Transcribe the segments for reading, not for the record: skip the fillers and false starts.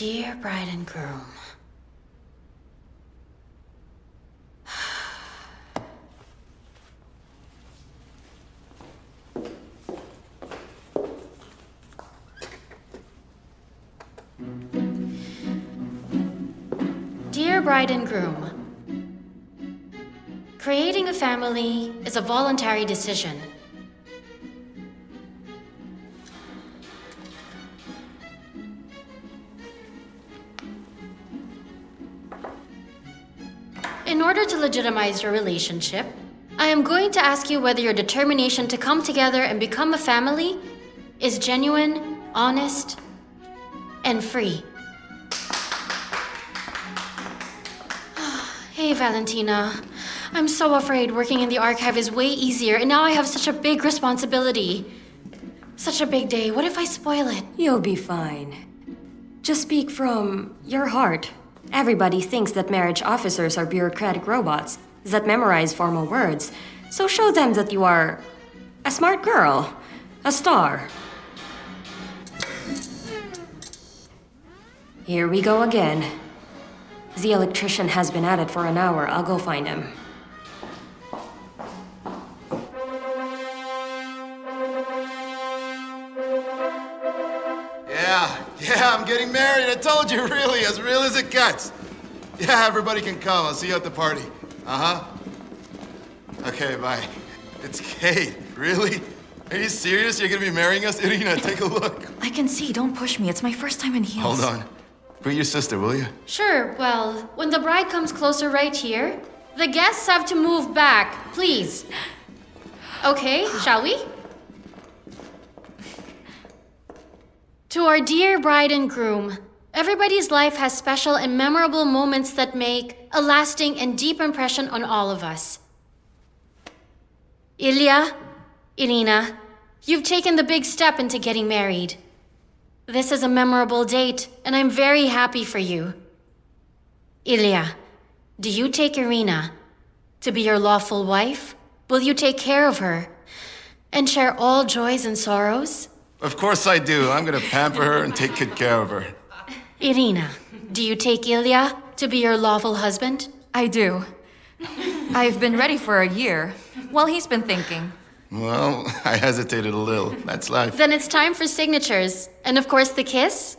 Dear bride and groom. Dear bride and groom. Creating a family is a voluntary decision. In order to legitimize your relationship, I am going to ask you whether your determination to come together and become a family is genuine, honest, and free. Hey, Valentina. I'm so afraid working in the archive is way easier, and now I have such a big responsibility. Such a big day. What if I spoil it? You'll be fine. Just speak from your heart. Everybody thinks that marriage officers are bureaucratic robots that memorize formal words. So show them that you are a smart girl, a star. Here we go again. The electrician has been at it for an hour. I'll go find him. Yeah, I'm getting married. I told you, really, as real as it gets. Yeah, everybody can come. I'll see you at the party. Uh-huh. Okay, bye. It's Kate. Really? Are you serious? You're gonna be marrying us? Irina, take a look. I can see. Don't push me. It's my first time in heels. Hold on. Bring your sister, will you? Sure, well, when the bride comes closer right here, the guests have to move back, please. Okay, shall we? To our dear bride and groom, everybody's life has special and memorable moments that make a lasting and deep impression on all of us. Ilya, Irina, you've taken the big step into getting married. This is a memorable date, and I'm very happy for you. Ilya, do you take Irina to be your lawful wife? Will you take care of her and share all joys and sorrows? Of course I do. I'm gonna pamper her and take good care of her. Irina, do you take Ilya to be your lawful husband? I do. I've been ready for a year. Well, he's been thinking. Well, I hesitated a little. That's life. Then it's time for signatures. And of course, the kiss.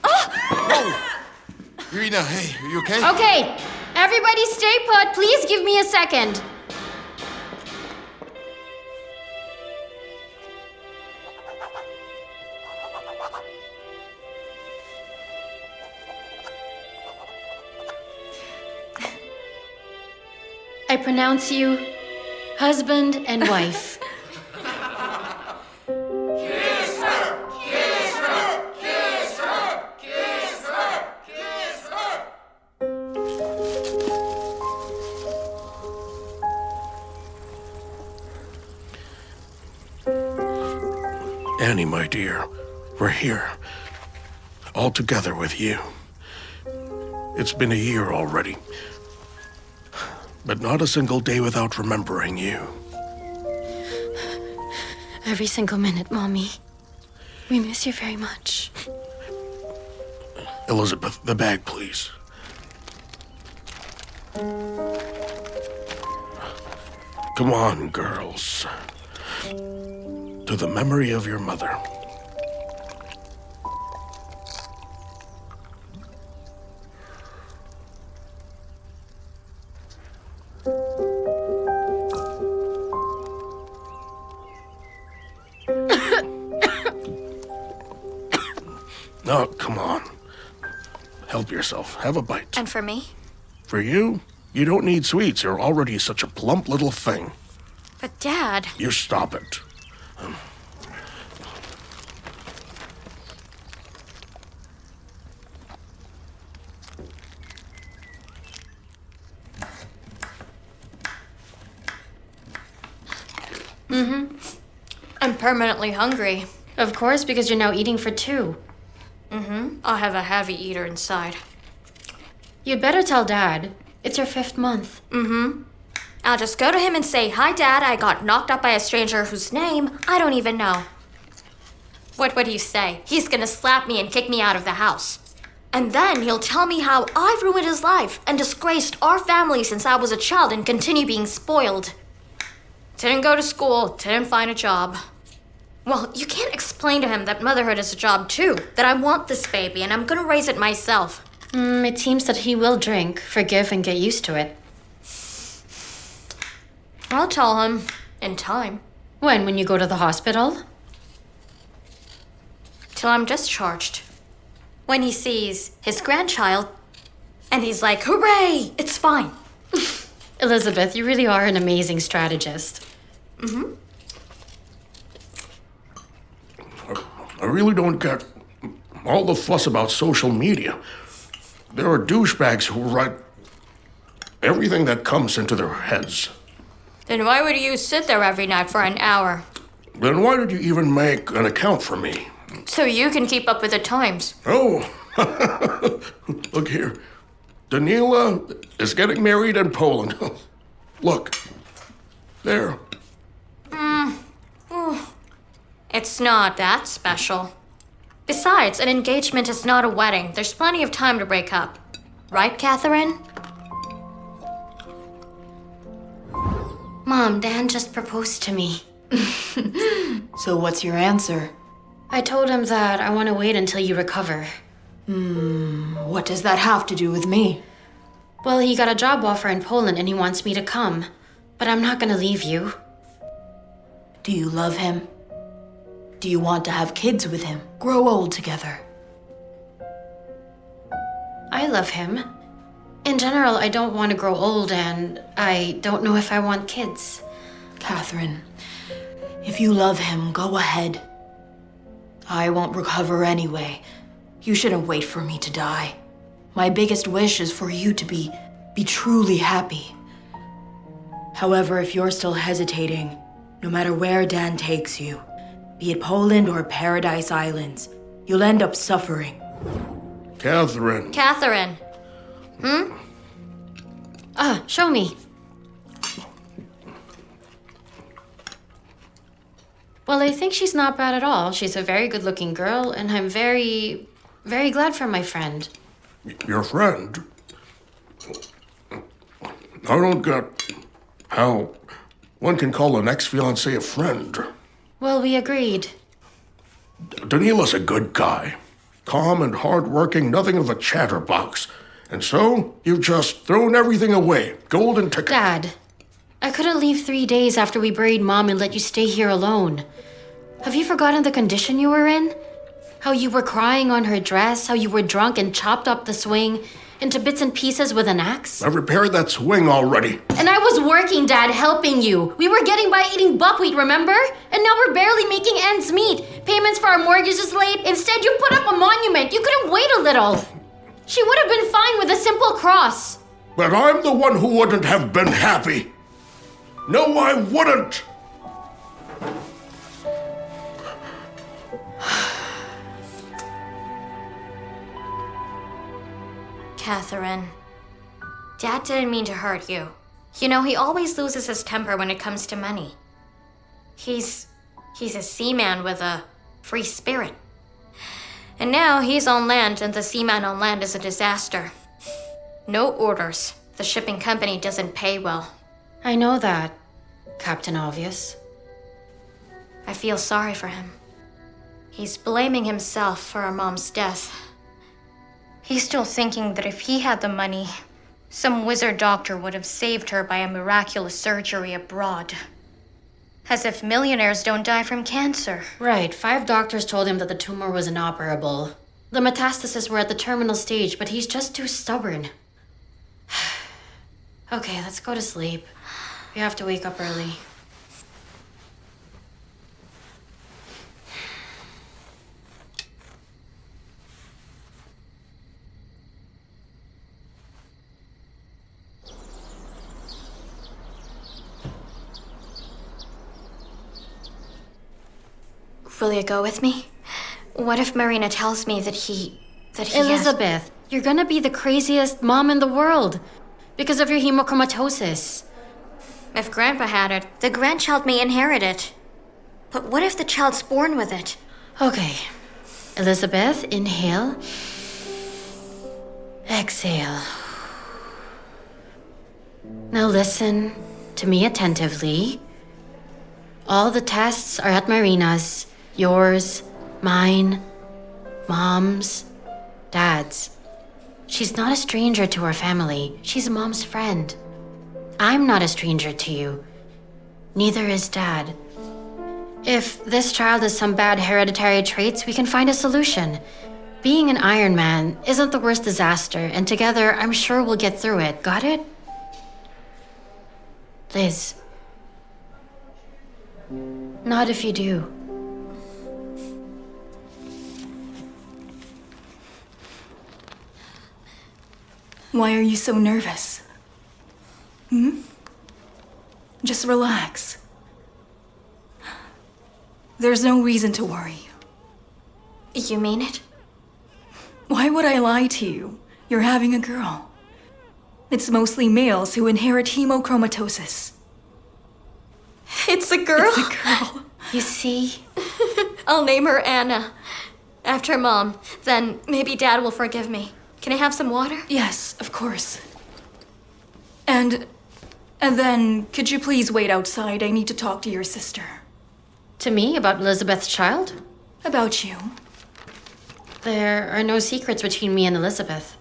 Whoa! Irina, hey, are you okay? Okay, everybody stay put. Please give me a second. I pronounce you husband and wife. Kiss her! Kiss her! Kiss her! Kiss her! Kiss her! Annie, my dear, we're here. All together with you. It's been a year already. But not a single day without remembering you. Every single minute, Mommy. We miss you very much. Elizabeth, the bag, please. Come on, girls. To the memory of your mother. No, come on. Help yourself. Have a bite. And for me? For you? You don't need sweets. You're already such a plump little thing. But Dad... You stop it. I'm permanently hungry. Of course, because you're now eating for two. I'll have a heavy eater inside. You'd better tell Dad. It's your 5th month. I'll just go to him and say, "Hi, Dad, I got knocked up by a stranger whose name I don't even know." What would he say? He's gonna slap me and kick me out of the house. And then he'll tell me how I've ruined his life and disgraced our family since I was a child and continue being spoiled. Didn't go to school, didn't find a job. Well, you can't explain to him that motherhood is a job too, that I want this baby and I'm gonna raise it myself. It seems that he will drink, forgive, and get used to it. I'll tell him in time. When you go to the hospital? Till I'm discharged. When he sees his grandchild, and he's like, hooray, it's fine. Elizabeth, you really are an amazing strategist. I really don't get all the fuss about social media. There are douchebags who write everything that comes into their heads. Then why would you sit there every night for an hour? Then why did you even make an account for me? So you can keep up with the times. Oh, look here. Danila is getting married in Poland. Look, there. It's not that special. Besides, an engagement is not a wedding. There's plenty of time to break up. Right, Catherine? Mom, Dan just proposed to me. So what's your answer? I told him that I want to wait until you recover. What does that have to do with me? Well, he got a job offer in Poland and he wants me to come. But I'm not gonna leave you. Do you love him? Do you want to have kids with him? Grow old together? I love him. In general, I don't want to grow old and I don't know if I want kids. Catherine, if you love him, go ahead. I won't recover anyway. You shouldn't wait for me to die. My biggest wish is for you to be truly happy. However, if you're still hesitating, no matter where Dan takes you, be it Poland or Paradise Islands, you'll end up suffering. Catherine. Catherine. Show me. Well, I think she's not bad at all. She's a very good-looking girl, and I'm very, very glad for my friend. Your friend? I don't get how one can call an ex-fiancé a friend. Well, we agreed. Danila's a good guy. Calm and hardworking, nothing of a chatterbox. And so, you've just thrown everything away. Golden ticket. Dad, I couldn't leave 3 days after we buried Mom and let you stay here alone. Have you forgotten the condition you were in? How you were crying on her dress, how you were drunk and chopped up the swing into bits and pieces with an axe? I repaired that swing already. And I was working, Dad, helping you. We were getting by eating buckwheat, remember? And now we're barely making ends meet. Payments for our mortgage is late. Instead, you put up a monument. You couldn't wait a little. She would have been fine with a simple cross. But I'm the one who wouldn't have been happy. No, I wouldn't. Catherine. Dad didn't mean to hurt you. You know, he always loses his temper when it comes to money. He's a seaman with a free spirit. And now he's on land, and the seaman on land is a disaster. No orders. The shipping company doesn't pay well. I know that, Captain Obvious. I feel sorry for him. He's blaming himself for our mom's death. He's still thinking that if he had the money, some wizard doctor would have saved her by a miraculous surgery abroad. As if millionaires don't die from cancer. Right, 5 doctors told him that the tumor was inoperable. The metastases were at the terminal stage, but he's just too stubborn. Okay, let's go to sleep. We have to wake up early. Will you go with me? What if Marina tells me that he Elizabeth, you're gonna be the craziest mom in the world because of your hemochromatosis. If Grandpa had it, the grandchild may inherit it. But what if the child's born with it? Okay. Elizabeth, inhale. Exhale. Now listen to me attentively. All the tests are at Marina's. Yours, mine, Mom's, Dad's. She's not a stranger to our family. She's Mom's friend. I'm not a stranger to you. Neither is Dad. If this child has some bad hereditary traits, we can find a solution. Being an Iron Man isn't the worst disaster, and together I'm sure we'll get through it. Got it? Liz. Not if you do. Why are you so nervous? Just relax. There's no reason to worry. You mean it? Why would I lie to you? You're having a girl. It's mostly males who inherit hemochromatosis. It's a girl? It's a girl. You see? I'll name her Anna. After Mom. Then maybe Dad will forgive me. Can I have some water? Yes, of course. And then, could you please wait outside? I need to talk to your sister. To me about Elizabeth's child? About you. There are no secrets between me and Elizabeth.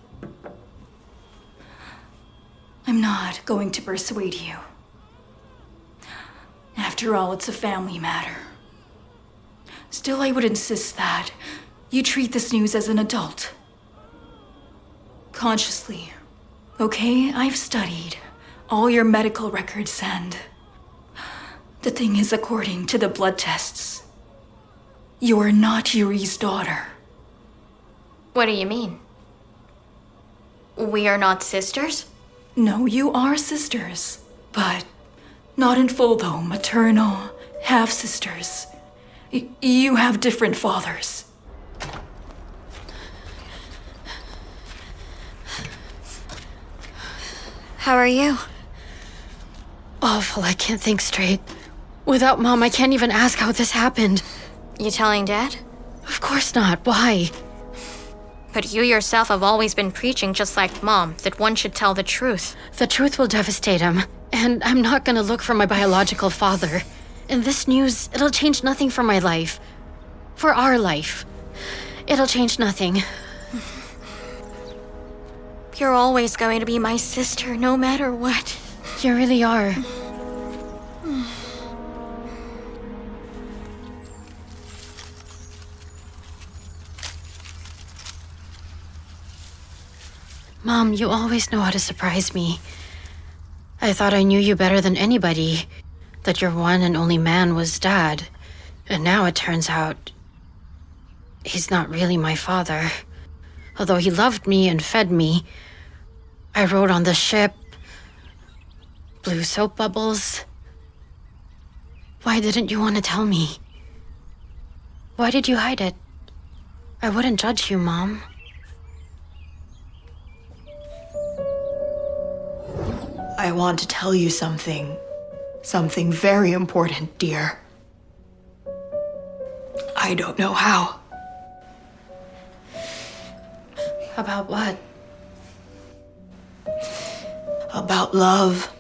I'm not going to persuade you. After all, it's a family matter. Still, I would insist that you treat this news as an adult. Consciously. Okay, I've studied all your medical records and... The thing is, according to the blood tests, you're not Yuri's daughter. What do you mean? We are not sisters? No, you are sisters. But not in full, though. Maternal, half-sisters. You have different fathers. How are you? Awful, I can't think straight. Without Mom, I can't even ask how this happened. You telling Dad? Of course not. Why? But you yourself have always been preaching, just like Mom, that one should tell the truth. The truth will devastate him, and I'm not gonna look for my biological father. And this news, it'll change nothing for my life. For our life. It'll change nothing. You're always going to be my sister, no matter what. You really are. Mom, you always know how to surprise me. I thought I knew you better than anybody. That your one and only man was Dad. And now it turns out... he's not really my father. Although he loved me and fed me. I rode on the ship. Blew soap bubbles. Why didn't you want to tell me? Why did you hide it? I wouldn't judge you, Mom. I want to tell you something. Something very important, dear. I don't know how. About what? About love.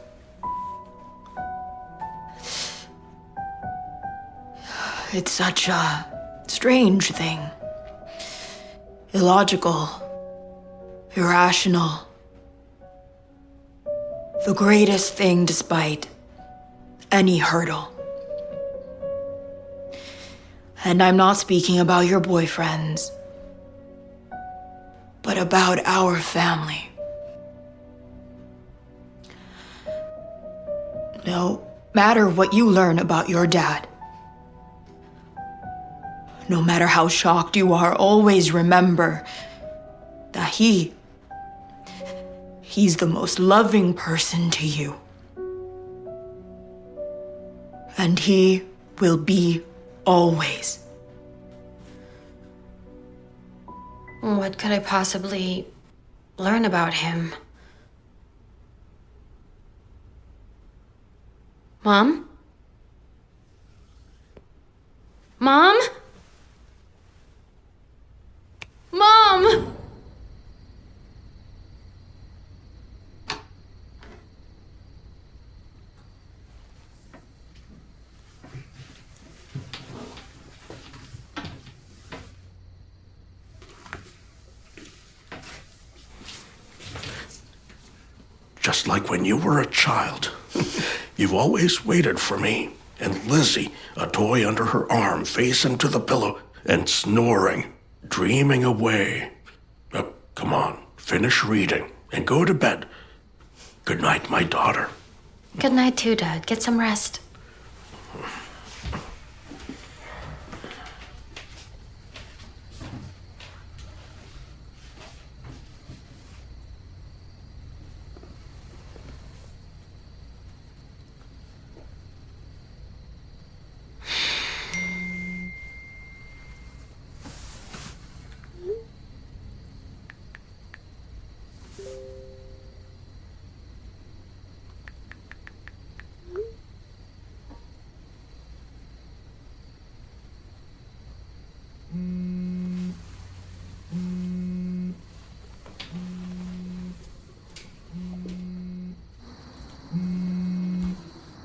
It's such a strange thing. Illogical. Irrational. The greatest thing despite any hurdle. And I'm not speaking about your boyfriends, but about our family. No matter what you learn about your dad, no matter how shocked you are, always remember that he's the most loving person to you. And he will be always. What could I possibly learn about him? Mom? Mom? Mom! Just like when you were a child. You've always waited for me. And Lizzie, a toy under her arm, face into the pillow and snoring, dreaming away. Come on, finish reading and go to bed. Good night, my daughter. Good night too, Dad. Get some rest.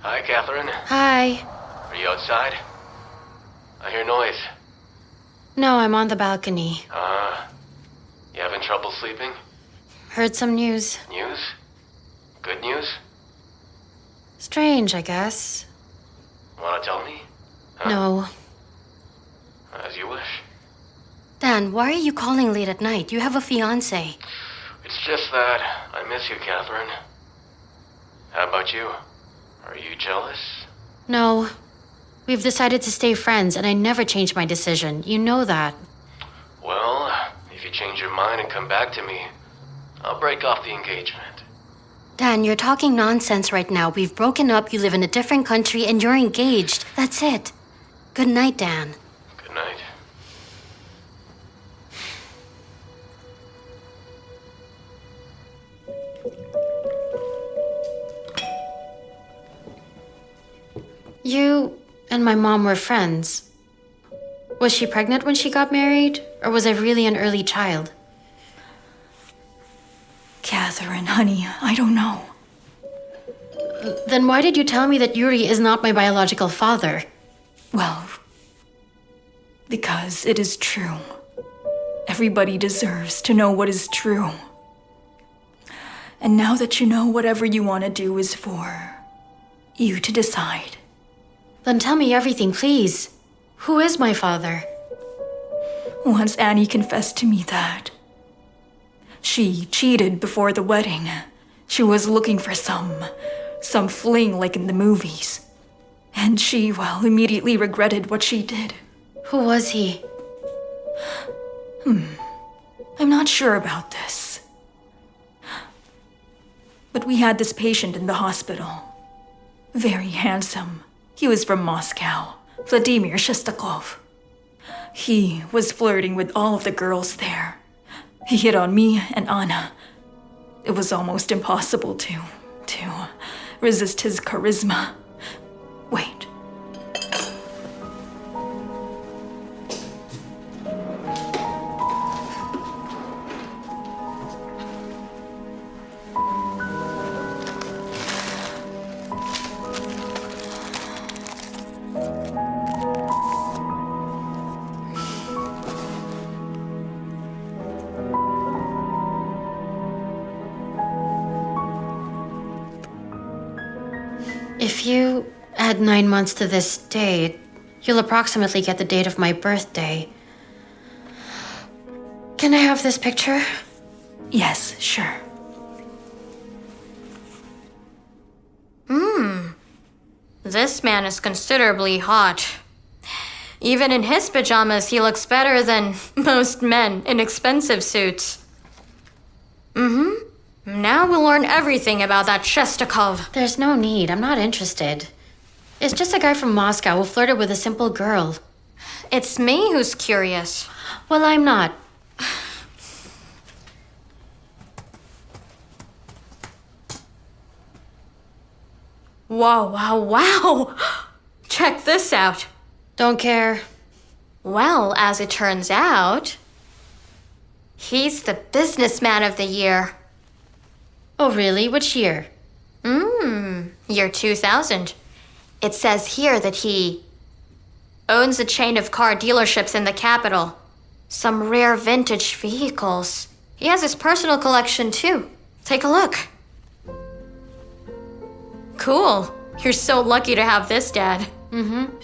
Hi, Catherine. Hi. Are you outside? I hear noise. No, I'm on the balcony. You having trouble sleeping? Heard some news. News? Good news? Strange, I guess. Wanna tell me? Huh? No. As you wish. Dan, why are you calling late at night? You have a fiancé. It's just that I miss you, Catherine. How about you? Are you jealous? No. We've decided to stay friends, and I never change my decision. You know that. Well, if you change your mind and come back to me, I'll break off the engagement. Dan, you're talking nonsense right now. We've broken up, you live in a different country, and you're engaged. That's it. Good night, Dan. Good night. You and my mom were friends. Was she pregnant when she got married? Or was I really an early child? Catherine, honey, I don't know. Then why did you tell me that Yuri is not my biological father? Well, because it is true. Everybody deserves to know what is true. And now that you know, whatever you want to do is for you to decide. Then tell me everything, please. Who is my father? Once Annie confessed to me that she cheated before the wedding. She was looking for some fling like in the movies. And she, well, immediately regretted what she did. Who was he? I'm not sure about this. But we had this patient in the hospital. Very handsome. He was from Moscow, Vladimir Shestakov. He was flirting with all of the girls there. He hit on me and Anna. It was almost impossible to resist his charisma. Wait. If you add 9 months to this date, you'll approximately get the date of my birthday. Can I have this picture? Yes, sure. This man is considerably hot. Even in his pajamas, he looks better than most men in expensive suits. Now we'll learn everything about that Shestakov. There's no need. I'm not interested. It's just a guy from Moscow who flirted with a simple girl. It's me who's curious. Well, I'm not. Wow, wow, wow! Check this out. Don't care. Well, as it turns out, He's the businessman of the year. Oh, really? Which year? Year 2000. It says here that he owns a chain of car dealerships in the capital. Some rare vintage vehicles. He has his personal collection too. Take a look. Cool. You're so lucky to have this, Dad.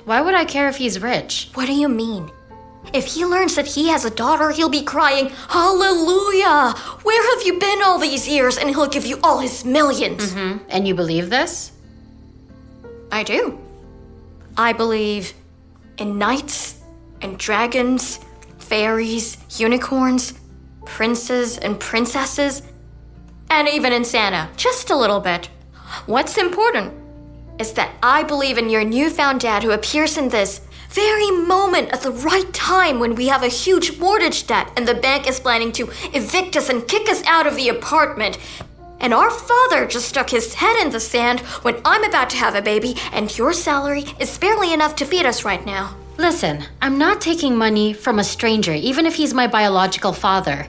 Why would I care if he's rich? What do you mean? If he learns that he has a daughter, he'll be crying, "Hallelujah! Where have you been all these years?" And he'll give you all his millions. And you believe this? I do. I believe in knights and dragons, fairies, unicorns, princes and princesses, and even in Santa, just a little bit. What's important is that I believe in your newfound dad who appears in this very moment at the right time when we have a huge mortgage debt and the bank is planning to evict us and kick us out of the apartment. And our father just stuck his head in the sand when I'm about to have a baby and your salary is barely enough to feed us right now. Listen, I'm not taking money from a stranger, even if he's my biological father.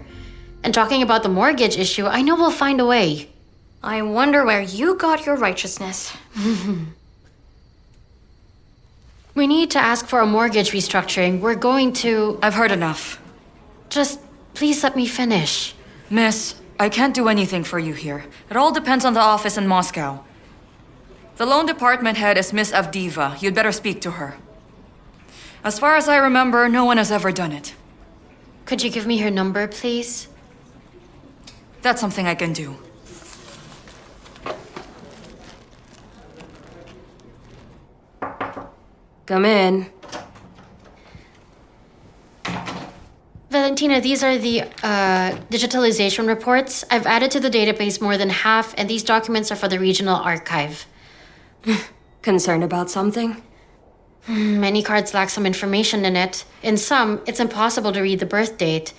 And talking about the mortgage issue, I know we'll find a way. I wonder where you got your righteousness. We need to ask for a mortgage restructuring. We're going to... I've heard enough. Just please let me finish. Miss, I can't do anything for you here. It all depends on the office in Moscow. The loan department head is Miss Avdiva. You'd better speak to her. As far as I remember, no one has ever done it. Could you give me her number, please? That's something I can do. Come in. Valentina, these are the digitalization reports. I've added to the database more than half, and these documents are for the regional archive. Concerned about something? Many cards lack some information in it. In some, it's impossible to read the birth date.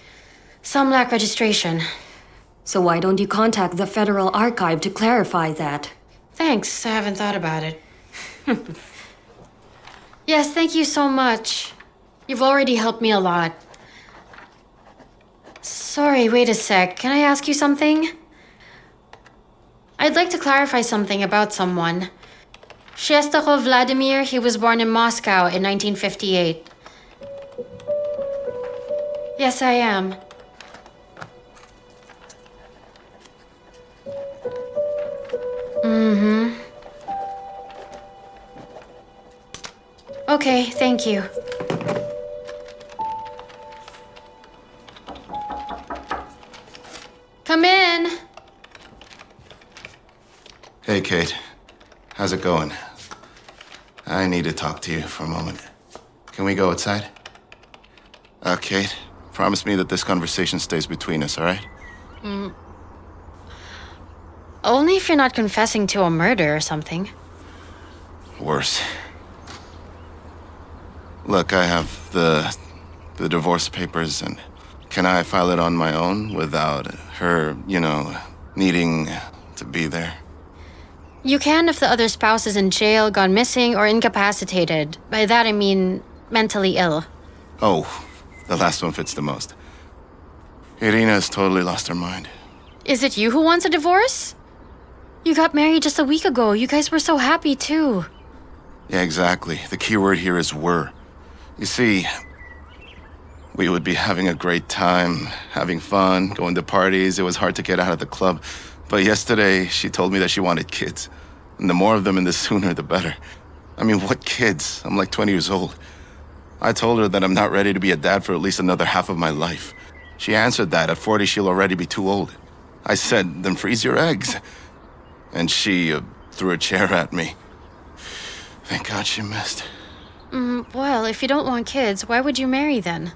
Some lack registration. So why don't you contact the Federal Archive to clarify that? Thanks, I haven't thought about it. Yes, thank you so much. You've already helped me a lot. Sorry, wait a sec. Can I ask you something? I'd like to clarify something about someone. Shestakov Vladimir, he was born in Moscow in 1958. Yes, I am. Okay, thank you. Come in. Hey, Kate. How's it going? I need to talk to you for a moment. Can we go outside? Kate, promise me that this conversation stays between us, all right? Only if you're not confessing to a murder or something. Worse. Look, I have the divorce papers, and can I file it on my own without her, needing to be there? You can if the other spouse is in jail, gone missing, or incapacitated. By that I mean mentally ill. Oh, the last one fits the most. Irina has totally lost her mind. Is it you who wants a divorce? You got married just a week ago. You guys were so happy too. Yeah, exactly. The key word here is were. You see, we would be having a great time, having fun, going to parties. It was hard to get out of the club. But yesterday, she told me that she wanted kids. And the more of them and the sooner, the better. I mean, what kids? I'm like 20 years old. I told her that I'm not ready to be a dad for at least another half of my life. She answered that at 40, she'll already be too old. I said, then freeze your eggs. And she threw a chair at me. Thank God she missed. Well, if you don't want kids, why would you marry then?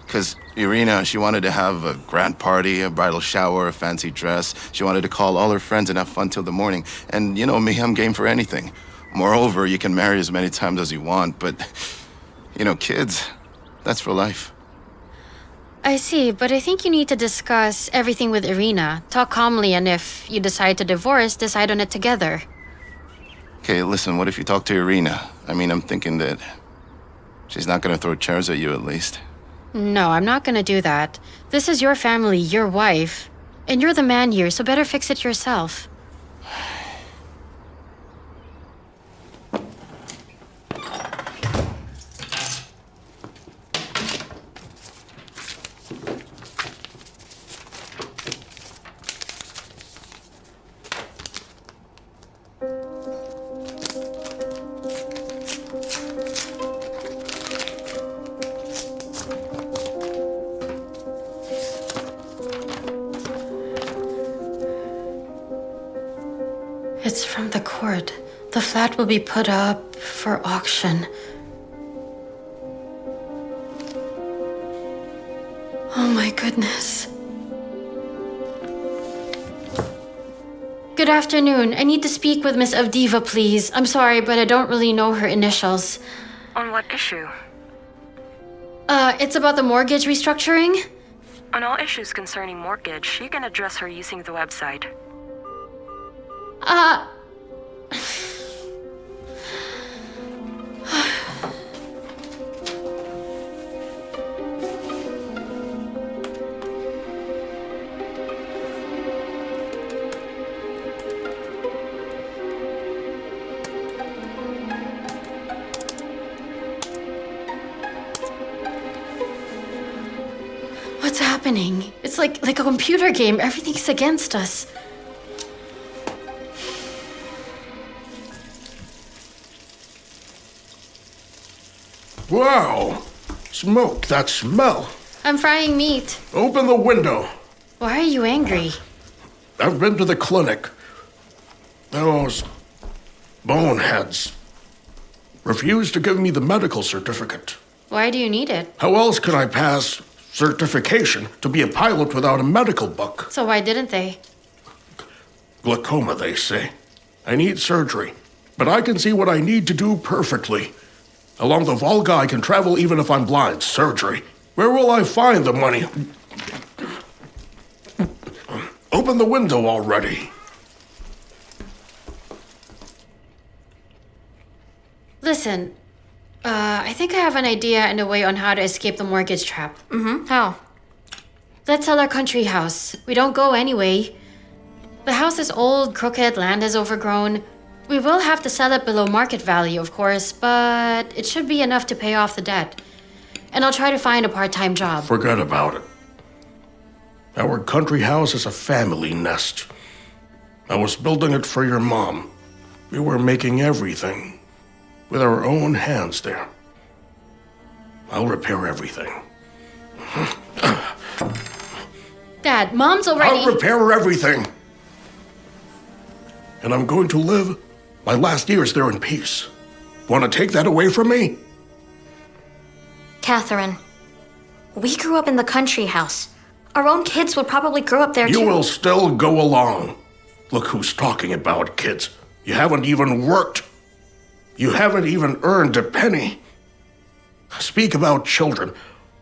Because Irina, she wanted to have a grand party, a bridal shower, a fancy dress. She wanted to call all her friends and have fun till the morning. And you know me, I'm game for anything. Moreover, you can marry as many times as you want, but, kids, that's for life. I see, but I think you need to discuss everything with Irina. Talk calmly, and if you decide to divorce, decide on it together. Okay, listen, what if you talk to Irina? I mean, I'm thinking that she's not gonna throw chairs at you, at least. No, I'm not gonna do that. This is your family, your wife. And you're the man here, so better fix it yourself. It's from the court. The flat will be put up for auction. Oh my goodness. Good afternoon. I need to speak with Miss Avdiva, please. I'm sorry, but I don't really know her initials. On what issue? It's about the mortgage restructuring. On all issues concerning mortgage, you can address her using the website. What's happening? It's like a computer game. Everything's against us. Wow! Smoke, that smell. I'm frying meat. Open the window. Why are you angry? I've been to the clinic. Those boneheads refused to give me the medical certificate. Why do you need it? How else can I pass certification to be a pilot without a medical book? So why didn't they? Glaucoma, they say. I need surgery, but I can see what I need to do perfectly. Along the Volga, I can travel even if I'm blind. Surgery. Where will I find the money? Open the window already. Listen, I think I have an idea and a way on how to escape the mortgage trap. How? Let's sell our country house. We don't go anyway. The house is old, crooked, land is overgrown. We will have to sell it below market value, of course, but it should be enough to pay off the debt. And I'll try to find a part-time job. Forget about it. Our country house is a family nest. I was building it for your mom. We were making everything with our own hands there. I'll repair everything. Dad, Mom's already... I'll repair everything. And I'm going to live my last years there in peace. Want to take that away from me? Catherine, we grew up in the country house. Our own kids would probably grow up there too. You will still go along. Look who's talking about kids. You haven't even worked. You haven't even earned a penny. Speak about children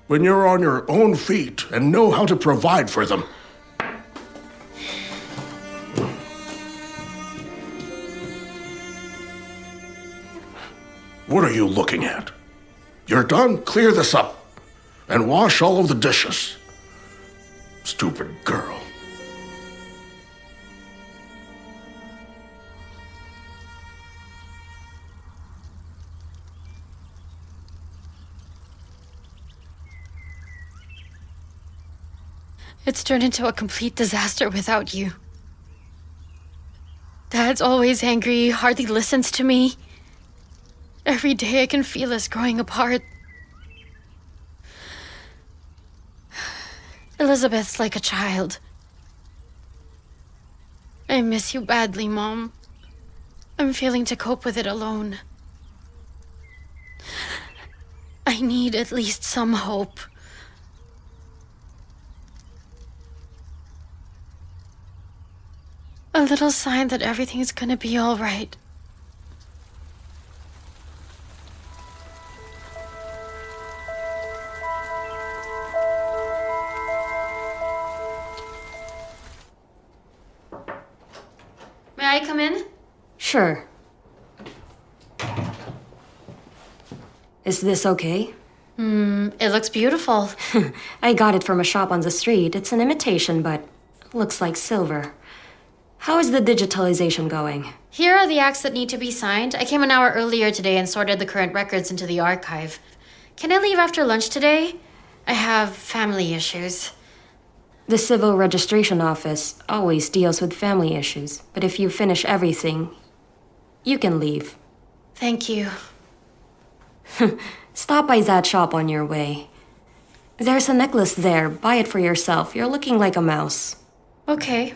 when you're on your own feet and know how to provide for them. What are you looking at? You're done? Clear this up and wash all of the dishes. Stupid girl. It's turned into a complete disaster without you. Dad's always angry, hardly listens to me. Every day I can feel us growing apart. Elizabeth's like a child. I miss you badly, Mom. I'm failing to cope with it alone. I need at least some hope. A little sign that everything's gonna be all right. May I come in? Sure. Is this okay? It looks beautiful. I got it from a shop on the street. It's an imitation, but looks like silver. How is the digitalization going? Here are the acts that need to be signed. I came an hour earlier today and sorted the current records into the archive. Can I leave after lunch today? I have family issues. The civil registration office always deals with family issues, but if you finish everything, you can leave. Thank you. Stop by that shop on your way. There's a necklace there. Buy it for yourself. You're looking like a mouse. Okay.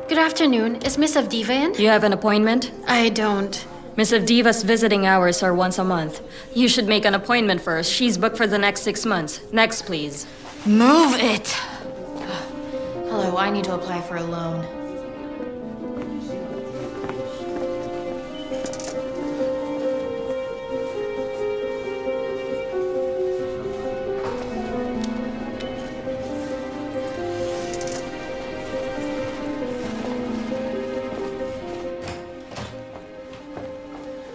Good afternoon. Is Miss Avdiva in? You have an appointment? I don't. Miss Avdiva's visiting hours are once a month. You should make an appointment first. She's booked for the next 6 months. Next, please. Move it! Hello, I need to apply for a loan.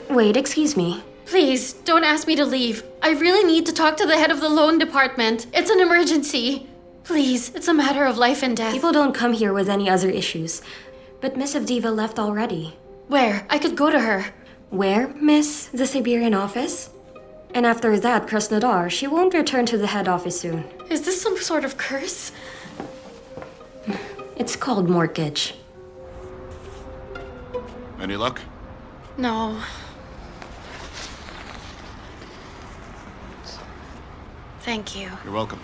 Wait, excuse me. Please, don't ask me to leave. I really need to talk to the head of the loan department. It's an emergency. Please, it's a matter of life and death. People don't come here with any other issues. But Miss Avdiva left already. Where? I could go to her. Where, Miss? The Siberian office? And after that, Krasnodar, she won't return to the head office soon. Is this some sort of curse? It's called mortgage. Any luck? No. Thank you. You're welcome.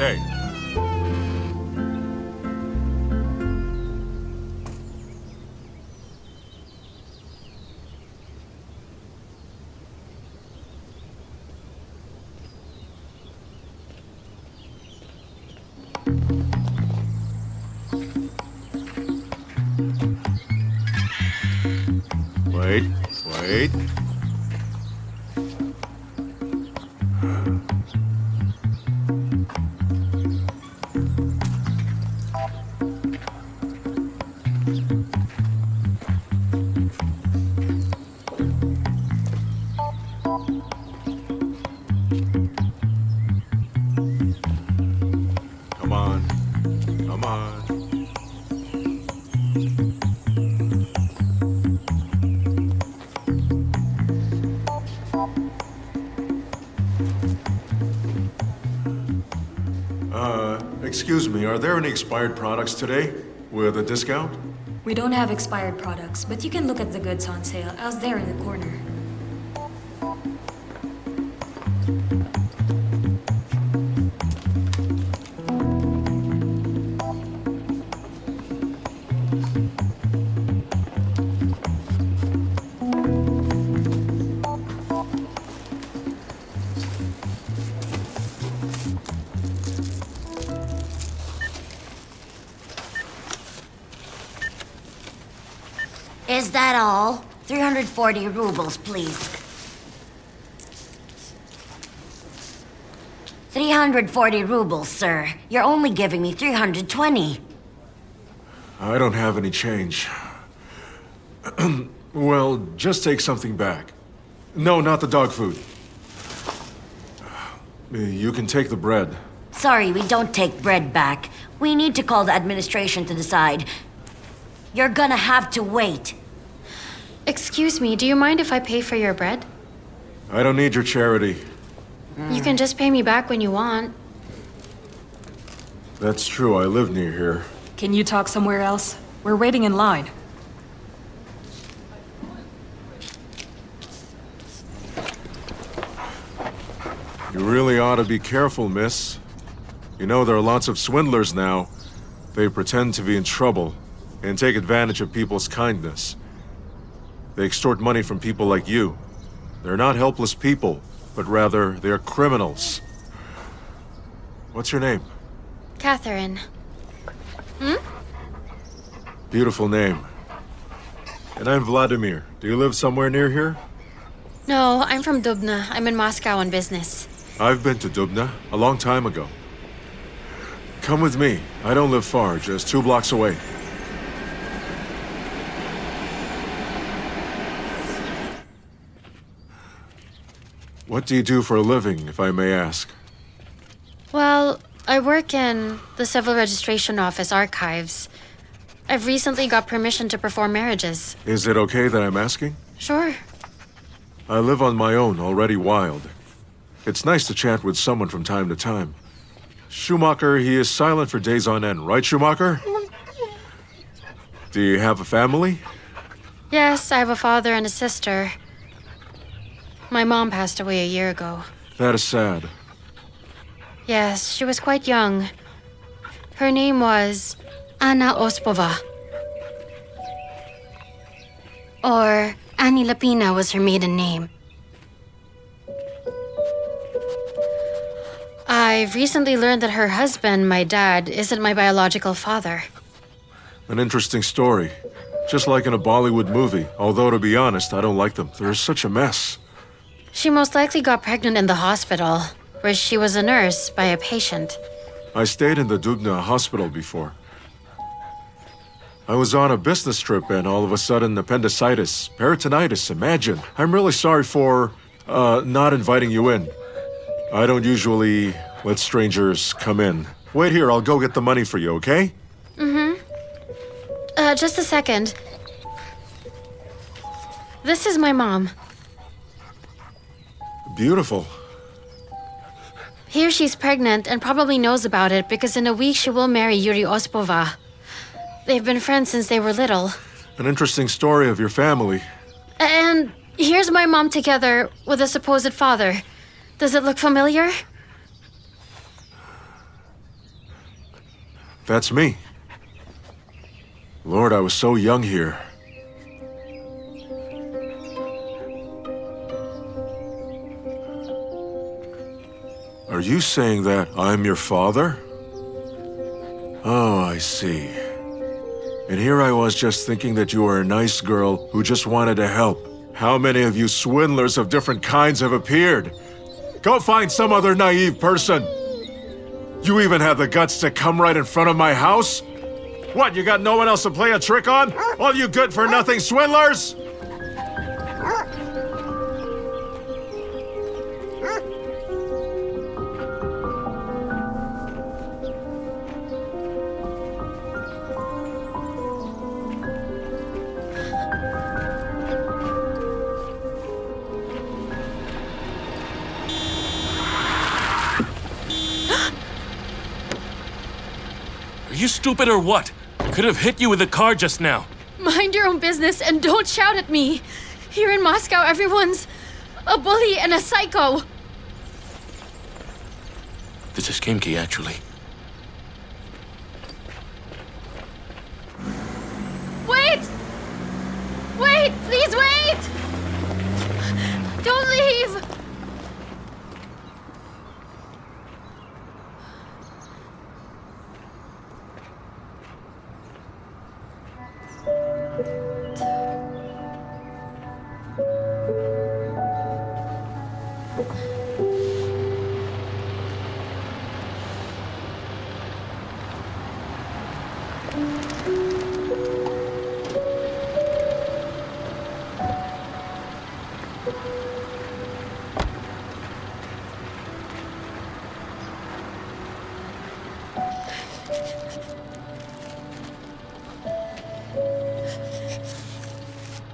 Stay. Wait. Come on. Excuse me, are there any expired products today with a discount? We don't have expired products, but you can look at the goods on sale out there in the corner. Is that all? 340 rubles, please. 340 rubles, sir. You're only giving me 320. I don't have any change. Well, just take something back. No, not the dog food. You can take the bread. Sorry, we don't take bread back. We need to call the administration to decide. You're gonna have to wait. Excuse me, do you mind if I pay for your bread? I don't need your charity. You can just pay me back when you want. That's true, I live near here. Can you talk somewhere else? We're waiting in line. You really ought to be careful, miss. You know, there are lots of swindlers now. They pretend to be in trouble and take advantage of people's kindness. They extort money from people like you. They're not helpless people, but rather they're criminals. What's your name? Catherine. Beautiful name. And I'm Vladimir. Do you live somewhere near here? No, I'm from Dubna. I'm in Moscow on business. I've been to Dubna a long time ago. Come with me. I don't live far, just 2 blocks away. What do you do for a living, if I may ask? Well, I work in the Civil Registration Office archives. I've recently got permission to perform marriages. Is it okay that I'm asking? Sure. I live on my own, already wild. It's nice to chat with someone from time to time. Schumacher, he is silent for days on end, right, Schumacher? Do you have a family? Yes, I have a father and a sister. My mom passed away a year ago. That is sad. Yes, she was quite young. Her name was Anna Ospova. Or Annie Lapina was her maiden name. I've recently learned that her husband, my dad, isn't my biological father. An interesting story. Just like in a Bollywood movie, although to be honest, I don't like them. They're such a mess. She most likely got pregnant in the hospital, where she was a nurse by a patient. I stayed in the Dubna hospital before. I was on a business trip and all of a sudden appendicitis, peritonitis, imagine. I'm really sorry for, not inviting you in. I don't usually let strangers come in. Wait here, I'll go get the money for you, okay? Just a second. This is my mom. Beautiful. Here she's pregnant and probably knows about it because in a week she will marry Yuri Ospova. They've been friends since they were little. An interesting story of your family. And here's my mom together with a supposed father. Does it look familiar? That's me. Lord, I was so young here. Are you saying that I'm your father? Oh, I see. And here I was just thinking that you were a nice girl who just wanted to help. How many of you swindlers of different kinds have appeared? Go find some other naive person. You even have the guts to come right in front of my house? What, you got no one else to play a trick on? All you good-for-nothing swindlers? Are you stupid or what? could have hit you with a car just now. Mind your own business and don't shout at me. Here in Moscow, everyone's a bully and a psycho. This is Kimki, actually. Wait! Wait! Please wait! Don't leave!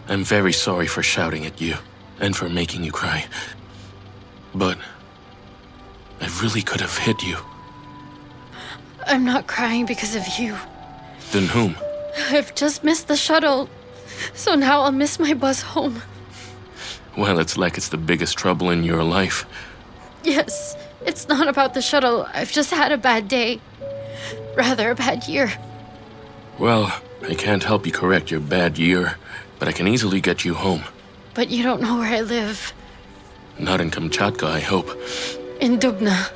I'm very sorry for shouting at you and for making you cry. But I really could have hit you. I'm not crying because of you. Then whom? I've just missed the shuttle. So now I'll miss my bus home. Well, it's like it's the biggest trouble in your life. Yes, it's not about the shuttle. I've just had a bad day. Rather, a bad year. Well, I can't help you correct your bad year, but I can easily get you home. But you don't know where I live. Not in Kamchatka, I hope. In Dubna.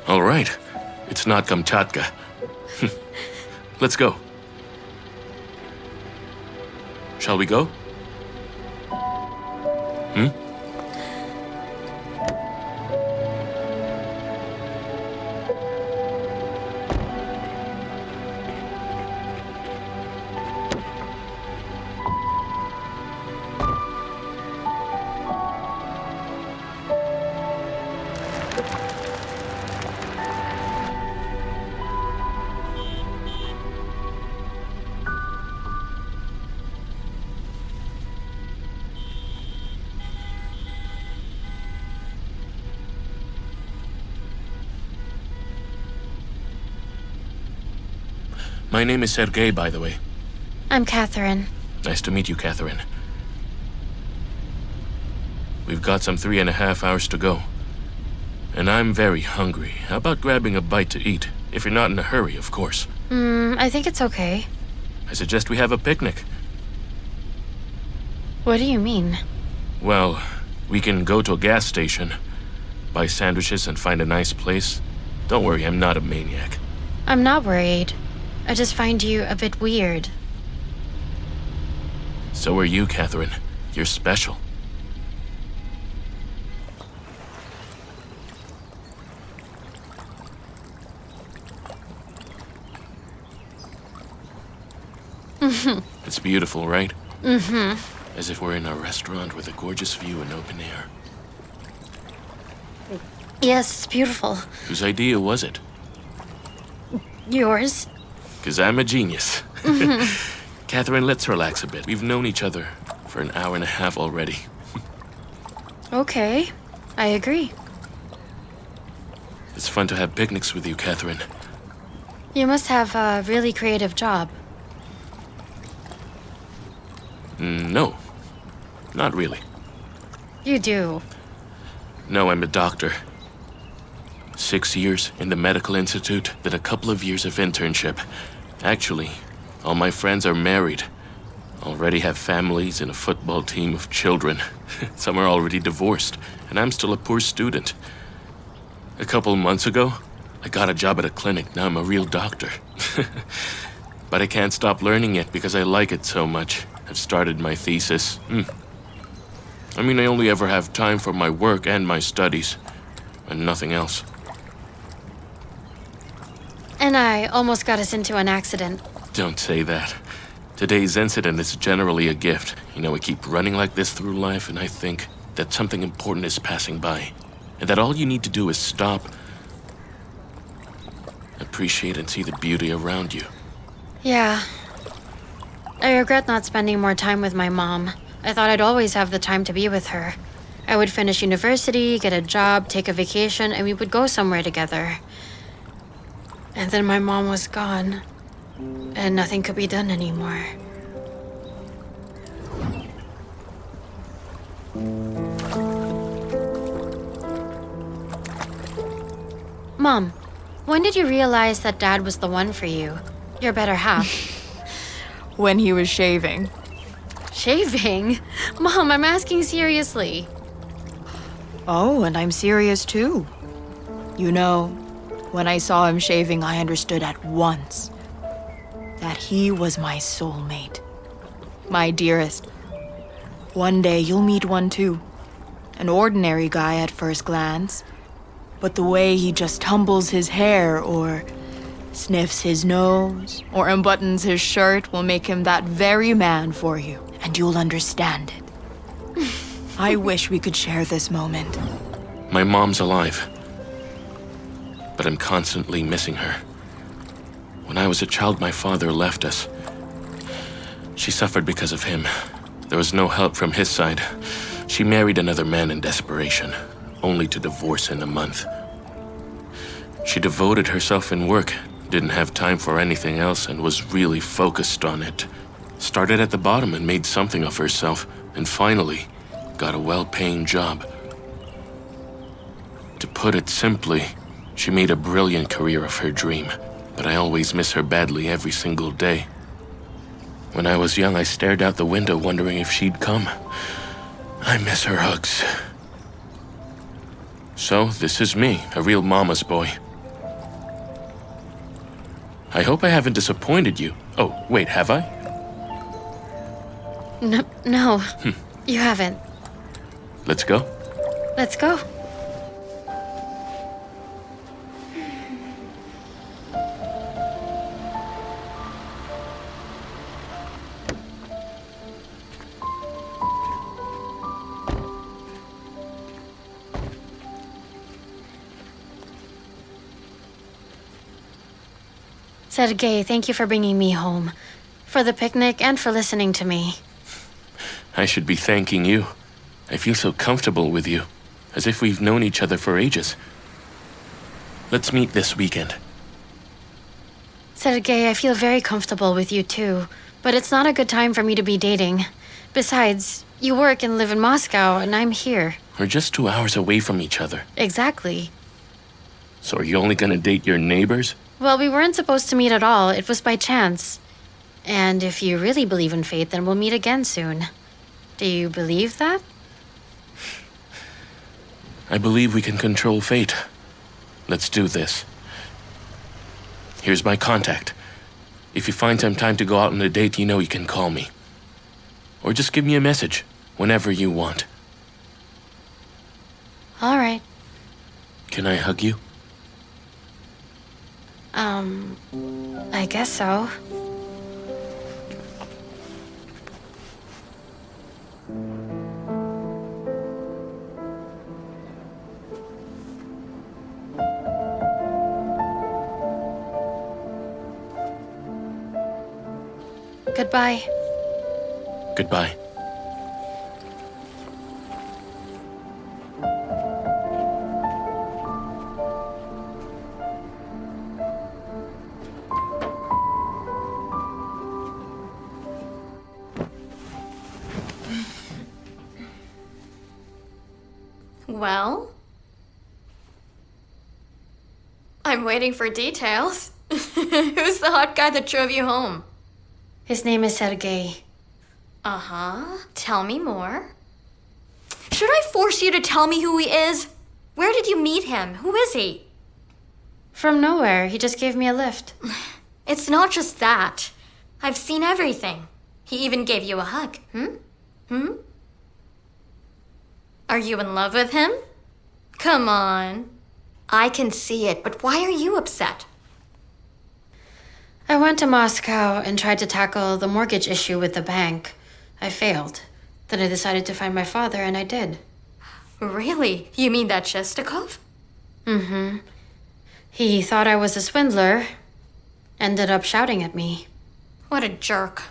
All right. It's not Kamchatka. Let's go. Shall we go? My name is Sergei, by the way. I'm Catherine. Nice to meet you, Catherine. We've got some 3.5 hours to go. And I'm very hungry. How about grabbing a bite to eat? If you're not in a hurry, of course. I think it's okay. I suggest we have a picnic. What do you mean? Well, we can go to a gas station, buy sandwiches, and find a nice place. Don't worry, I'm not a maniac. I'm not worried. I just find you a bit weird. So are you, Catherine. You're special. It's beautiful, right? As if we're in a restaurant with a gorgeous view and open air. Yes, it's beautiful. Whose idea was it? Yours? 'Cause I'm a genius. Catherine, let's relax a bit. We've known each other for 1.5 hours already. Okay, I agree. It's fun to have picnics with you, Catherine. You must have a really creative job. No, not really. You do. No, I'm a doctor. 6 years in the medical institute, then a couple of years of internship. Actually, all my friends are married. Already have families and a football team of children. Some are already divorced, and I'm still a poor student. A couple months ago, I got a job at a clinic. Now I'm a real doctor. But I can't stop learning it because I like it so much. I've started my thesis. I mean, I only ever have time for my work and my studies, and nothing else. And I almost got us into an accident. Don't say that. Today's incident is generally a gift. You know, we keep running like this through life, and I think that something important is passing by. And that all you need to do is stop, appreciate, and see the beauty around you. Yeah. I regret not spending more time with my mom. I thought I'd always have the time to be with her. I would finish university, get a job, take a vacation, and we would go somewhere together. And then my mom was gone. and nothing could be done anymore. Mom, when did you realize that Dad was the one for you? Your better half. When he was shaving. Shaving? Mom, I'm asking seriously. Oh, and I'm serious too. You know, when I saw him shaving, I understood at once that he was my soulmate. My dearest. One day you'll meet one too. An ordinary guy at first glance. But the way he just tumbles his hair, or sniffs his nose, or unbuttons his shirt will make him that very man for you, and you'll understand it. I wish we could share this moment. My mom's alive, but I'm constantly missing her. When I was a child, my father left us. She suffered because of him. There was no help from his side. She married another man in desperation, only to divorce in a month. She devoted herself in work, didn't have time for anything else, and was really focused on it. Started at the bottom and made something of herself, and finally got a well-paying job. To put it simply, she made a brilliant career of her dream, but I always miss her badly every single day. When I was young, I stared out the window wondering if she'd come. I miss her hugs. So, this is me, a real mama's boy. I hope I haven't disappointed you. Oh, wait, have I? No, you haven't. Let's go. Let's go. Sergei, thank you for bringing me home, for the picnic, and for listening to me. I should be thanking you. I feel so comfortable with you, as if we've known each other for ages. Let's meet this weekend. Sergei, I feel very comfortable with you too, but it's not a good time for me to be dating. Besides, you work and live in Moscow, and I'm here. We're just 2 hours away from each other. Exactly. So are you only gonna date your neighbors? Well, we weren't supposed to meet at all. It was by chance. And if you really believe in fate, then we'll meet again soon. Do you believe that? I believe we can control fate. Let's do this. Here's my contact. If you find some time to go out on a date, you know you can call me. Or just give me a message whenever you want. All right. Can I hug you? I guess so. Goodbye. Goodbye. Well? I'm waiting for details. Who's the hot guy that drove you home? His name is Sergei. Uh-huh. Tell me more. Should I force you to tell me who he is? Where did you meet him? Who is he? From nowhere, he just gave me a lift. It's not just that. I've seen everything. He even gave you a hug. Are you in love with him? Come on. I can see it, but why are you upset? I went to Moscow and tried to tackle the mortgage issue with the bank. I failed. Then I decided to find my father, and I did. Really? You mean that Shestakov? Mm-hmm. He thought I was a swindler. Ended up shouting at me. What a jerk.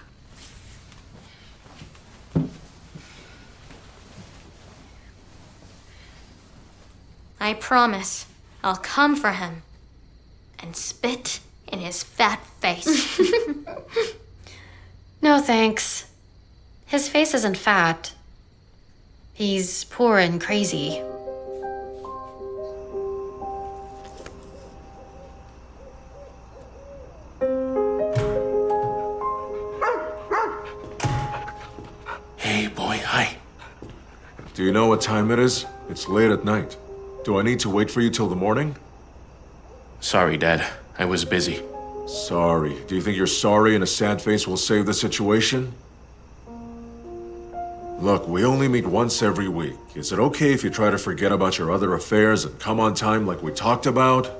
I promise I'll come for him and spit in his fat face. No thanks. His face isn't fat. He's poor and crazy. Hey, boy, hi. Do you know what time it is? It's late at night. Do I need to wait for you till the morning? Sorry, Dad. I was busy. Sorry. Do you think your sorry and a sad face will save the situation? Look, we only meet once every week. Is it okay if you try to forget about your other affairs and come on time like we talked about?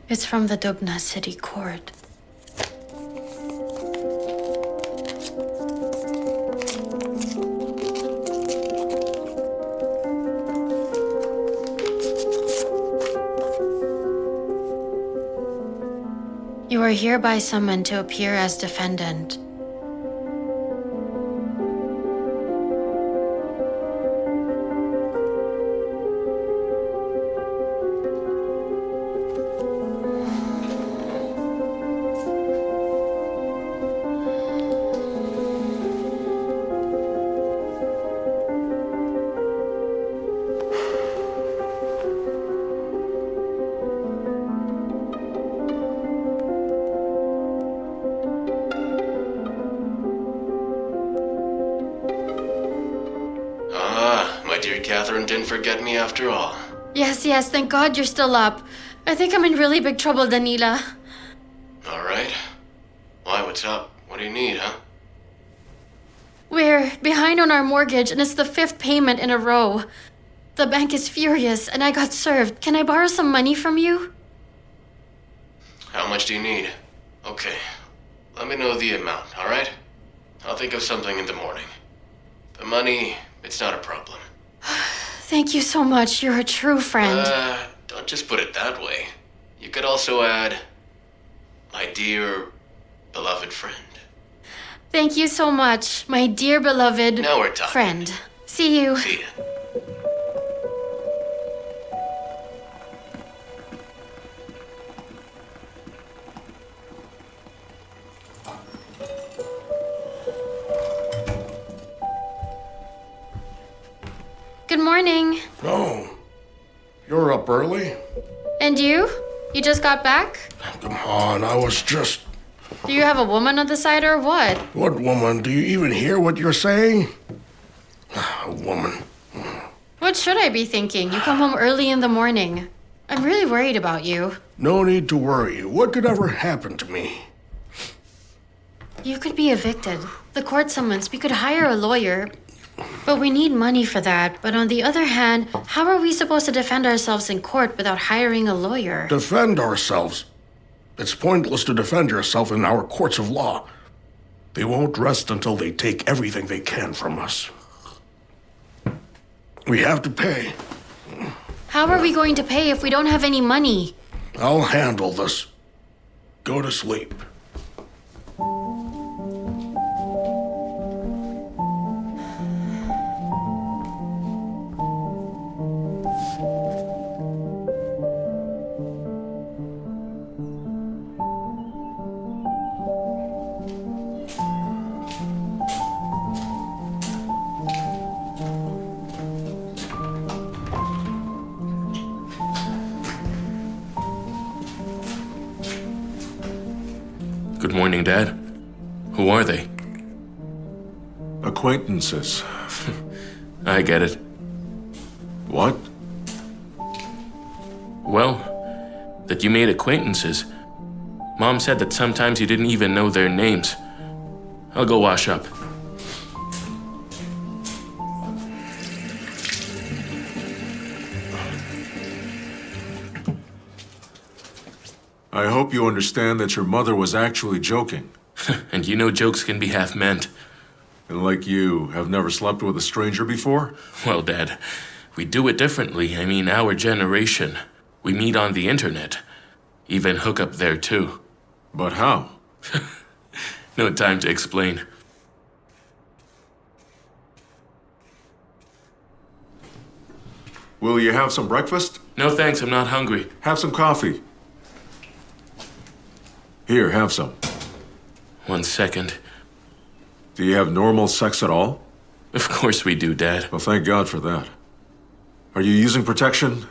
It's from the Dubna City Court. You are hereby summoned to appear as defendant. My dear Catherine didn't forget me after all. Yes, thank God you're still up. I think I'm in really big trouble, Danila. All right. Why, what's up? What do you need, huh? We're behind on our mortgage, and it's the 5th payment in a row. The bank is furious, and I got served. Can I borrow some money from you? How much do you need? Okay. Let me know the amount, all right? I'll think of something in the morning. The money, it's not a problem. Thank you so much. You're a true friend. Don't just put it that way. You could also add, my dear, beloved friend. Thank you so much, my dear beloved Now we're talking. friend. See you. See ya. Good morning. Oh, you're up early? And you? You just got back? Come on, I was just... Do you have a woman on the side or what? What woman? Do you even hear what you're saying? A woman. What should I be thinking? You come home early in the morning. I'm really worried about you. No need to worry. What could ever happen to me? You could be evicted. The court summons. We could hire a lawyer. But we need money for that. But on the other hand, how are we supposed to defend ourselves in court without hiring a lawyer? Defend ourselves? It's pointless to defend yourself in our courts of law. They won't rest until they take everything they can from us. We have to pay. How are we going to pay if we don't have any money? I'll handle this. Go to sleep. Good morning, Dad. Who are they? Acquaintances. I get it. What? Well, that you made acquaintances. Mom said that sometimes you didn't even know their names. I'll go wash up. I hope you understand that your mother was actually joking. And you know jokes can be half meant. And like you, have never slept with a stranger before? Well, Dad, we do it differently. I mean, our generation. We meet on the internet. Even hook up there, too. But how? No time to explain. Will you have some breakfast? No thanks, I'm not hungry. Have some coffee. Here, have some. 1 second. Do you have normal sex at all? Of course we do, Dad. Well, thank God for that. Are you using protection?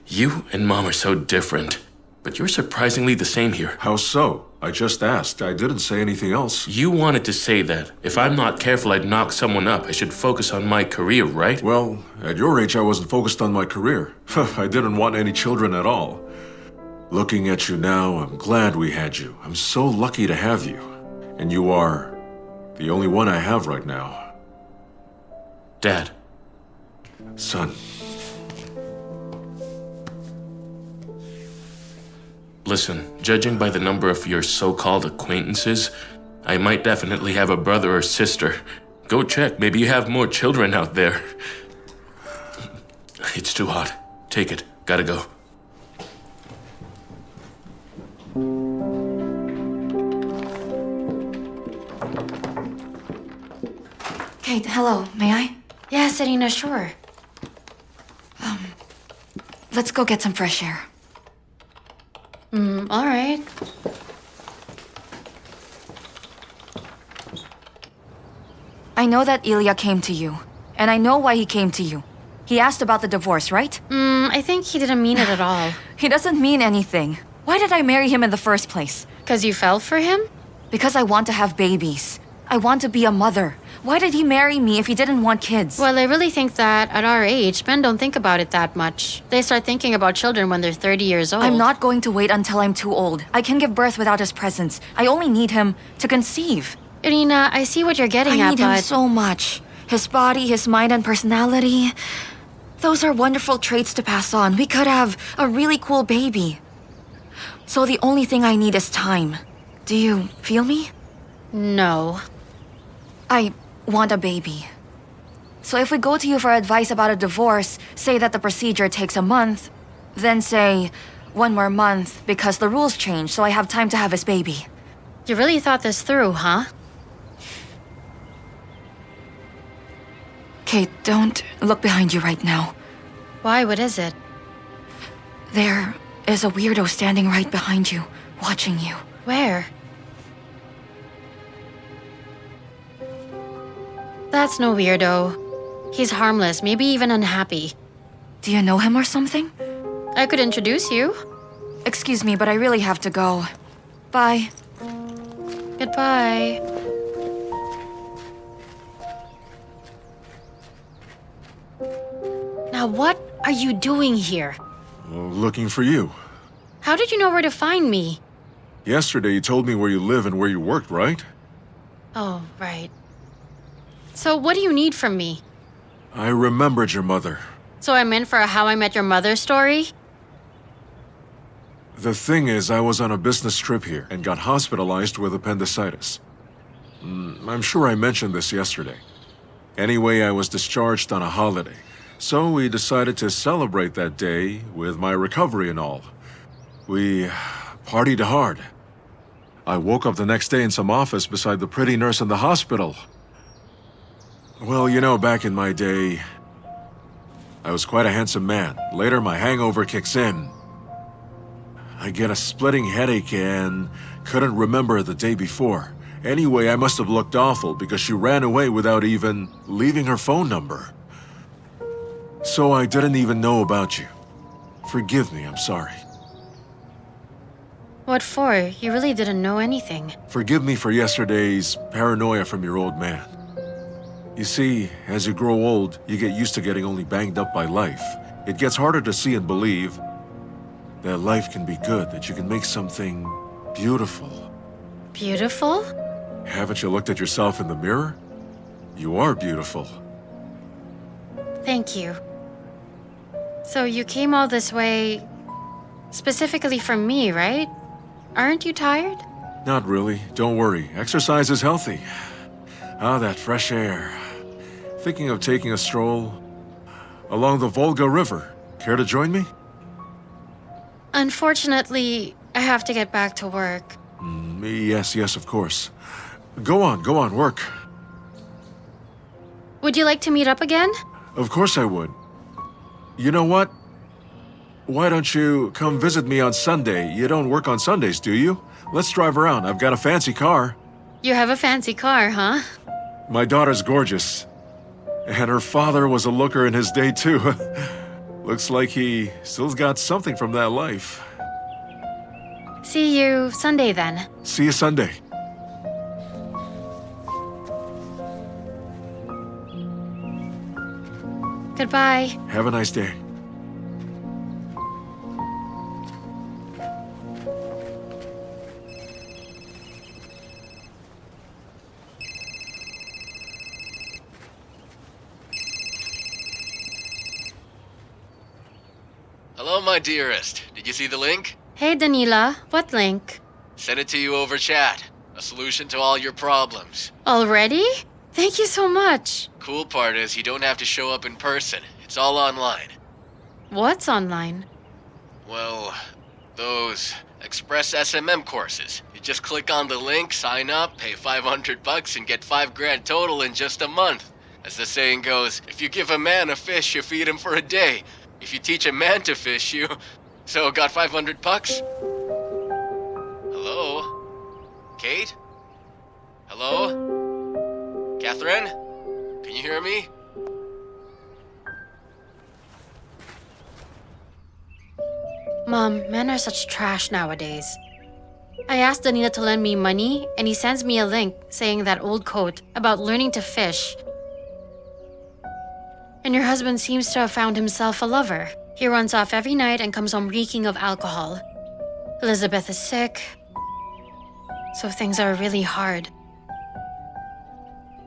You and Mom are so different. But you're surprisingly the same here. How so? I just asked. I didn't say anything else. You wanted to say that if I'm not careful, I'd knock someone up. I should focus on my career, right? Well, at your age, I wasn't focused on my career. I didn't want any children at all. Looking at you now, I'm glad we had you. I'm so lucky to have you. And you are the only one I have right now. Dad. Son. Listen, judging by the number of your so-called acquaintances, I might definitely have a brother or sister. Go check, maybe you have more children out there. It's too hot. Take it. Gotta go. Kate, hello. May I? Yes, Irina, sure. Let's go get some fresh air. All right. I know that Ilya came to you, and I know why he came to you. He asked about the divorce, right? I think he didn't mean it at all. He doesn't mean anything. Why did I marry him in the first place? 'Cause you fell for him? Because I want to have babies. I want to be a mother. Why did he marry me if he didn't want kids? Well, I really think that at our age, men don't think about it that much. They start thinking about children when they're 30 years old. I'm not going to wait until I'm too old. I can give birth without his presence. I only need him to conceive. Irina, I see what you're getting I at, need him but... so much. His body, his mind, and personality. Those are wonderful traits to pass on. We could have a really cool baby. So the only thing I need is time. Do you feel me? No. I want a baby. So if we go to you for advice about a divorce, say that the procedure takes a month, then say 1 more month because the rules change, so I have time to have his baby. You really thought this through, huh? Kate, don't look behind you right now. Why? What is it? There is a weirdo standing right behind you, watching you. Where? That's no weirdo. He's harmless, maybe even unhappy. Do you know him or something? I could introduce you. Excuse me, but I really have to go. Bye. Goodbye. Now what are you doing here? Well, looking for you. How did you know where to find me? Yesterday you told me where you live and where you worked, right? Oh, right. So what do you need from me? I remembered your mother. So I'm in for a How I Met Your Mother story? The thing is, I was on a business trip here and got hospitalized with appendicitis. I'm sure I mentioned this yesterday. Anyway, I was discharged on a holiday. So we decided to celebrate that day with my recovery and all. We partied hard. I woke up the next day in some office beside the pretty nurse in the hospital. Well, you know, back in my day, I was quite a handsome man. Later, my hangover kicks in. I get a splitting headache and couldn't remember the day before. Anyway, I must have looked awful because she ran away without even leaving her phone number. So I didn't even know about you. Forgive me, I'm sorry. What for? You really didn't know anything. Forgive me for yesterday's paranoia from your old man. You see, as you grow old, you get used to getting only banged up by life. It gets harder to see and believe that life can be good, that you can make something beautiful. Beautiful? Haven't you looked at yourself in the mirror? You are beautiful. Thank you. So you came all this way specifically for me, right? Aren't you tired? Not really. Don't worry. Exercise is healthy. Ah, that fresh air. Thinking of taking a stroll along the Volga River. Care to join me? Unfortunately, I have to get back to work. Yes, of course. Go on, work. Would you like to meet up again? Of course I would. You know what? Why don't you come visit me on Sunday? You don't work on Sundays, do you? Let's drive around. I've got a fancy car. You have a fancy car, huh? My daughter's gorgeous. And her father was a looker in his day, too. Looks like he still's got something from that life. See you Sunday then. See you Sunday. Goodbye. Have a nice day. Hello, my dearest. Did you see the link? Hey, Danila. What link? Sent it to you over chat. A solution to all your problems. Already? Thank you so much. Cool part is you don't have to show up in person. It's all online. What's online? Well, those Express SMM courses. You just click on the link, sign up, pay $500 and get $5,000 total in just a month. As the saying goes, if you give a man a fish, you feed him for a day. If you teach a man to fish, you... So, got $500? Hello? Kate? Hello? Catherine? Can you hear me? Mom, men are such trash nowadays. I asked Danila to lend me money, and he sends me a link saying that old quote about learning to fish. And your husband seems to have found himself a lover. He runs off every night and comes home reeking of alcohol. Elizabeth is sick, so things are really hard.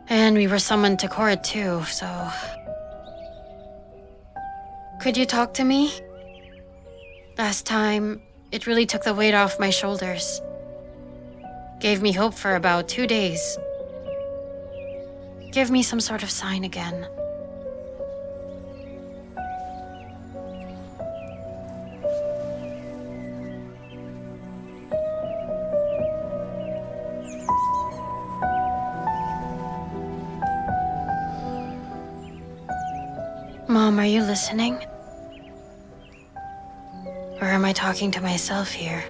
And we were summoned to court too, so... Could you talk to me? Last time, it really took the weight off my shoulders. Gave me hope for about 2 days. Give me some sort of sign again. Mom, are you listening? Or am I talking to myself here?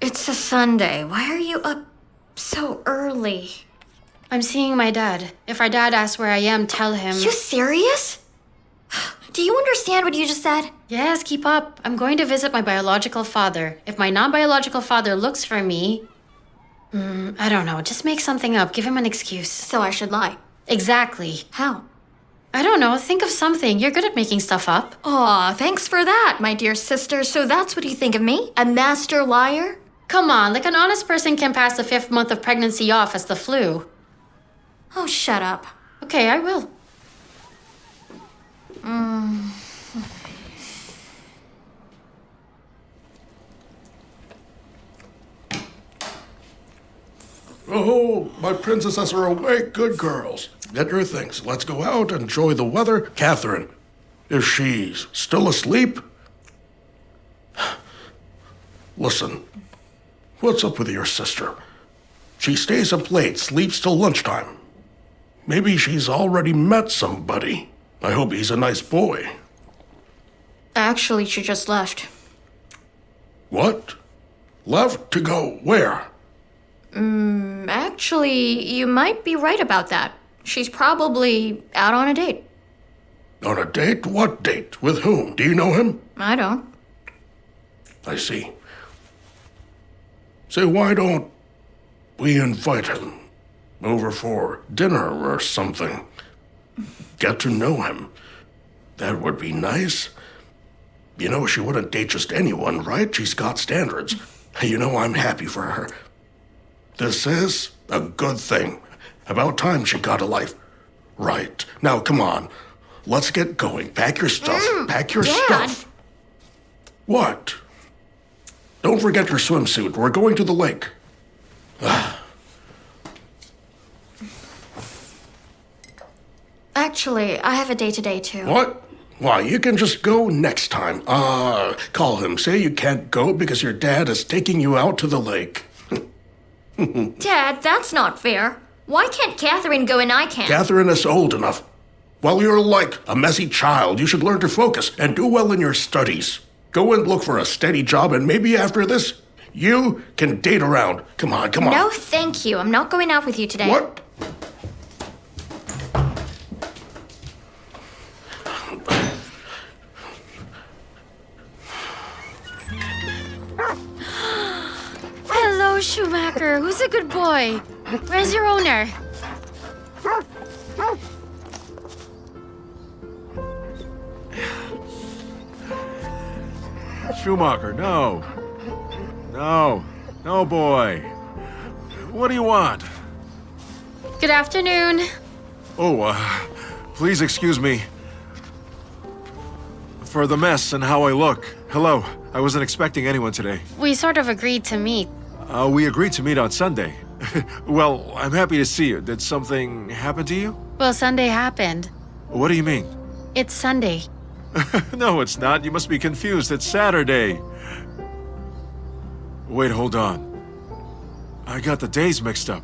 It's a Sunday. Why are you up so early? I'm seeing my dad. If our dad asks where I am, tell him. You serious? Do you understand what you just said? Yes, keep up. I'm going to visit my biological father. If my non-biological father looks for me... I don't know. Just make something up. Give him an excuse. So I should lie. Exactly. How? I don't know, think of something. You're good at making stuff up. Aw, thanks for that, my dear sister. So that's what you think of me? A master liar? Come on, like an honest person can pass the 5th month of pregnancy off as the flu. Oh, shut up. Okay, I will. Oh, my princesses are awake. Good girls. Get your things. Let's go out, enjoy the weather. Catherine, is she still asleep? Listen, what's up with your sister? She stays up late, sleeps till lunchtime. Maybe she's already met somebody. I hope he's a nice boy. Actually, she just left. What? Left to go where? Actually, you might be right about that. She's probably out on a date. On a date? What date? With whom? Do you know him? I don't. I see. Say, why don't we invite him over for dinner or something? Get to know him. That would be nice. You know, she wouldn't date just anyone, right? She's got standards. You know, I'm happy for her. This is a good thing. About time she got a life. Right. Now, come on. Let's get going. Pack your stuff. Pack your Dad. stuff. What? Don't forget your swimsuit. We're going to the lake. Actually, I have a date today, too. What? Why, you can just go next time. Call him. Say you can't go because your dad is taking you out to the lake. Dad, that's not fair. Why can't Catherine go and I can't? Catherine is old enough. While you're like a messy child, you should learn to focus and do well in your studies. Go and look for a steady job, and maybe after this, you can date around. Come on, come on. No, thank you. I'm not going out with you today. What? Hello, Schumacher. Who's a good boy? Where's your owner? Schumacher, no. No. No, boy. What do you want? Good afternoon. Oh, please excuse me for the mess and how I look. Hello. I wasn't expecting anyone today. We sort of agreed to meet. We agreed to meet on Sunday. Well, I'm happy to see you. Did something happen to you? Well, Sunday happened. What do you mean? It's Sunday. No, it's not. You must be confused. It's Saturday. Wait, hold on. I got the days mixed up.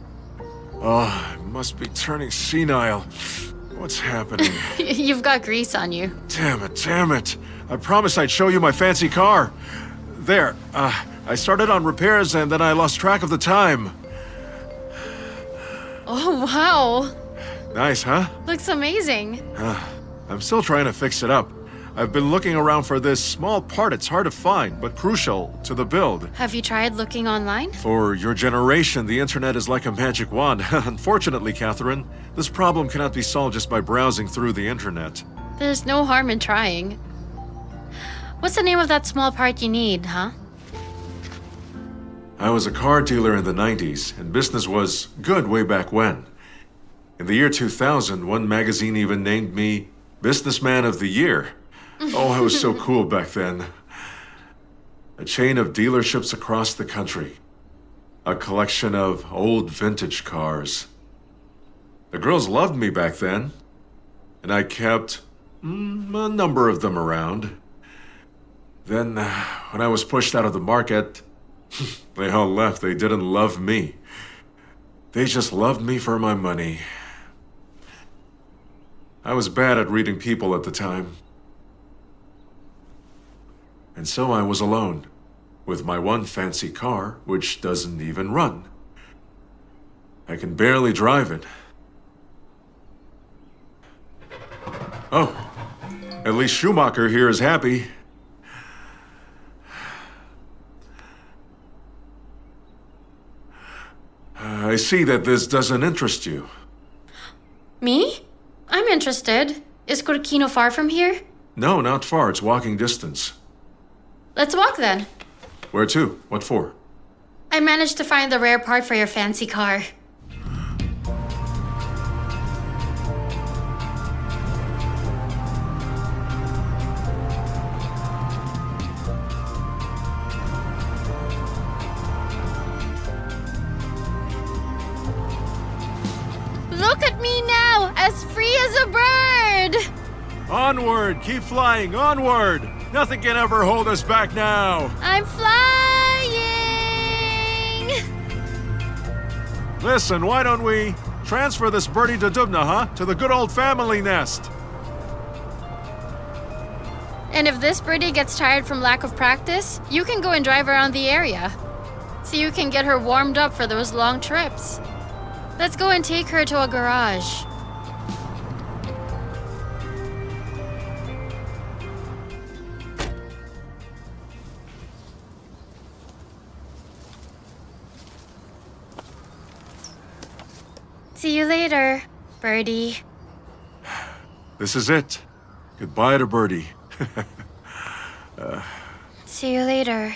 Oh, I must be turning senile. What's happening? You've got grease on you. Damn it, damn it. I promised I'd show you my fancy car. There, I started on repairs and then I lost track of the time. Oh, wow. Nice, huh? Looks amazing. I'm still trying to fix it up. I've been looking around for this small part. It's hard to find, but crucial to the build. Have you tried looking online? For your generation, the internet is like a magic wand. Unfortunately, Catherine, this problem cannot be solved just by browsing through the internet. There's no harm in trying. What's the name of that small part you need, huh? I was a car dealer in the 90s, and business was good way back when. In the year 2000, one magazine even named me Businessman of the Year. Oh, I was so cool back then. A chain of dealerships across the country. A collection of old vintage cars. The girls loved me back then, and I kept a number of them around. Then, when I was pushed out of the market, they all left. They didn't love me. They just loved me for my money. I was bad at reading people at the time. And so I was alone, with my one fancy car, which doesn't even run. I can barely drive it. Oh, at least Schumacher here is happy. I see that this doesn't interest you. Me? I'm interested. Is Corquino far from here? No, not far. It's walking distance. Let's walk then. Where to? What for? I managed to find the rare part for your fancy car. Look at me now, as free as a bird! Onward! Keep flying! Onward! Nothing can ever hold us back now! I'm flying! Listen, why don't we transfer this birdie to Dubna, huh? To the good old family nest. And if this birdie gets tired from lack of practice, you can go and drive around the area. So you can get her warmed up for those long trips. Let's go and take her to a garage. See you later, birdie. This is it. Goodbye to Birdie. See you later,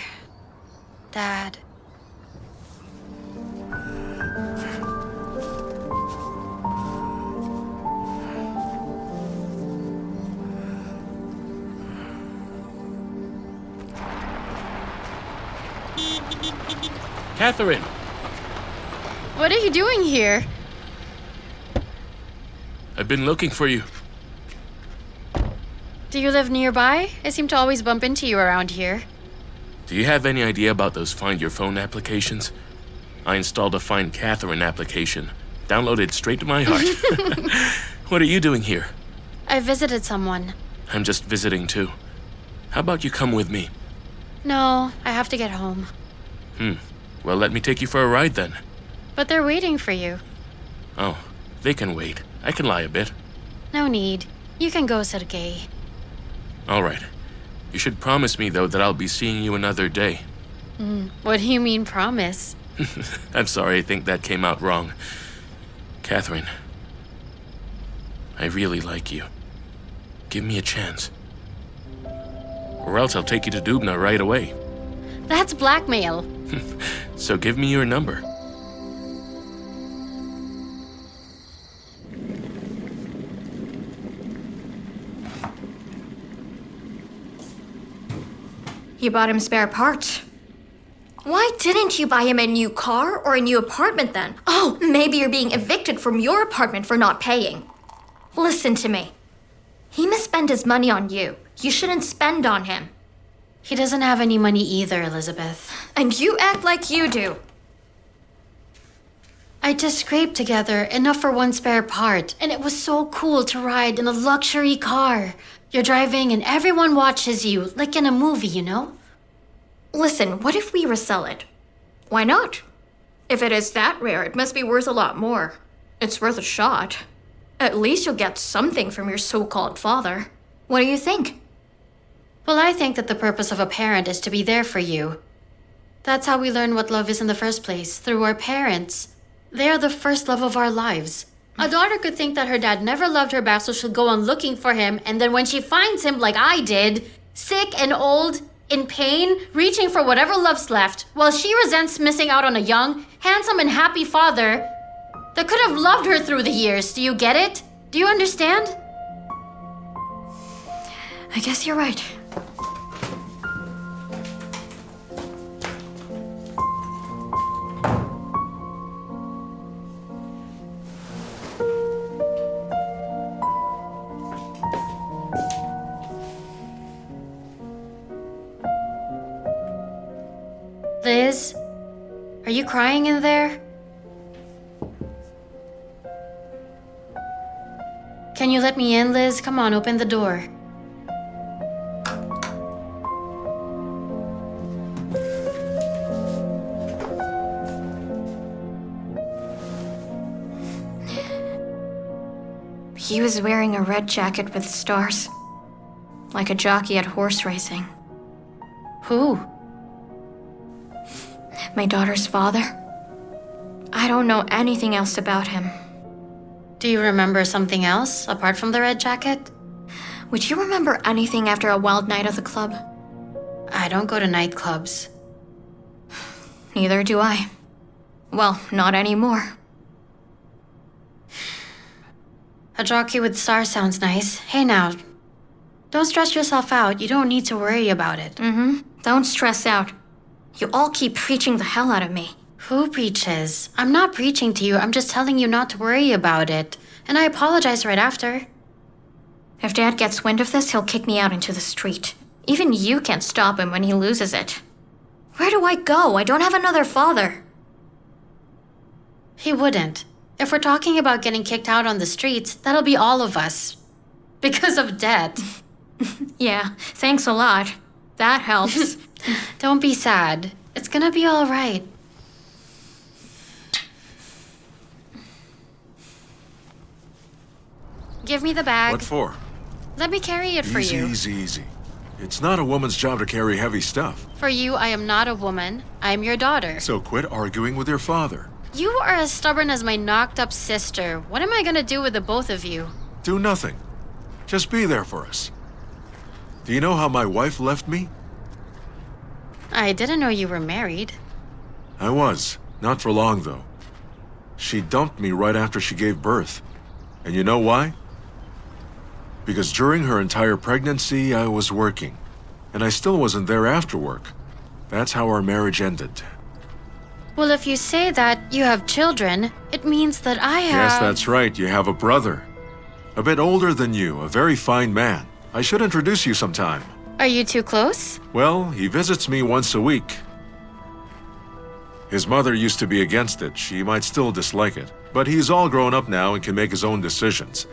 Dad. Catherine! What are you doing here? I've been looking for you. Do you live nearby? I seem to always bump into you around here. Do you have any idea about those Find Your Phone applications? I installed a Find Catherine application. Downloaded straight to my heart. What are you doing here? I visited someone. I'm just visiting too. How about you come with me? No, I have to get home. Well, let me take you for a ride then. But they're waiting for you. Oh, they can wait. I can lie a bit. No need. You can go, Sergei. All right. You should promise me, though, that I'll be seeing you another day. What do you mean, promise? I'm sorry, I think that came out wrong. Catherine, I really like you. Give me a chance. Or else I'll take you to Dubna right away. That's blackmail. So give me your number. You bought him spare parts. Why didn't you buy him a new car or a new apartment then? Oh, maybe you're being evicted from your apartment for not paying. Listen to me. He must spend his money on you. You shouldn't spend on him. He doesn't have any money either, Elizabeth. And you act like you do. I just scraped together enough for one spare part, and it was so cool to ride in a luxury car. You're driving and everyone watches you, like in a movie, you know? Listen, what if we resell it? Why not? If it is that rare, it must be worth a lot more. It's worth a shot. At least you'll get something from your so-called father. What do you think? Well, I think that the purpose of a parent is to be there for you. That's how we learn what love is in the first place, through our parents. They are the first love of our lives. A daughter could think that her dad never loved her back, so she'll go on looking for him, and then when she finds him, like I did, sick and old, in pain, reaching for whatever love's left, while she resents missing out on a young, handsome, and happy father that could have loved her through the years. Do you get it? Do you understand? I guess you're right. Liz, are you crying in there? Can you let me in, Liz? Come on, open the door. He was wearing a red jacket with stars. Like a jockey at horse racing. Who? My daughter's father. I don't know anything else about him. Do you remember something else apart from the red jacket? Would you remember anything after a wild night at the club? I don't go to nightclubs. Neither do I. Well, not anymore. A jockey with stars sounds nice. Hey now, don't stress yourself out. You don't need to worry about it. Don't stress out. You all keep preaching the hell out of me. Who preaches? I'm not preaching to you. I'm just telling you not to worry about it. And I apologize right after. If Dad gets wind of this, he'll kick me out into the street. Even you can't stop him when he loses it. Where do I go? I don't have another father. He wouldn't. If we're talking about getting kicked out on the streets, that'll be all of us. Because of debt. Yeah, thanks a lot. That helps. Don't be sad. It's gonna be all right. Give me the bag. What for? Let me carry it for you. Easy. It's not a woman's job to carry heavy stuff. For you, I am not a woman. I am your daughter. So quit arguing with your father. You are as stubborn as my knocked-up sister. What am I gonna do with the both of you? Do nothing. Just be there for us. Do you know how my wife left me? I didn't know you were married. I was. Not for long, though. She dumped me right after she gave birth. And you know why? Because during her entire pregnancy, I was working. And I still wasn't there after work. That's how our marriage ended. Well, if you say that you have children, it means that I have... Yes, that's right. You have a brother. A bit older than you, a very fine man. I should introduce you sometime. Are you too close? Well, he visits me once a week. His mother used to be against it. She might still dislike it. But he's all grown up now and can make his own decisions.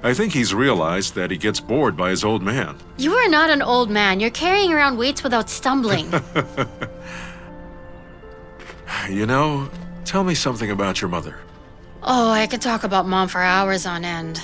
I think he's realized that he gets bored by his old man. You are not an old man. You're carrying around weights without stumbling. You know, tell me something about your mother. Oh, I could talk about Mom for hours on end.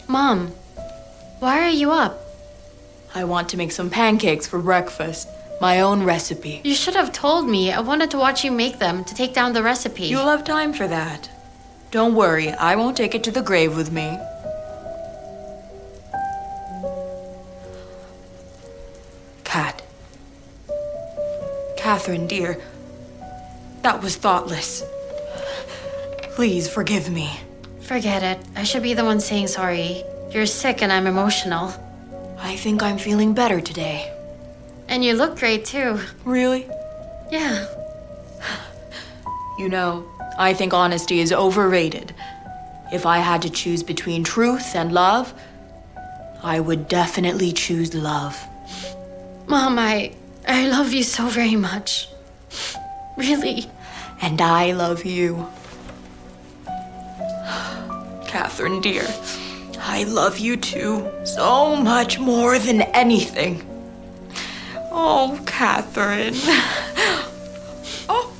Mom, why are you up? I want to make some pancakes for breakfast. My own recipe. You should have told me. I wanted to watch you make them to take down the recipe. You'll have time for that. Don't worry, I won't take it to the grave with me. Kat. Catherine, dear. That was thoughtless. Please forgive me. Forget it. I should be the one saying sorry. You're sick and I'm emotional. I think I'm feeling better today. And you look great too. Really? Yeah. You know, I think honesty is overrated. If I had to choose between truth and love, I would definitely choose love. Mom, I love you so very much. Really. And I love you. Catherine, dear, I love you too, so much more than anything. Oh, Catherine. Oh.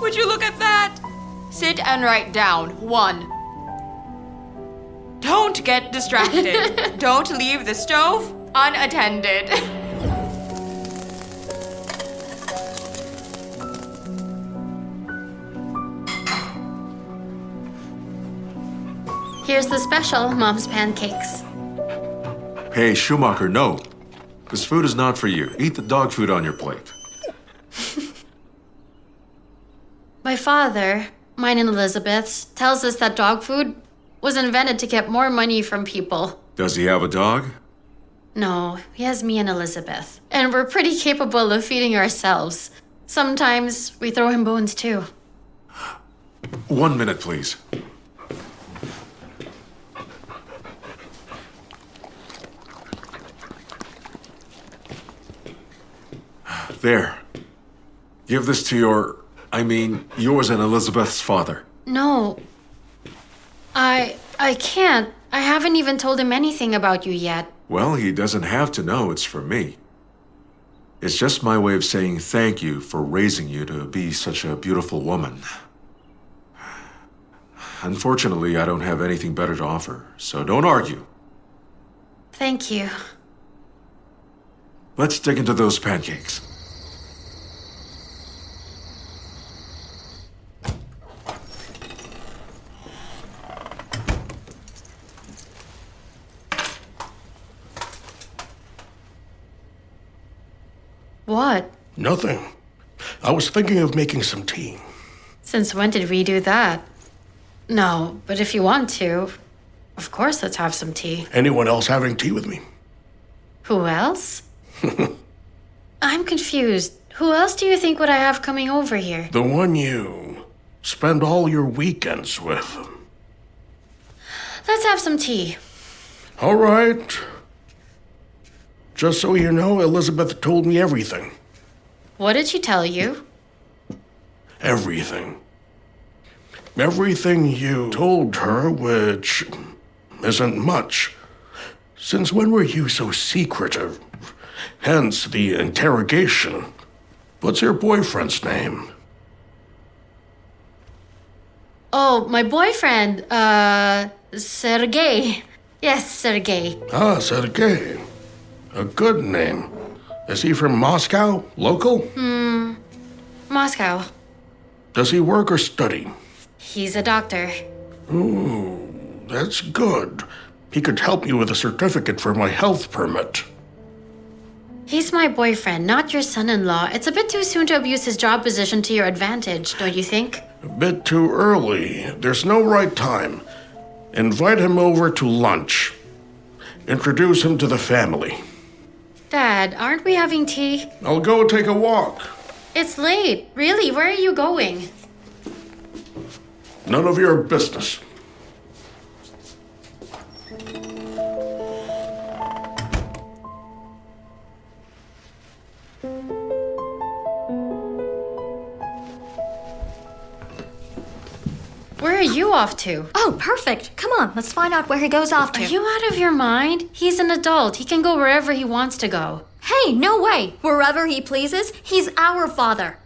Would you look at that? Sit and write down. 1. Don't get distracted. Don't leave the stove unattended. Here's the special, Mom's pancakes. Hey, Schumacher, no. This food is not for you. Eat the dog food on your plate. My father, mine and Elizabeth's, tells us that dog food was invented to get more money from people. Does he have a dog? No, he has me and Elizabeth. And we're pretty capable of feeding ourselves. Sometimes we throw him bones too. 1 minute, please. There. Give this to yours and Elizabeth's father. No. I can't. I haven't even told him anything about you yet. Well, he doesn't have to know it's for me. It's just my way of saying thank you for raising you to be such a beautiful woman. Unfortunately, I don't have anything better to offer, so don't argue. Thank you. Let's dig into those pancakes. What? Nothing. I was thinking of making some tea. Since when did we do that? No, but if you want to, of course, let's have some tea. Anyone else having tea with me? Who else? I'm confused. Who else do you think would I have coming over here? The one you spend all your weekends with. Let's have some tea. All right. Just so you know, Elizabeth told me everything. What did she tell you? Everything. Everything you told her, which isn't much. Since when were you so secretive? Hence the interrogation. What's your boyfriend's name? Oh, my boyfriend, Sergei. Yes, Sergei. Ah, Sergei. A good name. Is he from Moscow? Local? Moscow. Does he work or study? He's a doctor. Ooh, that's good. He could help me with a certificate for my health permit. He's my boyfriend, not your son-in-law. It's a bit too soon to abuse his job position to your advantage, don't you think? A bit too early. There's no right time. Invite him over to lunch. Introduce him to the family. Dad, aren't we having tea? I'll go take a walk. It's late. Really, where are you going? None of your business. Where are you off to? Oh, perfect. Come on, let's find out where he goes off to. Are you out of your mind? He's an adult. He can go wherever he wants to go. Hey, no way. Wherever he pleases, he's our father.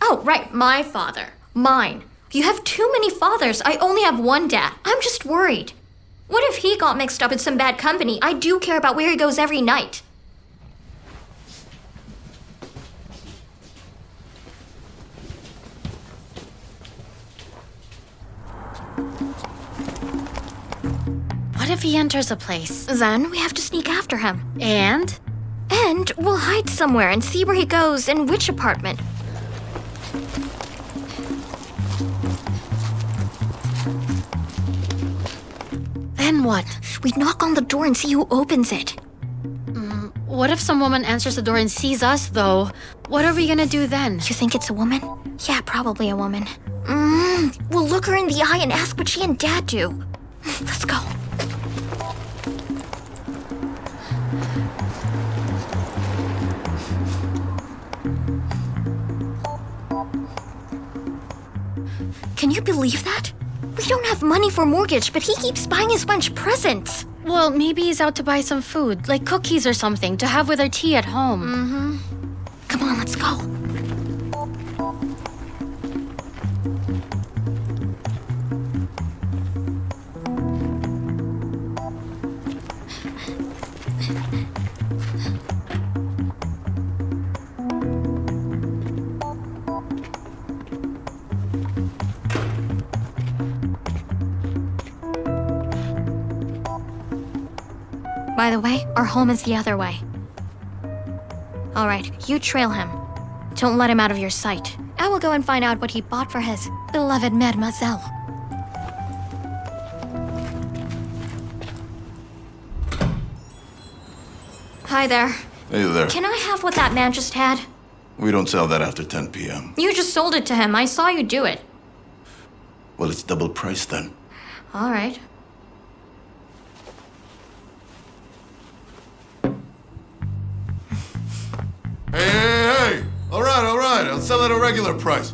Oh, right, my father. Mine. You have too many fathers. I only have one dad. I'm just worried. What if he got mixed up in some bad company? I do care about where he goes every night. What if he enters a place? Then we have to sneak after him. And? And we'll hide somewhere and see where he goes and which apartment. Then what? We knock on the door and see who opens it. What if some woman answers the door and sees us, though? What are we gonna do then? You think it's a woman? Yeah, probably a woman. We'll look her in the eye and ask what she and Dad do. Let's go. Can you believe that? We don't have money for mortgage, but he keeps buying his bunch presents. Well, maybe he's out to buy some food, like cookies or something, to have with our tea at home. Come on, let's go. By the way, our home is the other way. All right, you trail him. Don't let him out of your sight. I will go and find out what he bought for his beloved mademoiselle. Hi there. Hey there. Can I have what that man just had? We don't sell that after 10 p.m. You just sold it to him. I saw you do it. Well, it's double price then. All right. Hey! All right. I'll sell it at a regular price.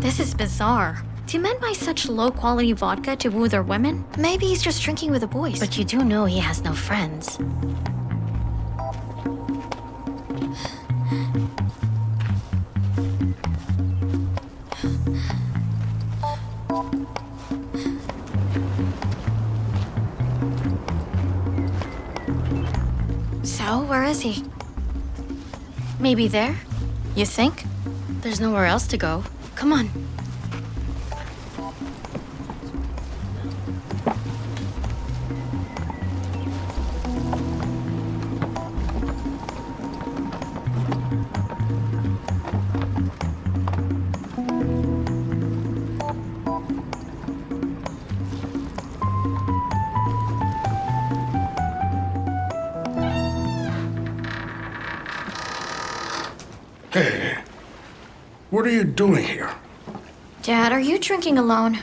This is bizarre. Do men buy such low-quality vodka to woo their women? Maybe he's just drinking with the boys. But you do know he has no friends. So, where is he? Maybe there? You think? There's nowhere else to go. Come on. Hey, what are you doing here? Dad, are you drinking alone?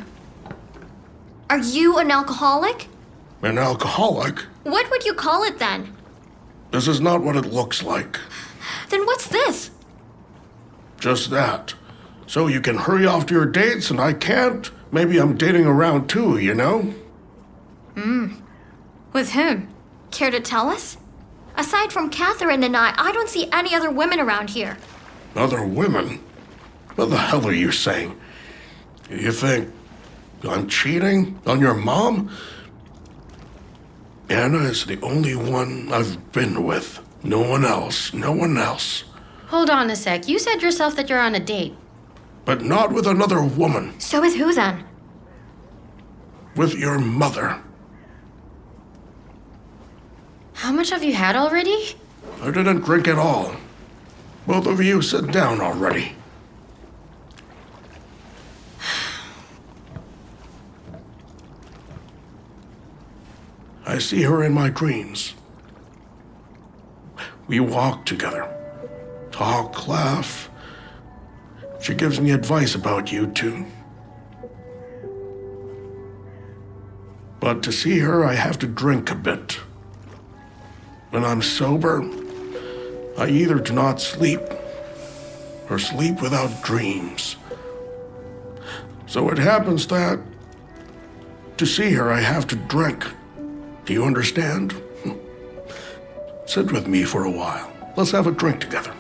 Are you an alcoholic? An alcoholic? What would you call it then? This is not what it looks like. Then what's this? Just that. So you can hurry off to your dates and I can't? Maybe I'm dating around too, you know? With whom? Care to tell us? Aside from Catherine and I don't see any other women around here. Other women? What the hell are you saying? You think I'm cheating on your mom? Anna is the only one I've been with. No one else. No one else. Hold on a sec. You said yourself that you're on a date. But not with another woman. So with who then? With your mother. How much have you had already? I didn't drink at all. Both of you sit down already. I see her in my dreams. We walk together. Talk, laugh. She gives me advice about you two. But to see her, I have to drink a bit. When I'm sober, I either do not sleep or sleep without dreams. So it happens that to see her, I have to drink. Do you understand? Sit with me for a while. Let's have a drink together.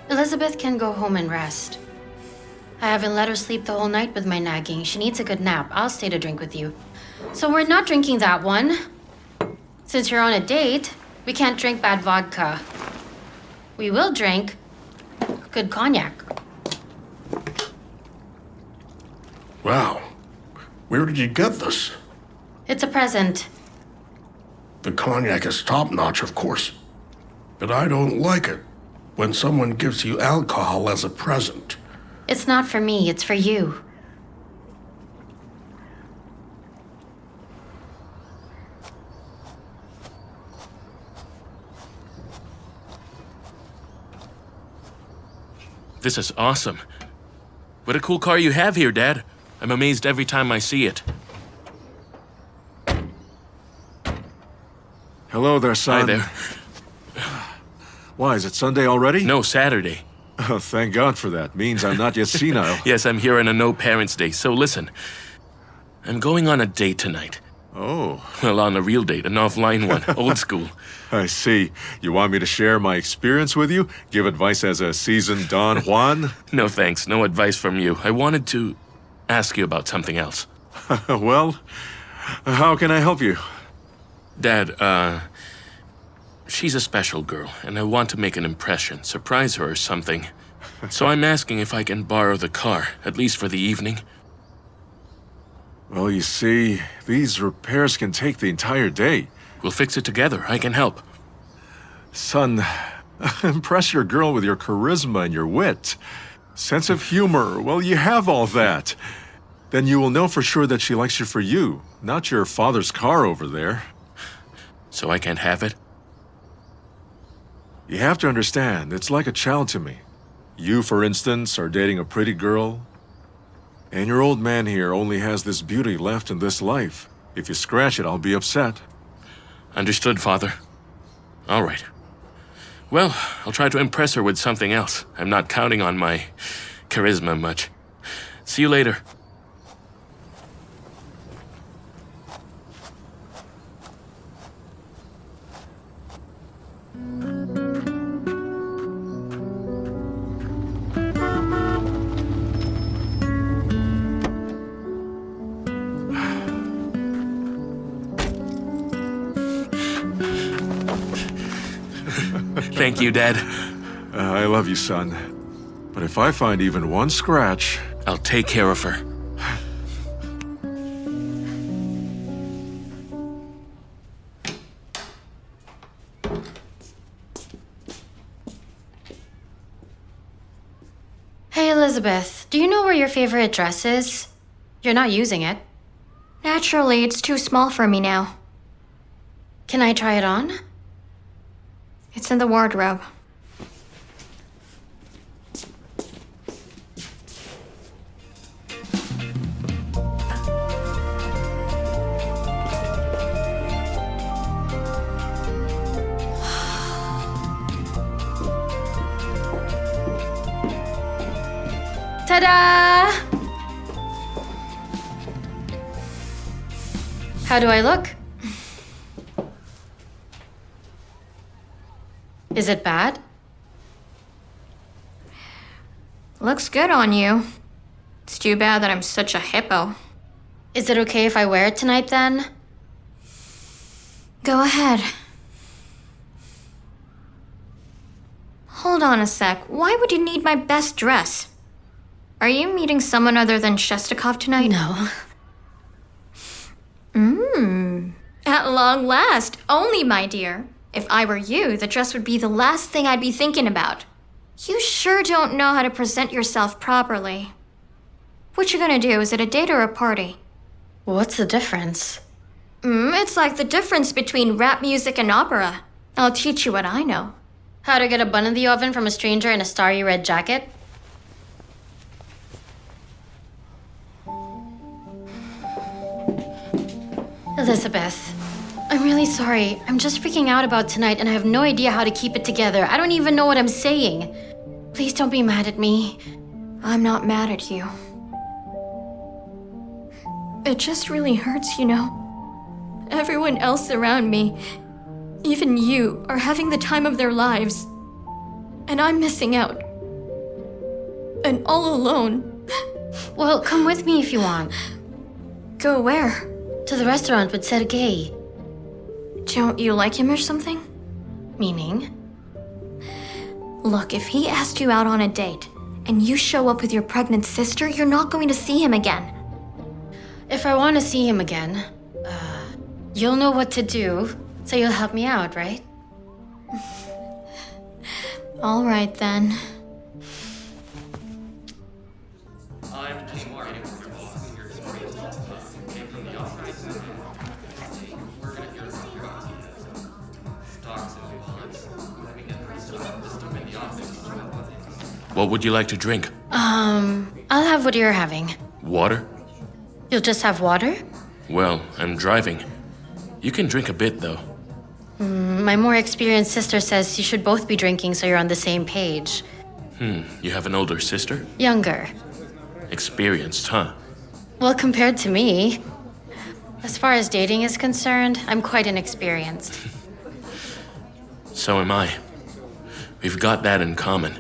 Elizabeth can go home and rest. I haven't let her sleep the whole night with my nagging. She needs a good nap. I'll stay to drink with you. So we're not drinking that one. Since you're on a date, we can't drink bad vodka. We will drink good cognac. Wow. Where did you get this? It's a present. The cognac is top-notch, of course. But I don't like it when someone gives you alcohol as a present. It's not for me, it's for you. This is awesome. What a cool car you have here, Dad. I'm amazed every time I see it. Hello there, son. Hi there. Why, is it Sunday already? No, Saturday. Oh, thank God for that. Means I'm not yet senile. Yes, I'm here on a no parents' day. So listen, I'm going on a date tonight. Oh, Well, on a real date, an offline one, old school. I see. You want me to share my experience with you? Give advice as a seasoned Don Juan? No thanks, no advice from you. I wanted to ask you about something else. Well, how can I help you? Dad, she's a special girl, and I want to make an impression, surprise her or something. So I'm asking if I can borrow the car, at least for the evening. Well, you see, these repairs can take the entire day. We'll fix it together. I can help. Son, impress your girl with your charisma and your wit. Sense of humor, well, you have all that. Then you will know for sure that she likes you for you, not your father's car over there. So I can't have it? You have to understand, it's like a child to me. You, for instance, are dating a pretty girl, and your old man here only has this beauty left in this life. If you scratch it, I'll be upset. Understood, Father. All right. Well, I'll try to impress her with something else. I'm not counting on my charisma much. See you later. Thank you, Dad. I love you, son. But if I find even one scratch... I'll take care of her. Hey, Elizabeth, do you know where your favorite dress is? You're not using it. Naturally, it's too small for me now. Can I try it on? It's in the wardrobe. Ta-da! How do I look? Is it bad? Looks good on you. It's too bad that I'm such a hippo. Is it okay if I wear it tonight then? Go ahead. Hold on a sec. Why would you need my best dress? Are you meeting someone other than Shestakov tonight? No. At long last. Only, my dear. If I were you, the dress would be the last thing I'd be thinking about. You sure don't know how to present yourself properly. What you gonna do? Is it a date or a party? What's the difference? It's like the difference between rap music and opera. I'll teach you what I know. How to get a bun in the oven from a stranger in a starry red jacket? Elizabeth, I'm really sorry. I'm just freaking out about tonight and I have no idea how to keep it together. I don't even know what I'm saying. Please don't be mad at me. I'm not mad at you. It just really hurts, you know. Everyone else around me, even you, are having the time of their lives. And I'm missing out. And all alone. Well, come with me if you want. Go where? To the restaurant with Sergei. Don't you like him or something? Meaning? Look, if he asked you out on a date, and you show up with your pregnant sister, you're not going to see him again. If I want to see him again, you'll know what to do, so you'll help me out, right? All right, then. What would you like to drink? I'll have what you're having. Water? You'll just have water? Well, I'm driving. You can drink a bit, though. My more experienced sister says you should both be drinking so you're on the same page. You have an older sister? Younger. Experienced, huh? Well, compared to me, as far as dating is concerned, I'm quite inexperienced. So am I. We've got that in common.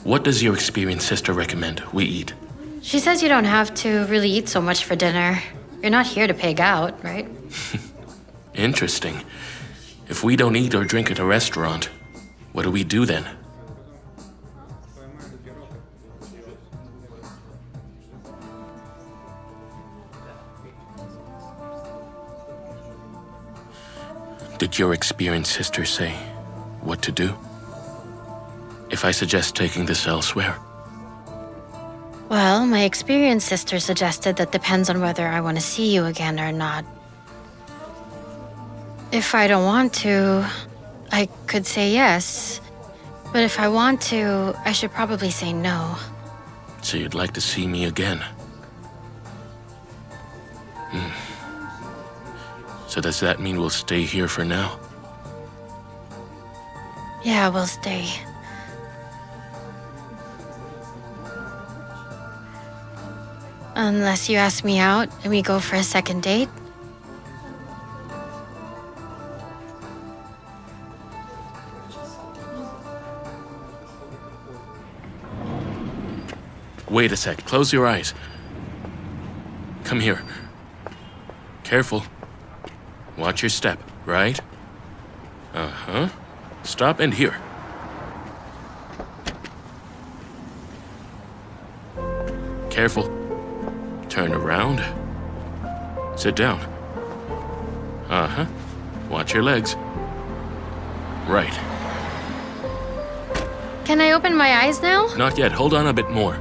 What does your experienced sister recommend we eat? She says you don't have to really eat so much for dinner. You're not here to pig out, right? Interesting. If we don't eat or drink at a restaurant, what do we do then? Did your experienced sister say what to do? If I suggest taking this elsewhere? Well, my experienced sister suggested that depends on whether I want to see you again or not. If I don't want to, I could say yes. But if I want to, I should probably say no. So you'd like to see me again? So does that mean we'll stay here for now? Yeah, we'll stay. Unless you ask me out and we go for a second date. Wait a sec. Close your eyes. Come here. Careful. Watch your step, right? Uh-huh. Stop and here. Careful. Turn around. Sit down. Uh-huh. Watch your legs. Right. Can I open my eyes now? Not yet. Hold on a bit more.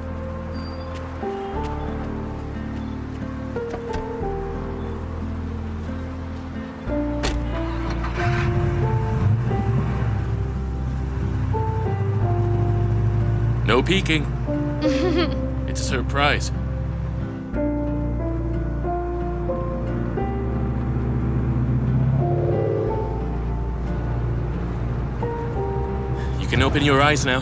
No peeking. It's a surprise. You can open your eyes now.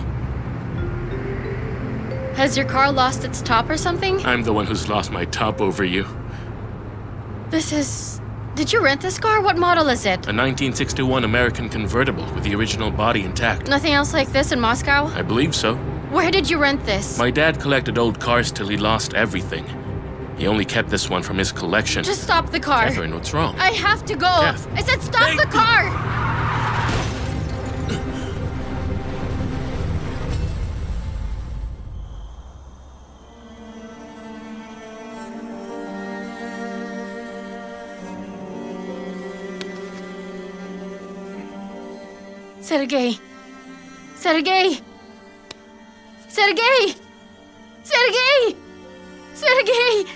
Has your car lost its top or something? I'm the one who's lost my top over you. This is... Did you rent this car? What model is it? A 1961 American convertible with the original body intact. Nothing else like this in Moscow? I believe so. Where did you rent this? My dad collected old cars till he lost everything. He only kept this one from his collection. Just stop the car. Catherine, what's wrong? I have to go. Kath. I said stop the car! Sergei! Sergei! Sergei! Sergei! Sergei!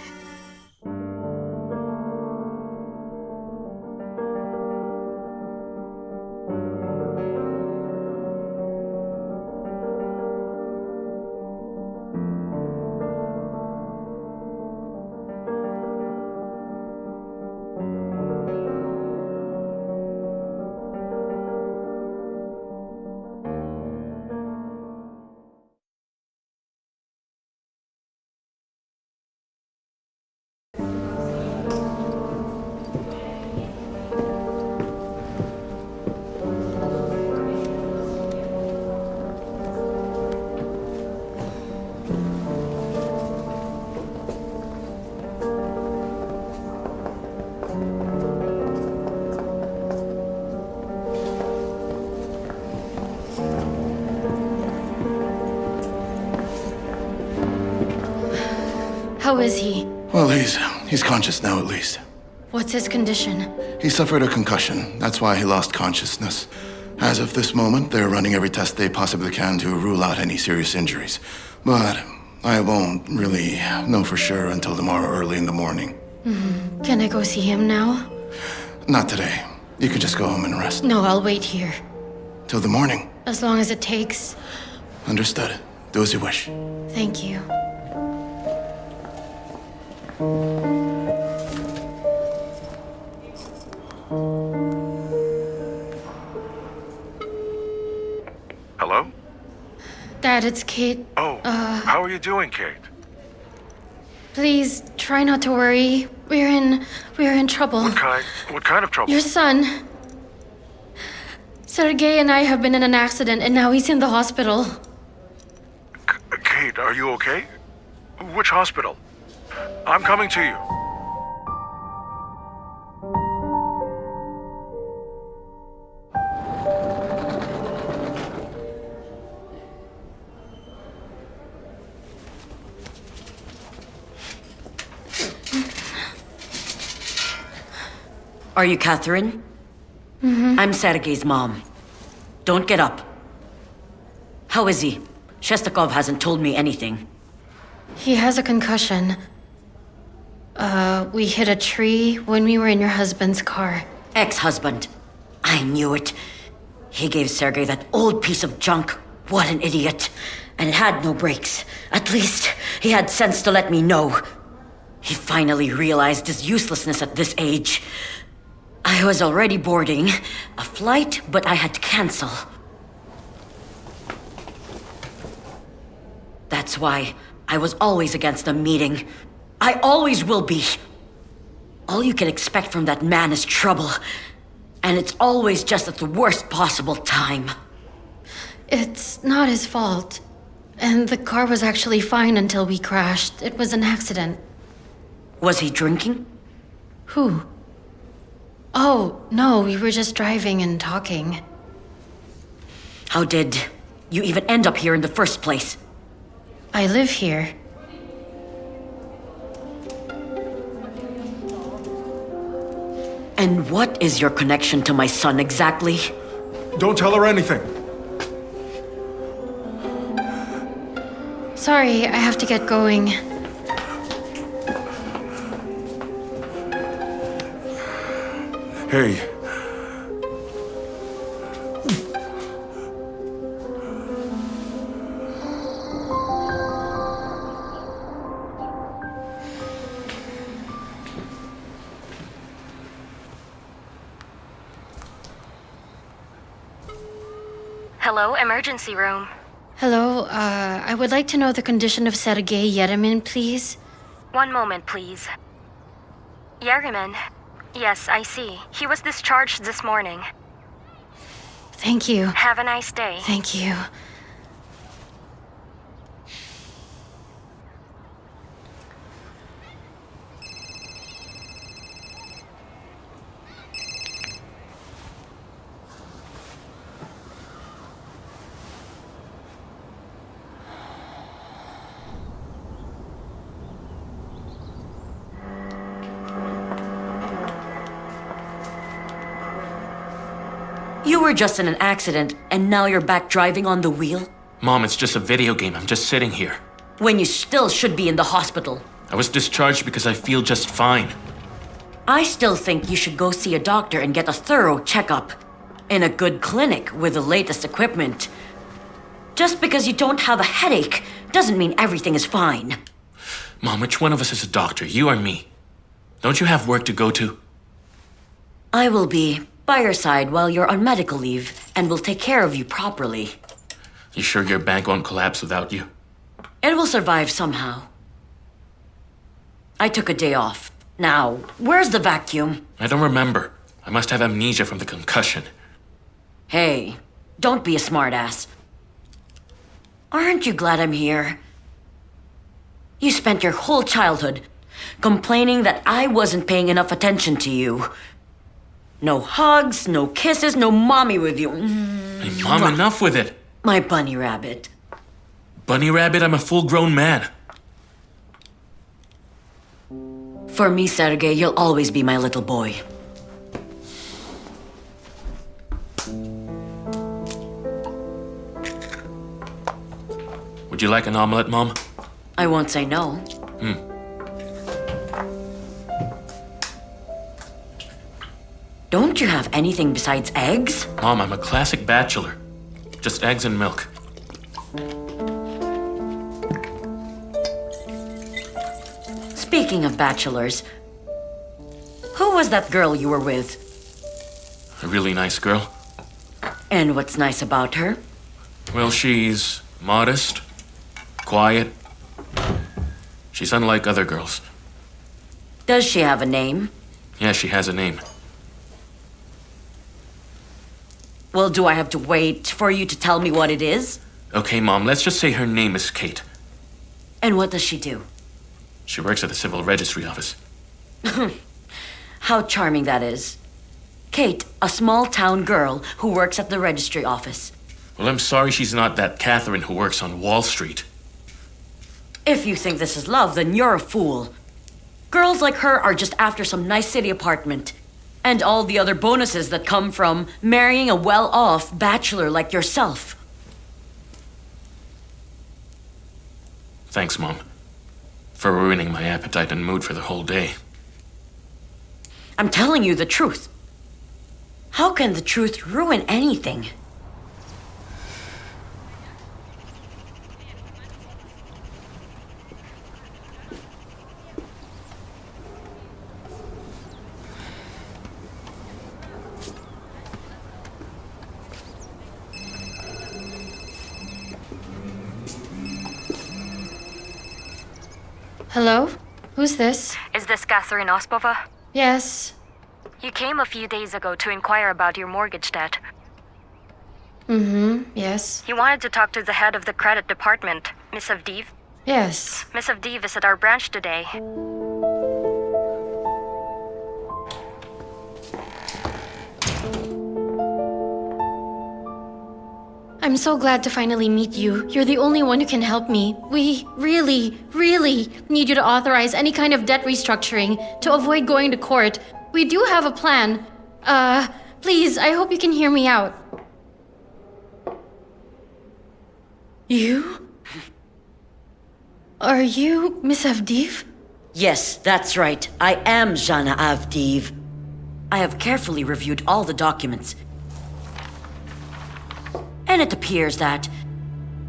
How is he? Well, he's conscious now, at least. What's his condition? He suffered a concussion. That's why he lost consciousness. As of this moment, they're running every test they possibly can to rule out any serious injuries. But I won't really know for sure until tomorrow early in the morning. Can I go see him now? Not today. You can just go home and rest. No, I'll wait here. Till the morning. As long as it takes. Understood. Do as you wish. Thank you. Hello? Dad, it's Kate. Oh, how are you doing, Kate? Please, try not to worry. We're in trouble. What kind of trouble? Your son. Sergei and I have been in an accident and now he's in the hospital. Kate, are you okay? Which hospital? I'm coming to you. Are you Catherine? I'm Sergei's mom. Don't get up. How is he? Shestakov hasn't told me anything. He has a concussion. We hit a tree when we were in your husband's car. Ex-husband. I knew it. He gave Sergei that old piece of junk. What an idiot. And it had no brakes. At least, he had sense to let me know. He finally realized his uselessness at this age. I was already boarding a flight, but I had to cancel. That's why I was always against the meeting. I always will be. All you can expect from that man is trouble. And it's always just at the worst possible time. It's not his fault. And the car was actually fine until we crashed. It was an accident. Was he drinking? Who? Oh, no, we were just driving and talking. How did you even end up here in the first place? I live here. And what is your connection to my son exactly? Don't tell her anything. Sorry, I have to get going. Hey. Hello, emergency room. Hello, I would like to know the condition of Sergei Yeremin, please. One moment, please. Yeremin. Yes, I see. He was discharged this morning. Thank you. Have a nice day. Thank you. You were just in an accident, and now you're back driving on the wheel? Mom, it's just a video game. I'm just sitting here. When you still should be in the hospital. I was discharged because I feel just fine. I still think you should go see a doctor and get a thorough checkup. In a good clinic with the latest equipment. Just because you don't have a headache doesn't mean everything is fine. Mom, which one of us is a doctor, you or me? Don't you have work to go to? I will be by your side while you're on medical leave and will take care of you properly. You sure your bank won't collapse without you? It will survive somehow. I took a day off. Now, where's the vacuum? I don't remember. I must have amnesia from the concussion. Hey, don't be a smartass. Aren't you glad I'm here? You spent your whole childhood complaining that I wasn't paying enough attention to you. No hugs, no kisses, no mommy with you. Hey, Mom, enough with it. My bunny rabbit. Bunny Rabbit, I'm a full-grown man. For me, Sergei, you'll always be my little boy. Would you like an omelet, Mom? I won't say no. Don't you have anything besides eggs? Mom, I'm a classic bachelor. Just eggs and milk. Speaking of bachelors, who was that girl you were with? A really nice girl. And what's nice about her? Well, she's modest, quiet. She's unlike other girls. Does she have a name? Yeah, she has a name. Well, do I have to wait for you to tell me what it is? Okay, Mom, let's just say her name is Kate. And what does she do? She works at the civil registry office. How charming that is. Kate, a small town girl who works at the registry office. Well, I'm sorry she's not that Catherine who works on Wall Street. If you think this is love, then you're a fool. Girls like her are just after some nice city apartment. And all the other bonuses that come from marrying a well-off bachelor like yourself. Thanks, Mom, for ruining my appetite and mood for the whole day. I'm telling you the truth. How can the truth ruin anything? Hello? Who's this? Is this Catherine Ospova? Yes. You came a few days ago to inquire about your mortgage debt. Yes. You wanted to talk to the head of the credit department, Miss Avdiv. Yes. Miss Avdiv is at our branch today. I'm so glad to finally meet you. You're the only one who can help me. We really, really need you to authorize any kind of debt restructuring to avoid going to court. We do have a plan. Please, I hope you can hear me out. You? Are you Miss Avdiv? Yes, that's right. I am Jana Avdiv. I have carefully reviewed all the documents. And it appears that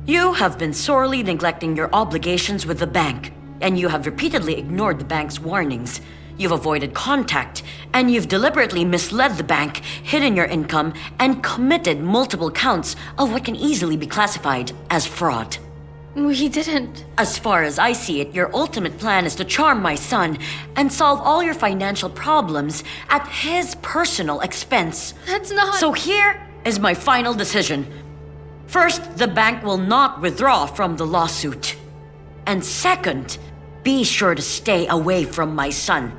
you have been sorely neglecting your obligations with the bank, and you have repeatedly ignored the bank's warnings. You've avoided contact, and you've deliberately misled the bank, hidden your income, and committed multiple counts of what can easily be classified as fraud. We didn't. As far as I see it, your ultimate plan is to charm my son and solve all your financial problems at his personal expense. That's not. So here is my final decision. First, the bank will not withdraw from the lawsuit. And second, be sure to stay away from my son.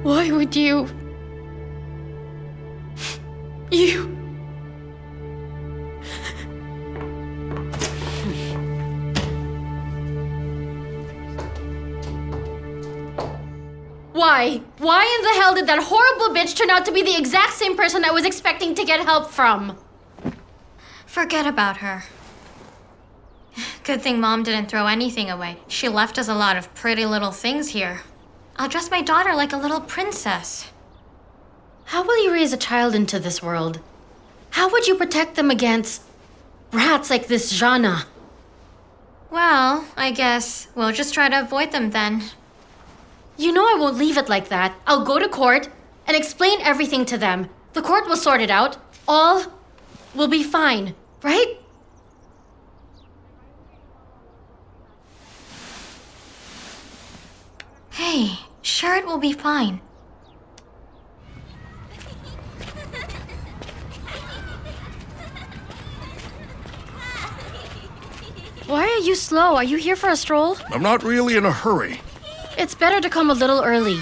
Why would you? You. Why? Why in the hell did that horrible bitch turn out to be the exact same person I was expecting to get help from? Forget about her. Good thing Mom didn't throw anything away. She left us a lot of pretty little things here. I'll dress my daughter like a little princess. How will you raise a child into this world? How would you protect them against rats like this Jana? Well, I guess we'll just try to avoid them then. You know I won't leave it like that. I'll go to court and explain everything to them. The court will sort it out. All will be fine, right? Hey, sure it will be fine. Why are you slow? Are you here for a stroll? I'm not really in a hurry. It's better to come a little early.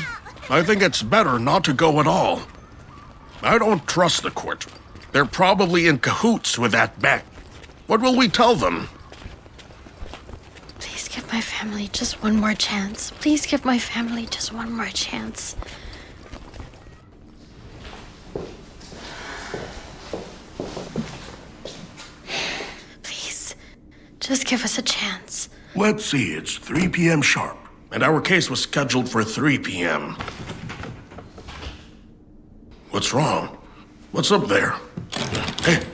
I think it's better not to go at all. I don't trust the court. They're probably in cahoots with that bank. What will we tell them? Please give my family just one more chance. Please give my family just one more chance. Please, just give us a chance. Let's see, it's 3 p.m. sharp. And our case was scheduled for 3 p.m. What's wrong? What's up there? Hey!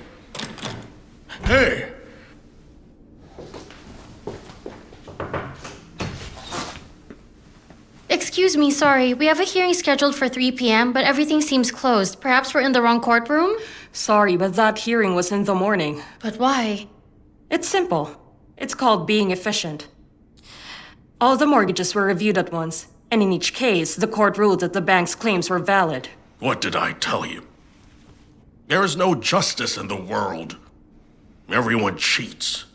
Hey! Excuse me, sorry. We have a hearing scheduled for 3 p.m., but everything seems closed. Perhaps we're in the wrong courtroom? Sorry, but that hearing was in the morning. But why? It's simple. It's called being efficient. All the mortgages were reviewed at once, and in each case, the court ruled that the bank's claims were valid. What did I tell you? There is no justice in the world. Everyone cheats.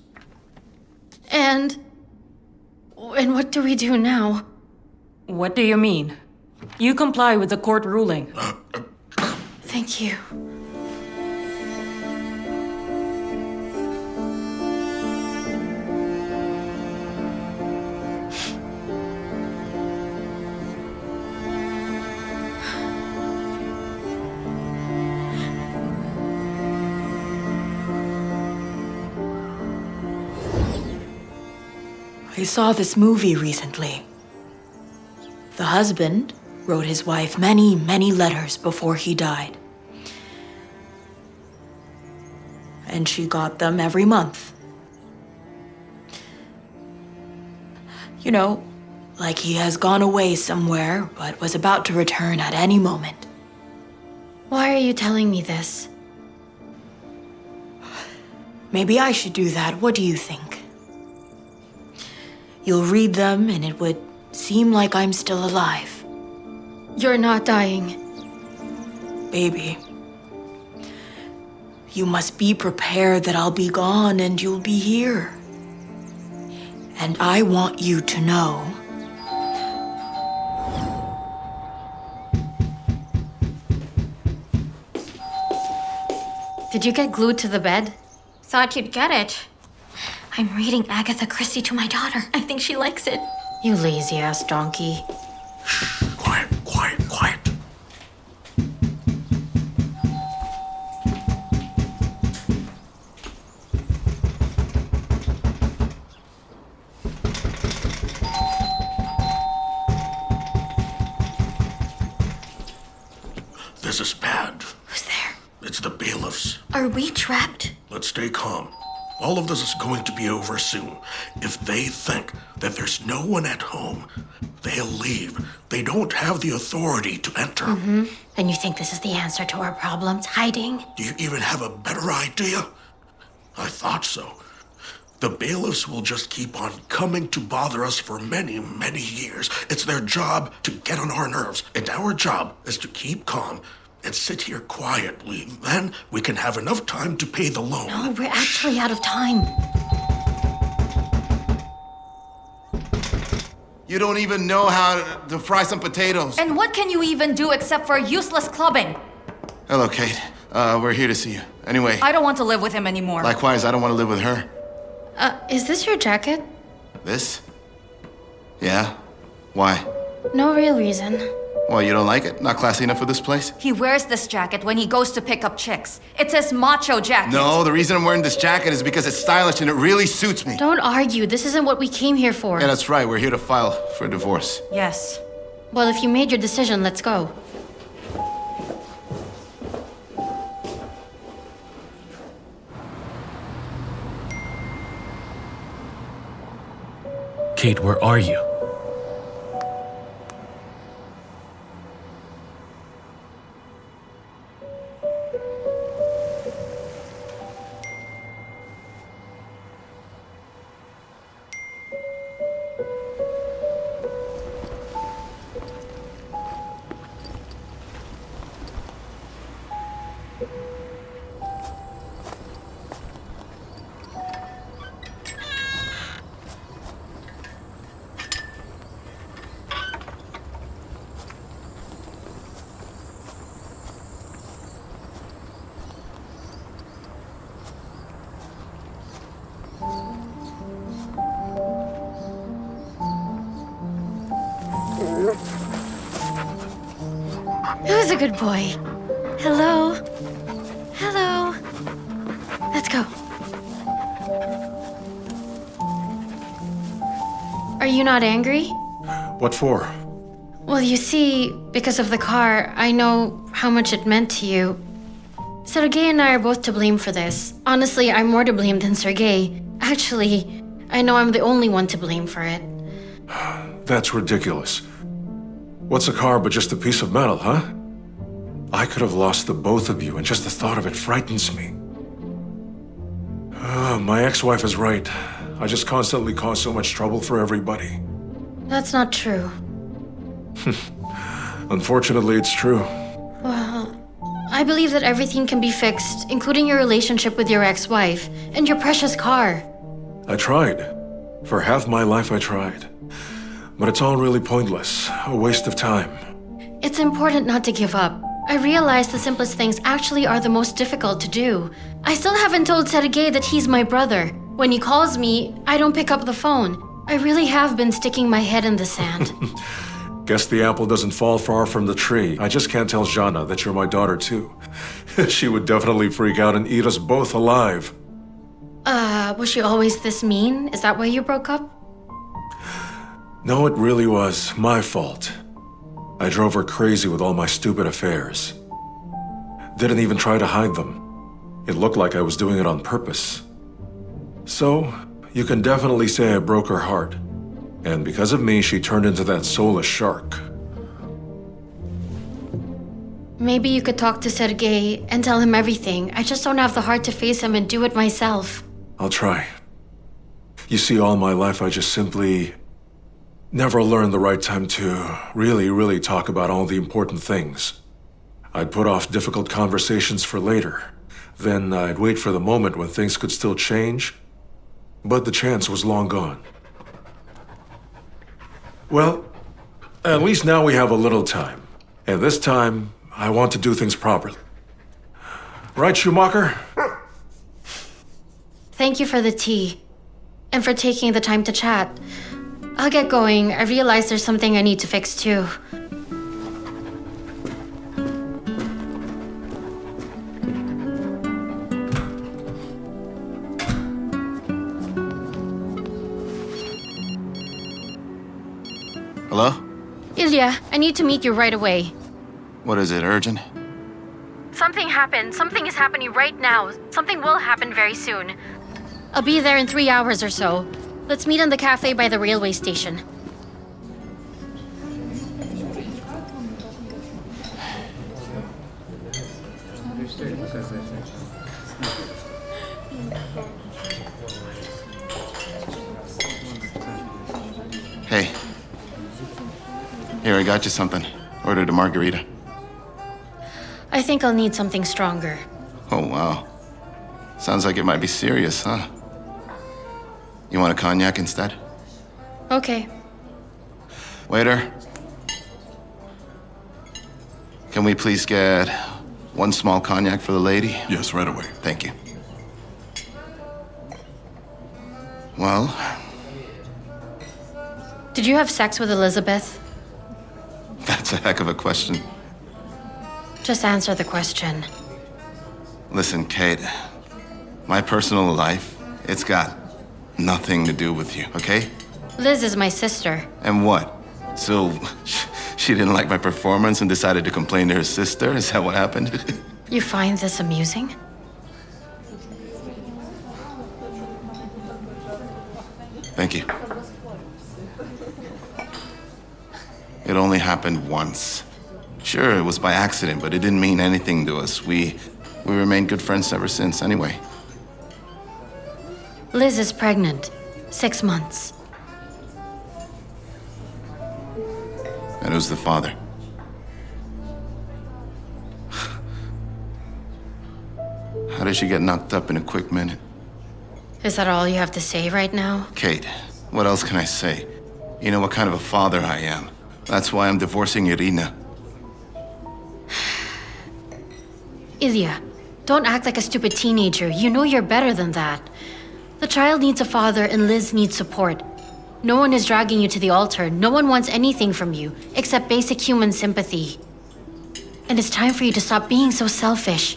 And what do we do now? What do you mean? You comply with the court ruling. Thank you. I saw this movie recently. The husband wrote his wife many, many letters before he died. And she got them every month. You know, like he has gone away somewhere, but was about to return at any moment. Why are you telling me this? Maybe I should do that. What do you think? You'll read them and it would seem like I'm still alive. You're not dying. Baby, you must be prepared that I'll be gone and you'll be here. And I want you to know. Did you get glued to the bed? Thought you'd get it. I'm reading Agatha Christie to my daughter. I think she likes it. You lazy-ass donkey. Quiet, quiet, quiet. This is bad. Who's there? It's the bailiffs. Are we trapped? Let's stay calm. All of this is going to be over soon. If they think that there's no one at home, they'll leave. They don't have the authority to enter. And you think this is the answer to our problems? Hiding? Do you even have a better idea? I thought so. The bailiffs will just keep on coming to bother us for many, many years. It's their job to get on our nerves, and our job is to keep calm and sit here quietly. Then we can have enough time to pay the loan. No, we're actually out of time. You don't even know how to fry some potatoes. And what can you even do except for useless clubbing? Hello, Kate. We're here to see you. Anyway, I don't want to live with him anymore. likewise, I don't want to live with her. Is this your jacket? This? Yeah? Why? No real reason. Well, you don't like it? Not classy enough for this place? He wears this jacket when he goes to pick up chicks. It's his macho jacket. No, the reason I'm wearing this jacket is because it's stylish and it really suits me. Don't argue. This isn't what we came here for. Yeah, that's right. We're here to file for a divorce. Yes. Well, if you made your decision, let's go. Kate, where are you? Who's a good boy? Hello? Hello? Let's go. Are you not angry? What for? Well, you see, because of the car, I know how much it meant to you. Sergei and I are both to blame for this. Honestly, I'm more to blame than Sergei. Actually, I know I'm the only one to blame for it. That's ridiculous. What's a car but just a piece of metal, huh? I could have lost the both of you, and just the thought of it frightens me. My ex-wife is right. I just constantly cause so much trouble for everybody. That's not true. Unfortunately, it's true. Well, I believe that everything can be fixed, including your relationship with your ex-wife and your precious car. I tried. For half my life, I tried. But it's all really pointless. A waste of time. It's important not to give up. I realize the simplest things actually are the most difficult to do. I still haven't told Sergei that he's my brother. When he calls me, I don't pick up the phone. I really have been sticking my head in the sand. Guess the apple doesn't fall far from the tree. I just can't tell Jana that you're my daughter, too. She would definitely freak out and eat us both alive. Was she always this mean? Is that why you broke up? No, it really was my fault. I drove her crazy with all my stupid affairs. Didn't even try to hide them. It looked like I was doing it on purpose. So, you can definitely say I broke her heart. And because of me, she turned into that soulless shark. Maybe you could talk to Sergei and tell him everything. I just don't have the heart to face him and do it myself. I'll try. You see, all my life I just simply never learned the right time to really talk about all the important things. I'd put off difficult conversations for later. Then I'd wait for the moment when things could still change, but the chance was long gone. Well, at least now we have a little time. And this time, I want to do things properly. Right, Schumacher? Thank you for the tea, and for taking the time to chat. I'll get going. I realize there's something I need to fix too. Hello? Ilya, I need to meet you right away. What is it, urgent? Something happened. Something is happening right now. Something will happen very soon. I'll be there in 3 hours or so. Let's meet in the cafe by the railway station. Hey. Here, I got you something. Ordered a margarita. I think I'll need something stronger. Oh, wow. Sounds like it might be serious, huh? You want a cognac instead? Okay. Waiter. Can we please get one small cognac for the lady? Yes, right away. Thank you. Well, Did you have sex with Elizabeth? that's a heck of a question. Just answer the question. Listen, Kate. My personal life, it's got nothing to do with you, okay? Liz is my sister. And what? So, she didn't like my performance and decided to complain to her sister? Is that what happened? You find this amusing? Thank you. It only happened once. Sure, it was by accident, but it didn't mean anything to us. We remained good friends ever since, anyway. Liz is pregnant. 6 months. And who's the father? How did she get knocked up in a quick minute? Is that all you have to say right now? Kate, what else can I say? You know what kind of a father I am. That's why I'm divorcing Irina. Ilya, don't act like a stupid teenager. You know you're better than that. The child needs a father and Liz needs support. No one is dragging you to the altar. No one wants anything from you, except basic human sympathy. And it's time for you to stop being so selfish.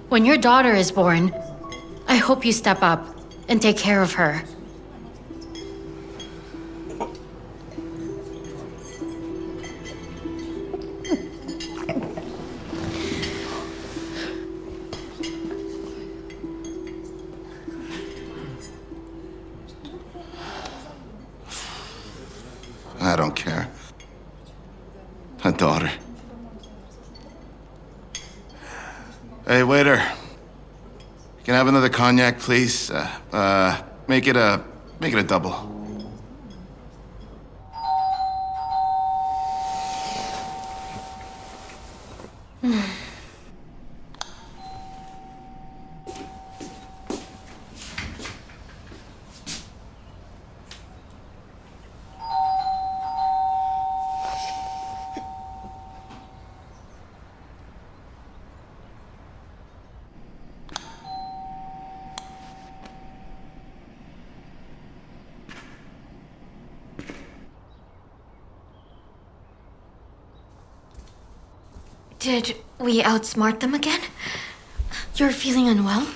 When your daughter is born, I hope you step up and take care of her. I don't care. A daughter. Hey, waiter. Can I have another cognac, please? Make it a double. Did we outsmart them again? You're feeling unwell?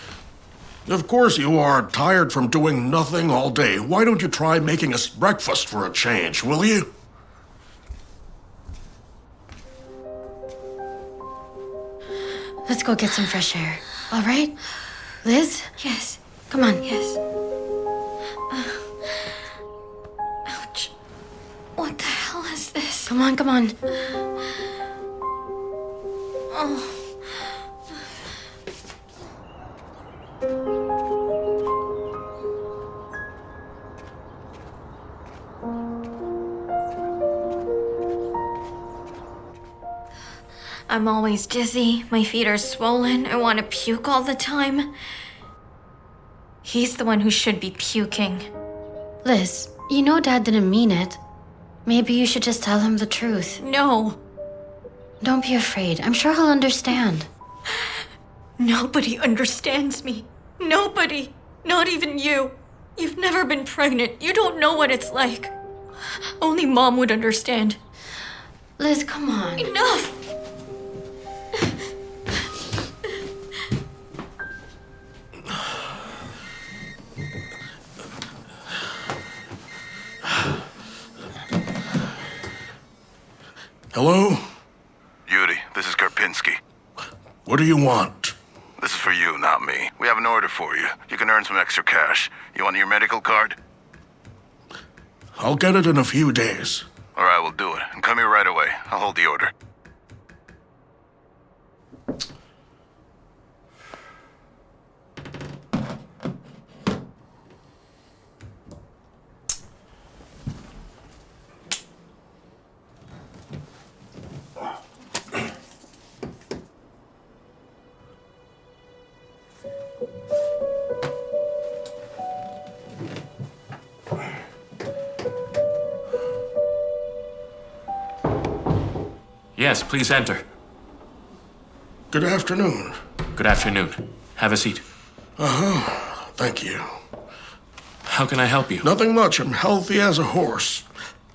Of course you are. Tired from doing nothing all day. Why don't you try making us breakfast for a change, will you? Let's go get some fresh air. All right? Liz? Yes. Come on. Yes. Ouch. What the hell is this? Come on, come on. Oh. I'm always dizzy, my feet are swollen, I want to puke all the time. He's the one who should be puking. Liz, you know Dad didn't mean it. Maybe you should just tell him the truth. No. Don't be afraid. I'm sure he'll understand. Nobody understands me. Nobody. Not even you. You've never been pregnant. You don't know what it's like. Only Mom would understand. Liz, come on. Enough! Hello? Yuri, this is Karpinski. What do you want? This is for you, not me. We have an order for you. You can earn some extra cash. You want your medical card? I'll get it in a few days. All right, we'll do it. And come here right away. I'll hold the order. Yes, please enter. Good afternoon. Good afternoon. Have a seat. Thank you. How can I help you? Nothing much. I'm healthy as a horse.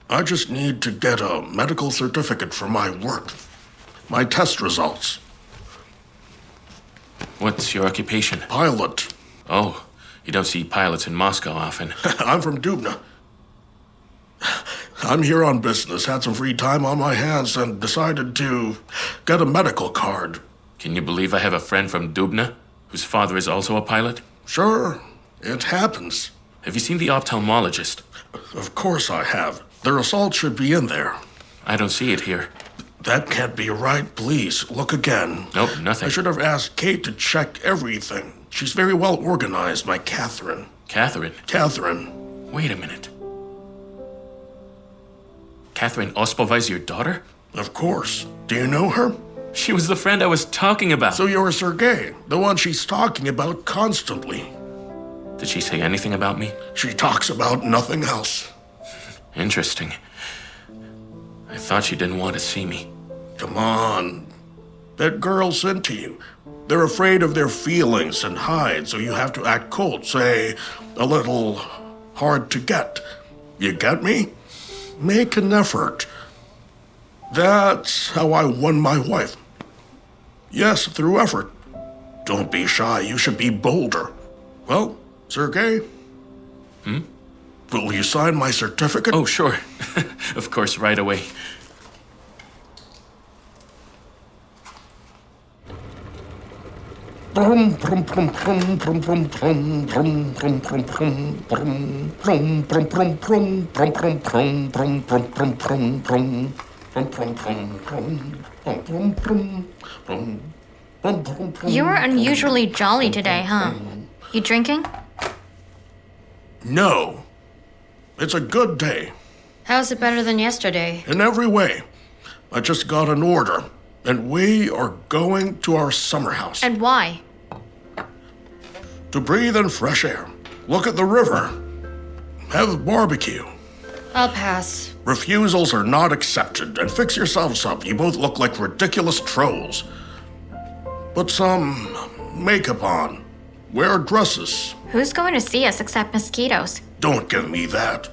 I just need to get a medical certificate for my work. My test results. What's your occupation? Pilot. Oh, you don't see pilots in Moscow often. I'm from Dubna. I'm here on business, had some free time on my hands, and decided to get a medical card. Can you believe I have a friend from Dubna, whose father is also a pilot? Sure, it happens. Have you seen the ophthalmologist? Of course I have. The result should be in there. I don't see it here. That can't be right. Please, look again. Nope, nothing. I should have asked Kate to check everything. She's very well organized, my Catherine. Catherine? Catherine. Wait a minute. Catherine Ospova is your daughter? Of course. Do you know her? She was the friend I was talking about. So you're Sergei, the one she's talking about constantly. Did she say anything about me? She talks about nothing else. Interesting. I thought she didn't want to see me. Come on. That girl's into you. They're afraid of their feelings and hide, so you have to act cold, say, a little hard to get. You get me? Make an effort. That's how I won my wife. Yes, through effort. Don't be shy, you should be bolder. Well, Sergei? Will you sign my certificate? Oh, sure. Of course, right away. You were unusually jolly today, huh? You drinking? No. It's a good day. How's it better than yesterday? In every way. I just got an order, and we are going to our summer house. And why? To breathe in fresh air. Look at the river. Have barbecue. I'll pass. Refusals are not accepted, and fix yourselves up. You both look like ridiculous trolls. Put some makeup on. Wear dresses. Who's going to see us except mosquitoes? Don't give me that.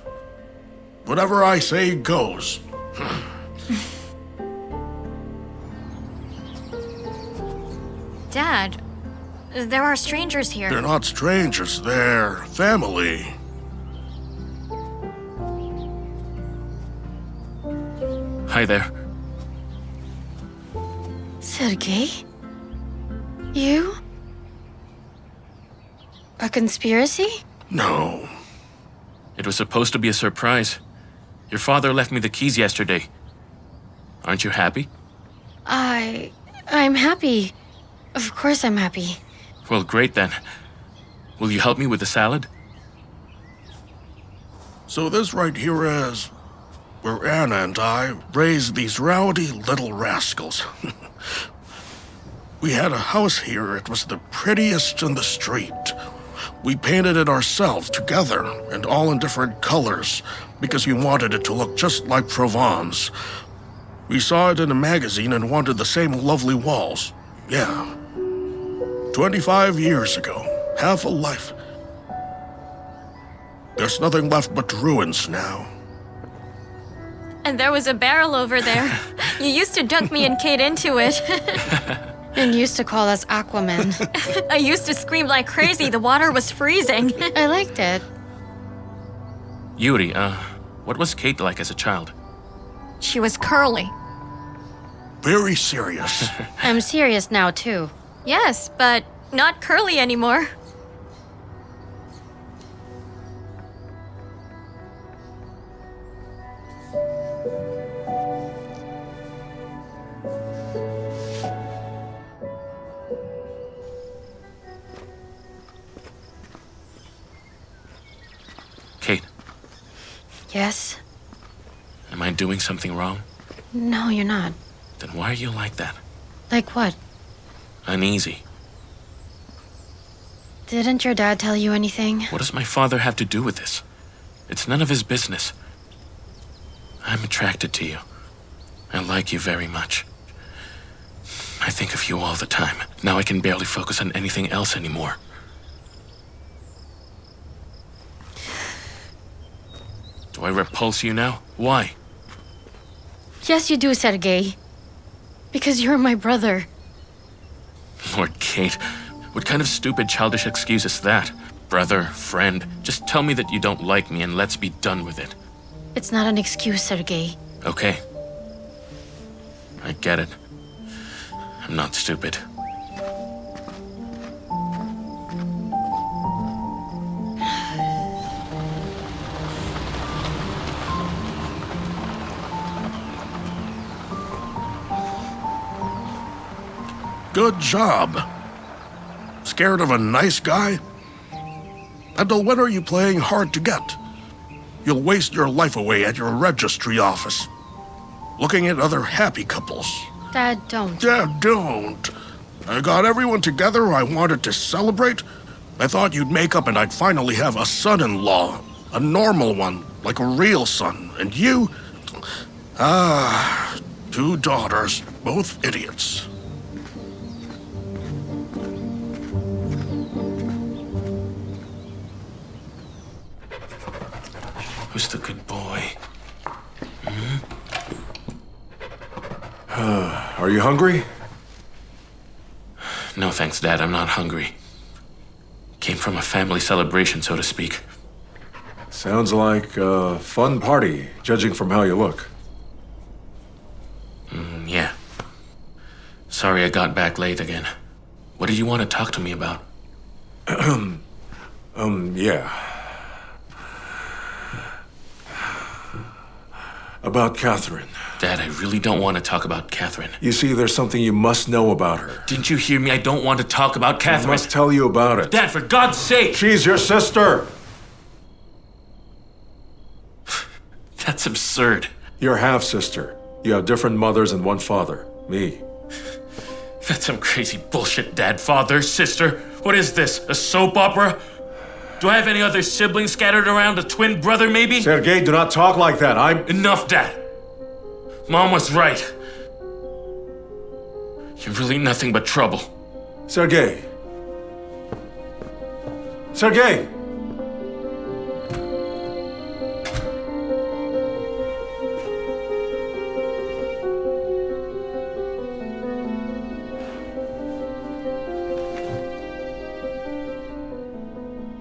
Whatever I say goes. Dad, there are strangers here. They're not strangers, they're family. Hi there. Sergei? You? A conspiracy? No. It was supposed to be a surprise. Your father left me the keys yesterday. Aren't you happy? I'm happy. Of course I'm happy. Well, great then. Will you help me with the salad? So this right here is where Anna and I raised these rowdy little rascals. We had a house here. It was the prettiest in the street. We painted it ourselves together and all in different colors because we wanted it to look just like Provence. We saw it in a magazine and wanted the same lovely walls. Yeah. 25 years ago. Half a life. There's nothing left but ruins now. And there was a barrel over there. You used to dunk me and Kate into it. And used to call us Aquaman. I used to scream like crazy. The water was freezing. I liked it. Yuri, what was Kate like as a child? She was curly. Very serious. I'm serious now, too. Yes, but not curly anymore. Kate, Yes? am I doing something wrong? No, you're not. Then why are you like that? Like what? Uneasy. Didn't your dad tell you anything? What does my father have to do with this? It's none of his business. I'm attracted to you. I like you very much. I think of you all the time. Now I can barely focus on anything else anymore. Do I repulse you now? Why? Yes, you do, Sergei. Because you're my brother. Lord Kate, what kind of stupid childish excuse is that? Brother, friend, just tell me that you don't like me and let's be done with it. It's not an excuse, Sergei. Okay. I get it. I'm not stupid. Good job. Scared of a nice guy? Until when are you playing hard to get? You'll waste your life away at your registry office, looking at other happy couples. Dad, don't. Dad, don't. I got everyone together I wanted to celebrate. I thought you'd make up and I'd finally have a son-in-law. A normal one, like a real son. And you? Ah, 2 daughters, both idiots. Who's the good boy? Are you hungry? No thanks, Dad. I'm not hungry. Came from a family celebration, so to speak. Sounds like a fun party, judging from how you look. Yeah. Sorry I got back late again. What did you want to talk to me about? Yeah. About Catherine. Dad, I really don't want to talk about Catherine. You see, there's something you must know about her. Didn't you hear me? I don't want to talk about I Catherine. must tell you about it. Dad, for God's sake! She's your sister! That's absurd. Your half-sister. You have different mothers and one father. Me. That's some crazy bullshit, Dad. Father, sister. What is this? A soap opera? Do I have any other siblings scattered around? A twin brother, maybe? Sergei, do not talk like that. Enough, Dad. Mom was right. You're really nothing but trouble. Sergei. Sergei!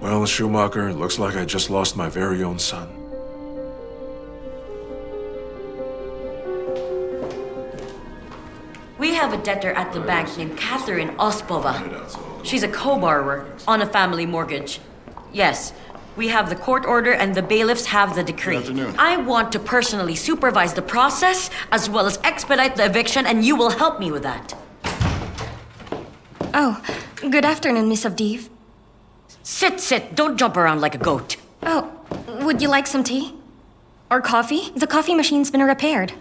Well, Schumacher, it looks like I just lost my very own son. We have a debtor at the bank named Catherine Ospova. She's a co-borrower on a family mortgage. Yes, we have the court order and the bailiffs have the decree. Good afternoon. I want to personally supervise the process as well as expedite the eviction, and you will help me with that. Oh, good afternoon, Miss Avdiv. Sit. Don't jump around like a goat. Oh, would you like some tea? Or coffee? The coffee machine's been repaired.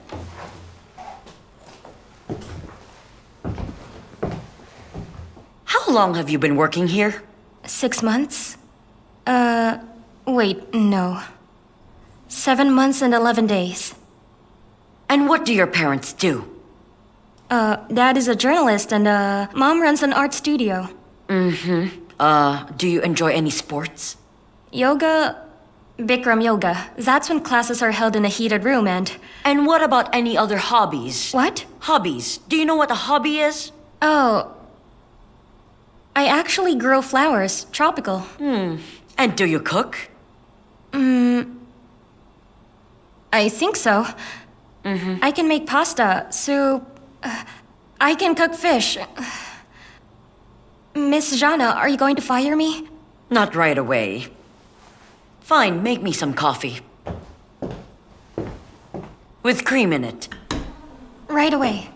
How long have you been working here? 6 months? Wait, no. 7 months and 11 days. And what do your parents do? Dad is a journalist and, Mom runs an art studio. Do you enjoy any sports? Yoga... Bikram yoga. That's when classes are held in a heated room and... And what about any other hobbies? What? Hobbies. Do you know what a hobby is? Oh... I actually grow flowers. Tropical. And do you cook? I think so. I can make pasta, soup... I can cook fish. Miss Jana, are you going to fire me? Not right away. Fine, make me some coffee. With cream in it. Right away.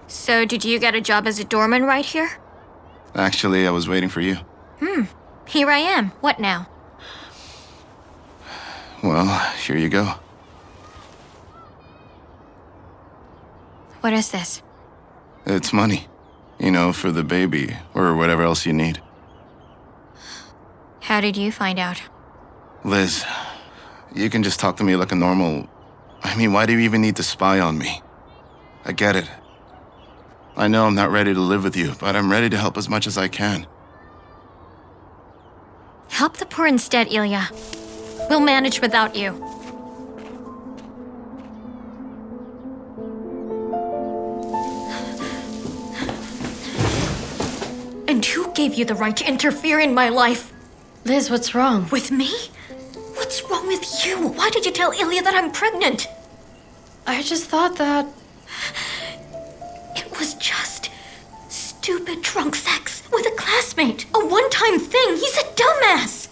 So, did you get a job as a doorman right here? Actually, I was waiting for you. Here I am. What now? Well, here you go. What is this? It's money. You know, for the baby, or whatever else you need. How did you find out? Liz, you can just talk to me like a normal... I mean, why do you even need to spy on me? I get it. I know I'm not ready to live with you, but I'm ready to help as much as I can. Help the poor instead, Ilya. We'll manage without you. And who gave you the right to interfere in my life? Liz, what's wrong? With me? What's wrong with you? Why did you tell Ilya that I'm pregnant? I just thought that... It was just stupid drunk sex with a classmate. A one-time thing. He's a dumbass.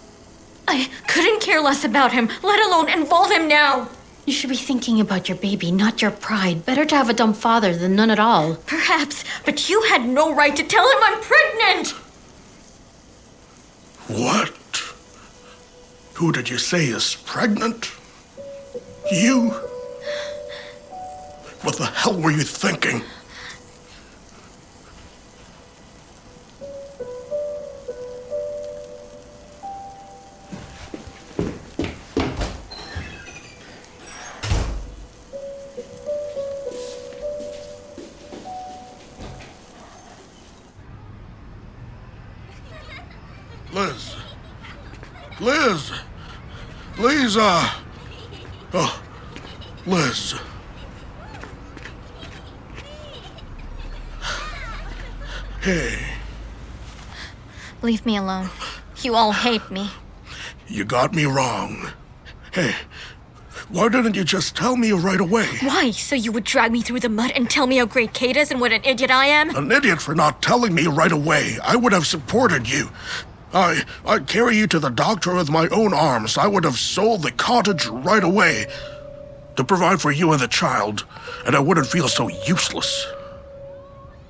I couldn't care less about him, let alone involve him now. You should be thinking about your baby, not your pride. Better to have a dumb father than none at all. Perhaps, but you had no right to tell him I'm pregnant. What? Who did you say is pregnant? You? What the hell were you thinking? Liz. Liz. Please, oh, Liz. Hey, Leave me alone. You all hate me. you got me wrong. Hey, why didn't you just tell me right away? Why? So you would drag me through the mud and tell me how great Kate is and what an idiot I am? An idiot for not telling me right away. I would have supported you. I'd carry you to the doctor with my own arms. I would have sold the cottage right away to provide for you and the child, and I wouldn't feel so useless.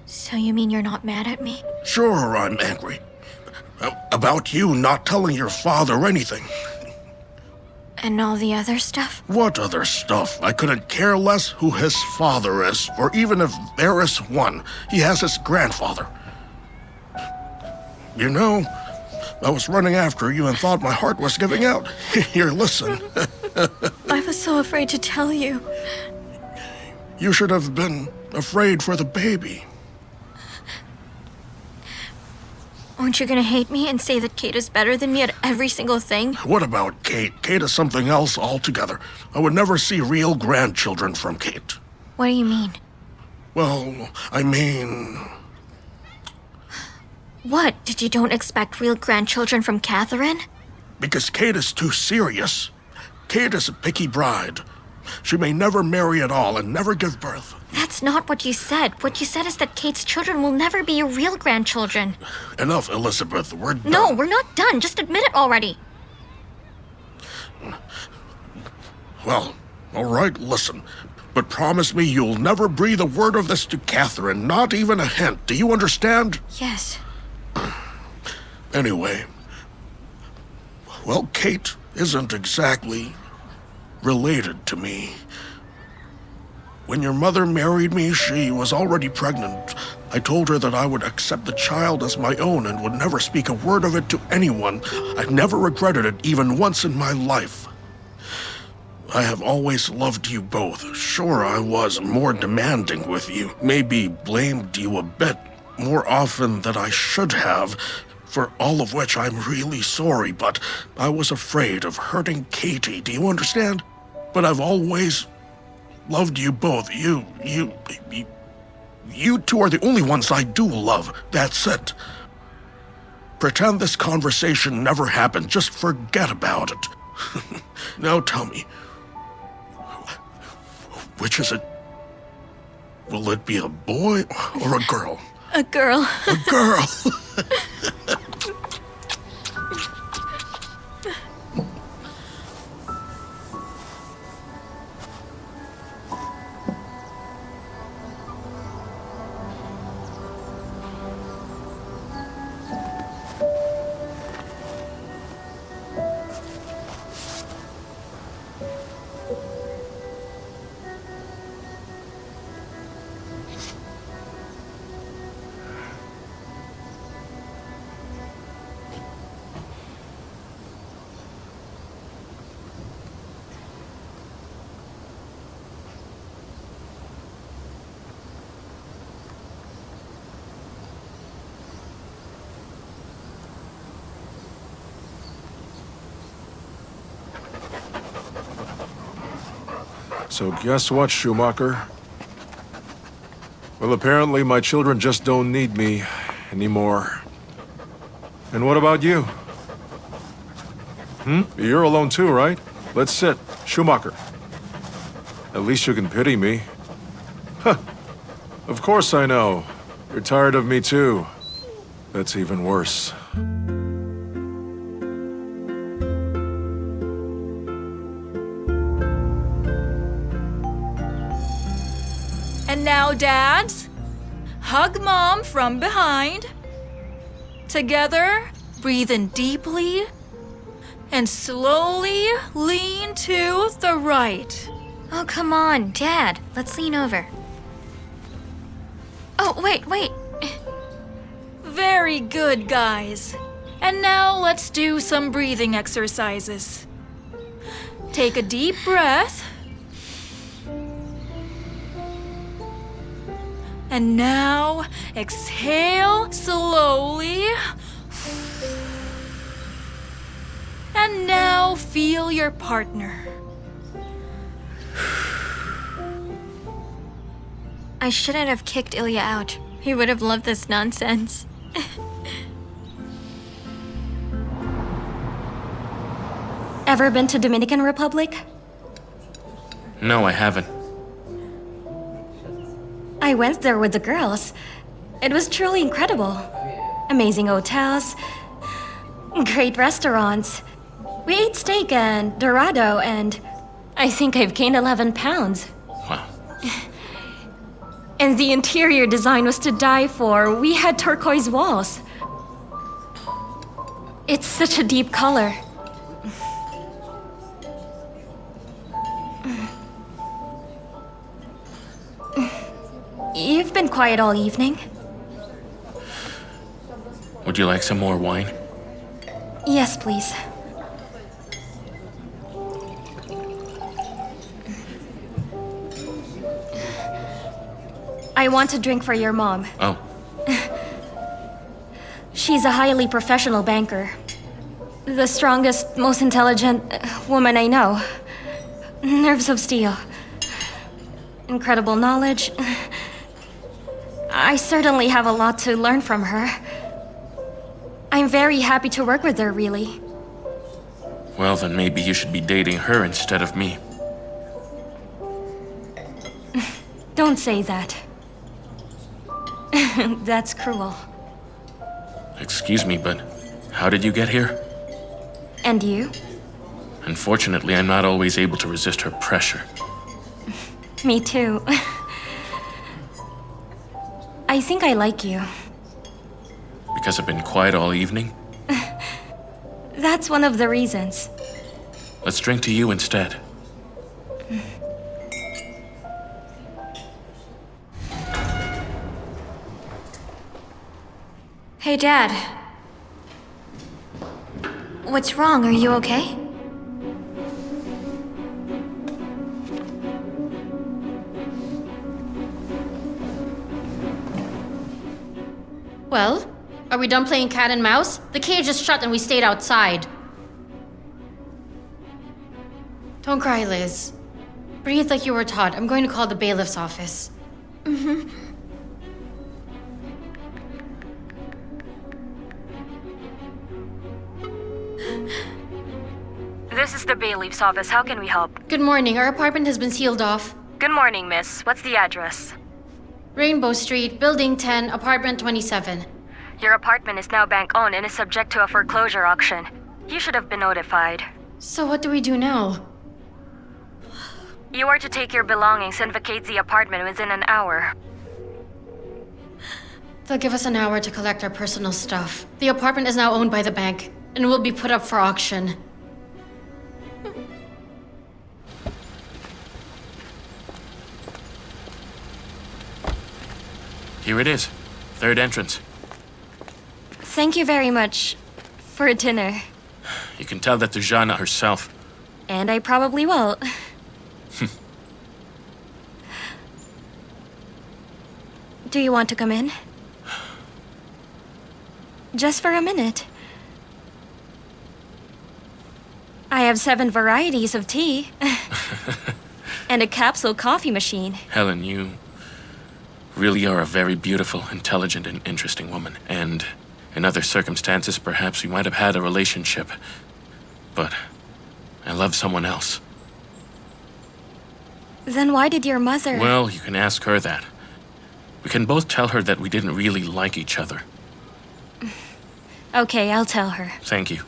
So you mean you're not mad at me? Sure, I'm angry. About you not telling your father anything. And all the other stuff? What other stuff? I couldn't care less who his father is, or even if there is one. He has his grandfather. You know, I was running after you and thought my heart was giving out. Here, listen. I was so afraid to tell you. You should have been afraid for the baby. Aren't you gonna hate me and say that Kate is better than me at every single thing? What about Kate? Kate is something else altogether. I would never see real grandchildren from Kate. What do you mean? Well, I mean... What? Did you don't expect real grandchildren from Catherine? Because Kate is too serious. Kate is a picky bride. She may never marry at all and never give birth. That's not what you said. What you said is that Kate's children will never be your real grandchildren. Enough, Elizabeth. We're done. No, we're not done. Just admit it already. Well, all right, listen. But promise me you'll never breathe a word of this to Catherine, not even a hint. Do you understand? Yes. Anyway, well, Kate isn't exactly related to me. When your mother married me, she was already pregnant. I told her that I would accept the child as my own and would never speak a word of it to anyone. I've never regretted it even once in my life. I have always loved you both. Sure, I was more demanding with you, maybe blamed you a bit more often than I should have, for all of which I'm really sorry, but I was afraid of hurting Katie, do you understand? But I've always loved you both. You two are the only ones I do love. That's it. Pretend this conversation never happened. Just forget about it. Now tell me, which is it? Will it be a boy or a girl? A girl. A girl! So guess what, Schumacher? Well, apparently my children just don't need me anymore. And what about you? You're alone too, right? Let's sit. Schumacher. At least you can pity me. Huh. Of course I know. You're tired of me too. That's even worse. And now, dads, hug mom from behind. Together, breathe in deeply, and slowly lean to the right. Oh, come on, Dad. Let's lean over. Oh, wait. Very good, guys. And now let's do some breathing exercises. Take a deep breath. And now, exhale slowly. And now, feel your partner. I shouldn't have kicked Ilya out. He would have loved this nonsense. Ever been to Dominican Republic? No, I haven't. I went there with the girls. It was truly incredible. Amazing hotels, great restaurants. We ate steak and dorado, and I think I've gained 11 pounds. Wow. And the interior design was to die for. We had turquoise walls. It's such a deep color. You've been quiet all evening. Would you like some more wine? Yes, please. I want a drink for your mom. Oh, She's a highly professional banker. The strongest, most intelligent woman I know. Nerves of steel. Incredible knowledge. I certainly have a lot to learn from her. I'm very happy to work with her, really. well then maybe you should be dating her instead of me. Don't say that. That's cruel. Excuse me, but how did you get here? And you? Unfortunately, I'm not always able to resist her pressure. Me too. I think I like you. Because I've been quiet all evening? That's one of the reasons. Let's drink to you instead. Hey, Dad. What's wrong? Are you okay? Well, are we done playing cat and mouse? The cage is shut and we stayed outside. Don't cry, Liz. Breathe like you were taught. I'm going to call the bailiff's office. This is the bailiff's office. How can we help? Good morning. Our apartment has been sealed off. Good morning, miss. What's the address? Rainbow Street, Building 10, Apartment 27. Your apartment is now bank-owned and is subject to a foreclosure auction. You should have been notified. So what do we do now? You are to take your belongings and vacate the apartment within an hour. They'll give us an hour to collect our personal stuff. The apartment is now owned by the bank and will be put up for auction. Here it is. Third entrance. Thank you very much for dinner. You can tell that Dejana herself. And I probably will. Do you want to come in? Just for a minute. I have 7 varieties of tea. And a capsule coffee machine. Helen, you really are a very beautiful, intelligent, and interesting woman. And in other circumstances, perhaps we might have had a relationship. But I love someone else. Then why did your mother... Well, you can ask her that. We can both tell her that we didn't really like each other. Okay, I'll tell her. Thank you.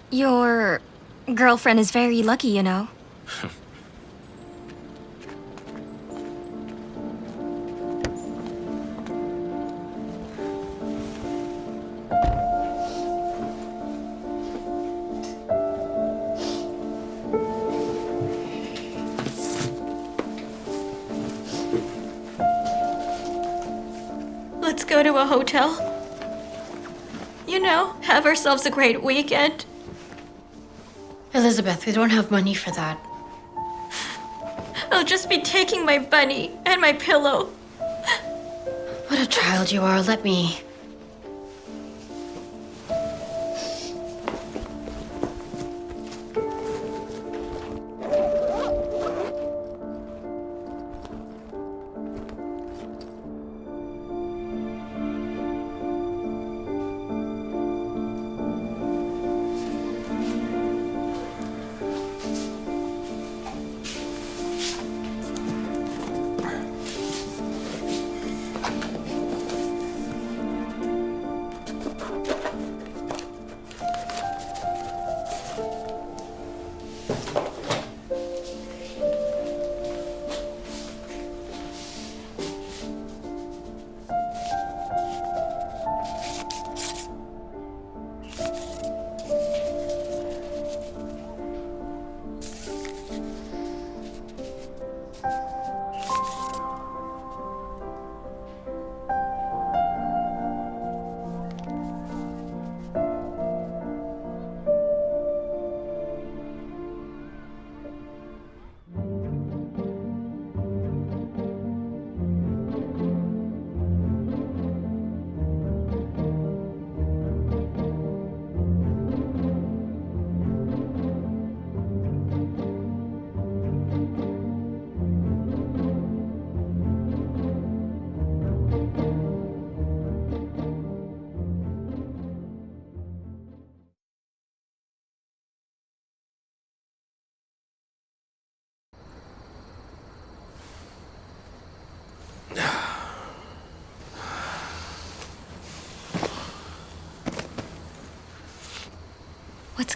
Your girlfriend is very lucky, you know. Let's go to a hotel. You know, have ourselves a great weekend. Elizabeth, we don't have money for that. I'll just be taking my bunny and my pillow. What a child you are. Let me.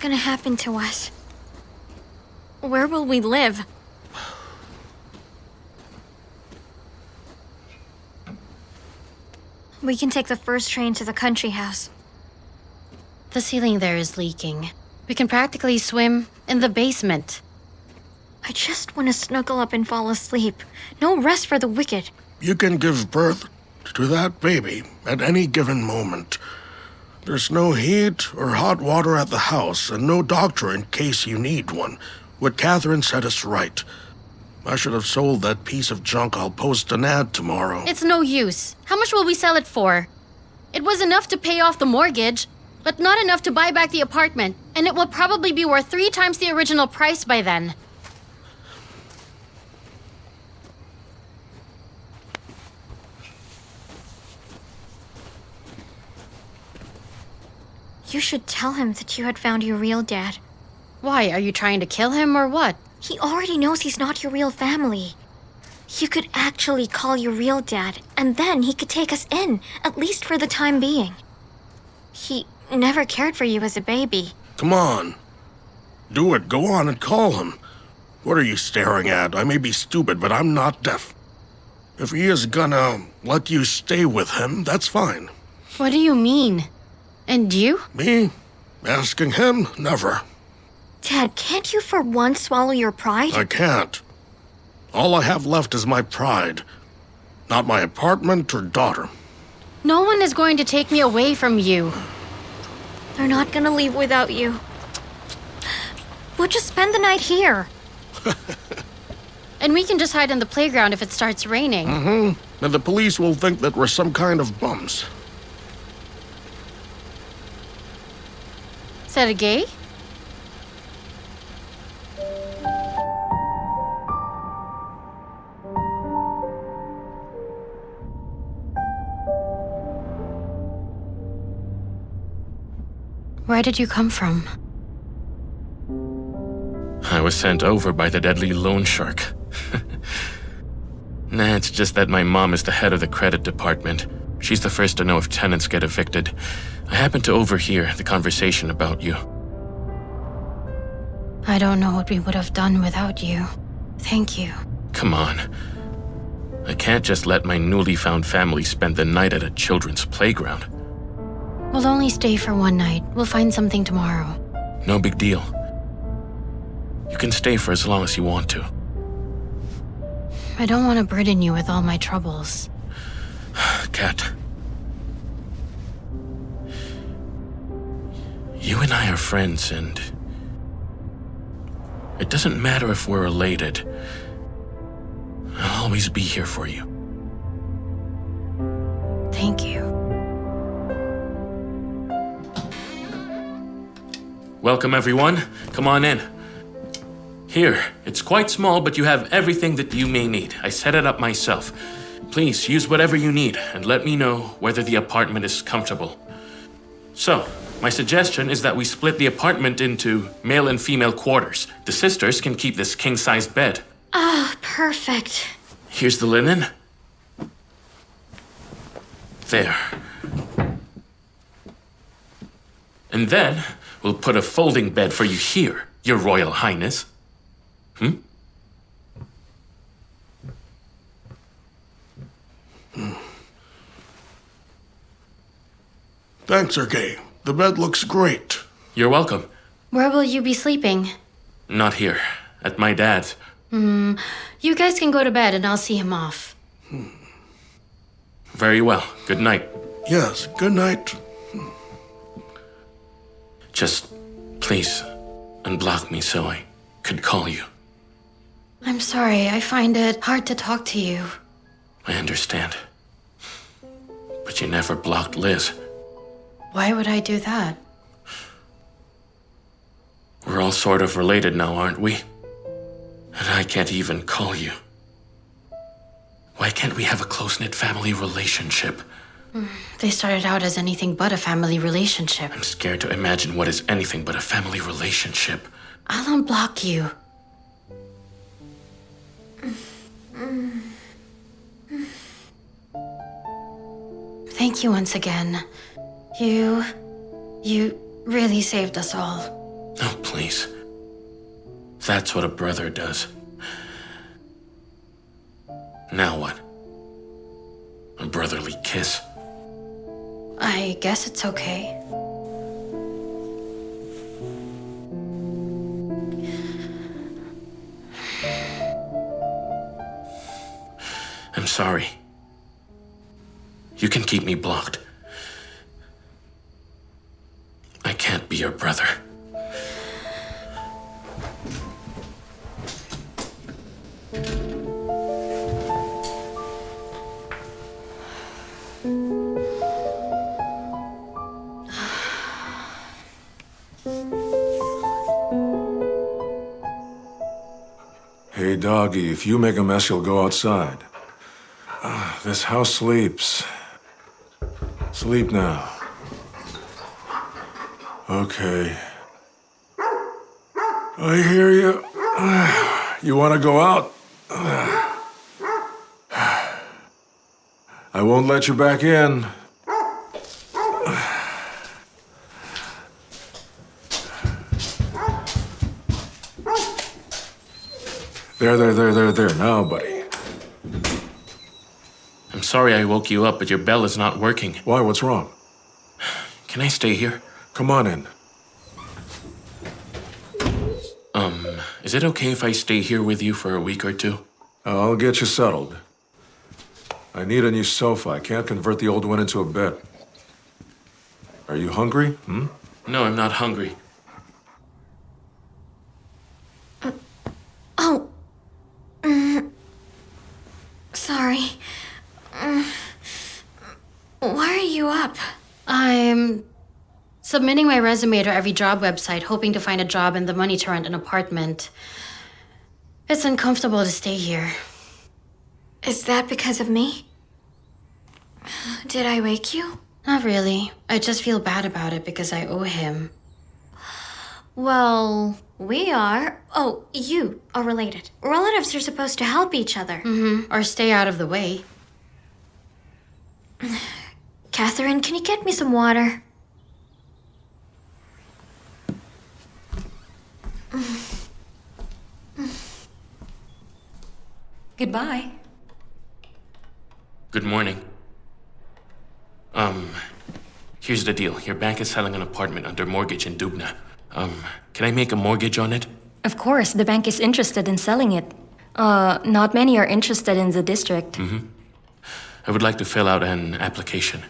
gonna happen to us? Where will we live? We can take the first train to the country house. The ceiling there is leaking. We can practically swim in the basement. I just want to snuggle up and fall asleep. No rest for the wicked. You can give birth to that baby at any given moment. There's no heat or hot water at the house, and no doctor in case you need one. What Catherine said is right. I should have sold that piece of junk. I'll post an ad tomorrow. It's no use. How much will we sell it for? It was enough to pay off the mortgage, but not enough to buy back the apartment, and it will probably be worth 3 times the original price by then. You should tell him that you had found your real dad. Why, are you trying to kill him or what? He already knows he's not your real family. You could actually call your real dad, and then he could take us in, at least for the time being. He never cared for you as a baby. Come on. Do it. Go on and call him. What are you staring at? I may be stupid, but I'm not deaf. If he is gonna let you stay with him, that's fine. What do you mean? And you? Me? Asking him? Never. Dad, can't you for once swallow your pride? I can't. All I have left is my pride. Not my apartment or daughter. No one is going to take me away from you. They're not gonna leave without you. We'll just spend the night here. And we can just hide in the playground if it starts raining. And the police will think that we're some kind of bums. Is that a gay? Where did you come from? I was sent over by the deadly loan shark. Nah, it's just that my mom is the head of the credit department. She's the first to know if tenants get evicted. I happened to overhear the conversation about you. I don't know what we would have done without you. Thank you. Come on. I can't just let my newly found family spend the night at a children's playground. We'll only stay for one night. We'll find something tomorrow. No big deal. You can stay for as long as you want to. I don't want to burden you with all my troubles. Kat. You and I are friends, and it doesn't matter if we're related. I'll always be here for you. Thank you. Welcome, everyone. Come on in. Here, it's quite small, but you have everything that you may need. I set it up myself. Please use whatever you need and let me know whether the apartment is comfortable. So, my suggestion is that we split the apartment into male and female quarters. The sisters can keep this king-sized bed. Ah, perfect. Here's the linen. There. And then, we'll put a folding bed for you here, Your Royal Highness. Thanks, Sergei. The bed looks great. You're welcome. Where will you be sleeping? Not here. At my dad's. You guys can go to bed and I'll see him off. Very well. Good night. Yes, good night. Just, please, unblock me so I could call you. I'm sorry, I find it hard to talk to you. I understand. But you never blocked Liz. Why would I do that? We're all sort of related now, aren't we? And I can't even call you. Why can't we have a close-knit family relationship? They started out as anything but a family relationship. I'm scared to imagine what is anything but a family relationship. I'll unblock you. Thank you once again. You really saved us all. please. That's what a brother does. Now what? A brotherly kiss. I guess it's okay. I'm sorry. You can keep me blocked. I can't be your brother. Hey, doggy, if you make a mess, you'll go outside. This house sleeps. Sleep now. Okay. I hear you. You want to go out? I won't let you back in. There. Now, buddy. I'm sorry I woke you up, but your bell is not working. Why? What's wrong? Can I stay here? Come on in. Is it okay if I stay here with you for a week or two? I'll get you settled. I need a new sofa. I can't convert the old one into a bed. Are you hungry? No, I'm not hungry. Oh. Sorry. Why are you up? I'm submitting my resume to every job website, hoping to find a job and the money to rent an apartment. It's uncomfortable to stay here. Is that because of me? Did I wake you? Not really. I just feel bad about it because I owe him. Well, we are. Oh, you are related. Relatives are supposed to help each other. Or stay out of the way. Catherine, can you get me some water? Goodbye. Good morning. Here's the deal. Your bank is selling an apartment under mortgage in Dubna. Can I make a mortgage on it? Of course, the bank is interested in selling it. Not many are interested in the district. I would like to fill out an application.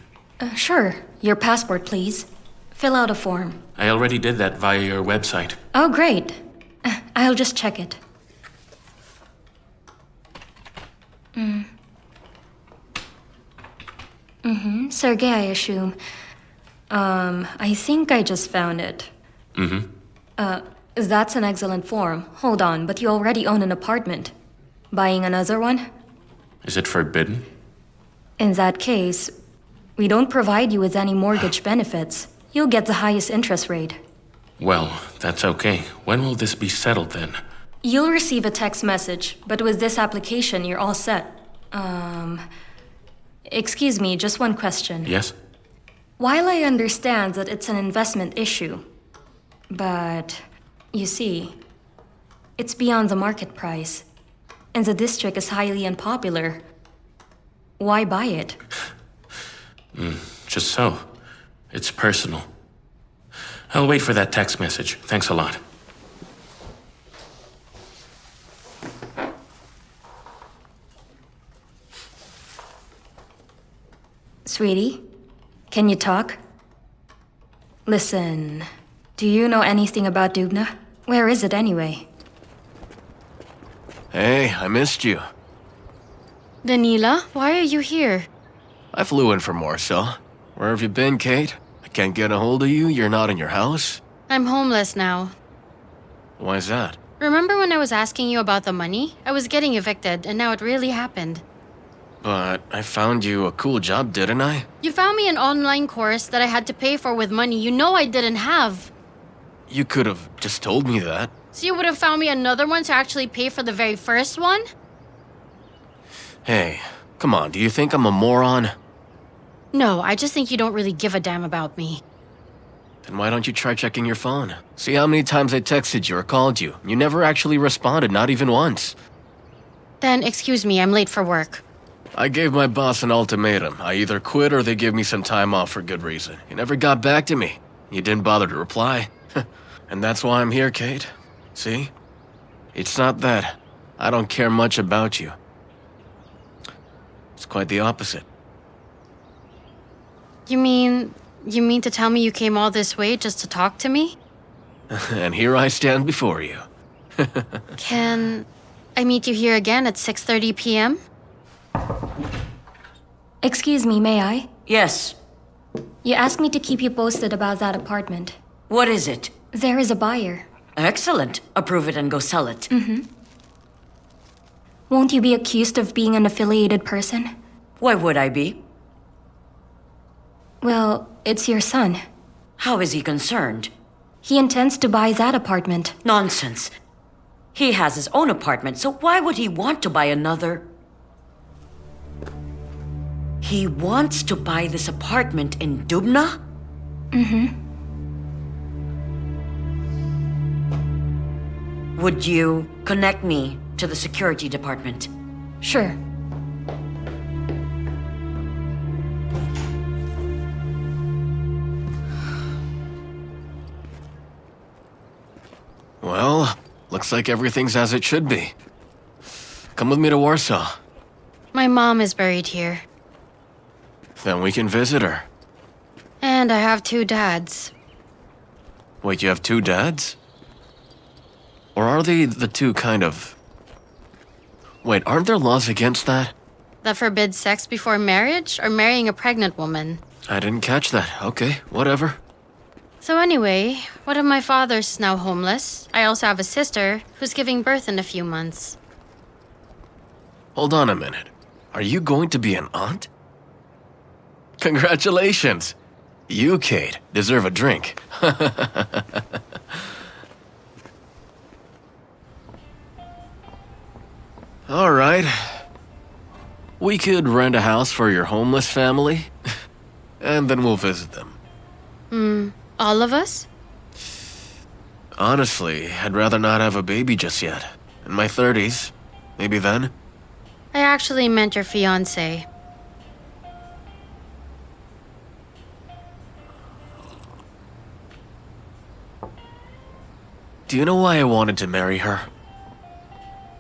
Sure. Your passport, please. Fill out a form. I already did that via your website. Oh, great. I'll just check it. Sergey, I assume. I think I just found it. That's an excellent form. Hold on, but you already own an apartment. Buying another one? Is it forbidden? In that case, we don't provide you with any mortgage benefits. You'll get the highest interest rate. Well, that's okay. When will this be settled then? You'll receive a text message, but with this application, you're all set. Excuse me, just one question. Yes? While I understand that it's an investment issue, but you see, it's beyond the market price, and the district is highly unpopular. Why buy it? Just so. It's personal. I'll wait for that text message. Thanks a lot. Sweetie, can you talk? Listen, do you know anything about Dubna? Where is it anyway? Hey, I missed you. Danila, why are you here? I flew in from Warsaw. Where have you been, Kate? I can't get a hold of you. You're not in your house? I'm homeless now. Why is that? Remember when I was asking you about the money? I was getting evicted, and now it really happened. But I found you a cool job, didn't I? You found me an online course that I had to pay for with money you know I didn't have. You could have just told me that. So you would have found me another one to actually pay for the very first one? Hey, come on, do you think I'm a moron? No, I just think you don't really give a damn about me. Then why don't you try checking your phone? See how many times I texted you or called you. You never actually responded, not even once. Then excuse me, I'm late for work. I gave my boss an ultimatum. I either quit or they give me some time off for good reason. You never got back to me. You didn't bother to reply. And that's why I'm here, Kate. See? It's not that I don't care much about you. It's quite the opposite. You mean to tell me you came all this way just to talk to me? And here I stand before you. Can I meet you here again at 6:30 p.m.? Excuse me, may I? Yes. You asked me to keep you posted about that apartment. What is it? There is a buyer. Excellent. Approve it and go sell it. Won't you be accused of being an affiliated person? Why would I be? Well, it's your son. How is he concerned? He intends to buy that apartment. Nonsense. He has his own apartment, so why would he want to buy another? He wants to buy this apartment in Dubna? Would you connect me to the security department? Sure. Well, looks like everything's as it should be. Come with me to Warsaw. My mom is buried here. Then we can visit her. And I have 2 dads. Wait, you have 2 dads? Or are they the two kind of... Wait, aren't there laws against that? That forbids sex before marriage or marrying a pregnant woman. I didn't catch that. Okay, whatever. So anyway, one of my fathers is now homeless. I also have a sister who's giving birth in a few months. Hold on a minute. Are you going to be an aunt? Congratulations! You, Kate, deserve a drink. All right. We could rent a house for your homeless family, and then we'll visit them. All of us? Honestly, I'd rather not have a baby just yet. In my 30s, maybe then. I actually meant your fiancé. Do you know why I wanted to marry her?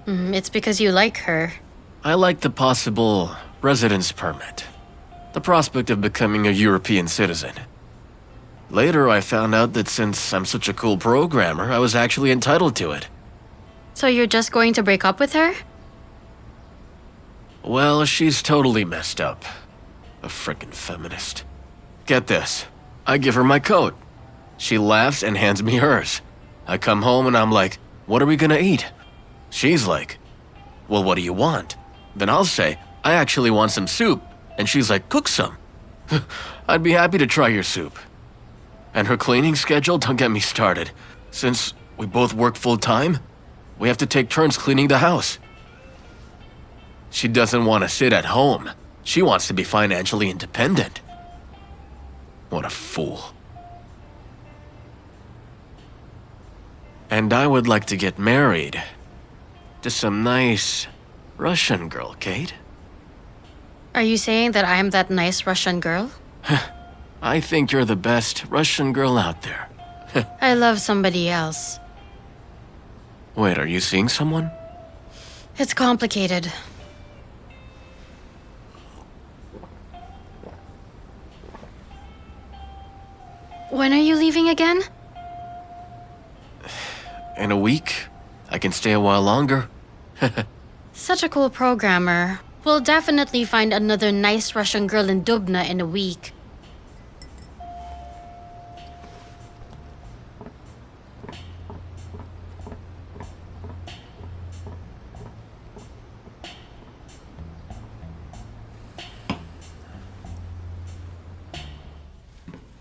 It's because you like her. I like the possible residence permit. The prospect of becoming a European citizen. Later, I found out that since I'm such a cool programmer, I was actually entitled to it. So you're just going to break up with her? Well, she's totally messed up. A frickin' feminist. Get this. I give her my coat. She laughs and hands me hers. I come home and I'm like, what are we gonna eat? She's like, well, what do you want? Then I'll say, I actually want some soup. And she's like, cook some. I'd be happy to try your soup. And her cleaning schedule, don't get me started. Since we both work full time, we have to take turns cleaning the house. She doesn't want to sit at home. She wants to be financially independent. What a fool. And I would like to get married to some nice Russian girl, Kate. Are you saying that I am that nice Russian girl? I think you're the best Russian girl out there. I love somebody else. Wait, are you seeing someone? It's complicated. When are you leaving again? In a week? I can stay a while longer. Such a cool programmer. We'll definitely find another nice Russian girl in Dubna in a week.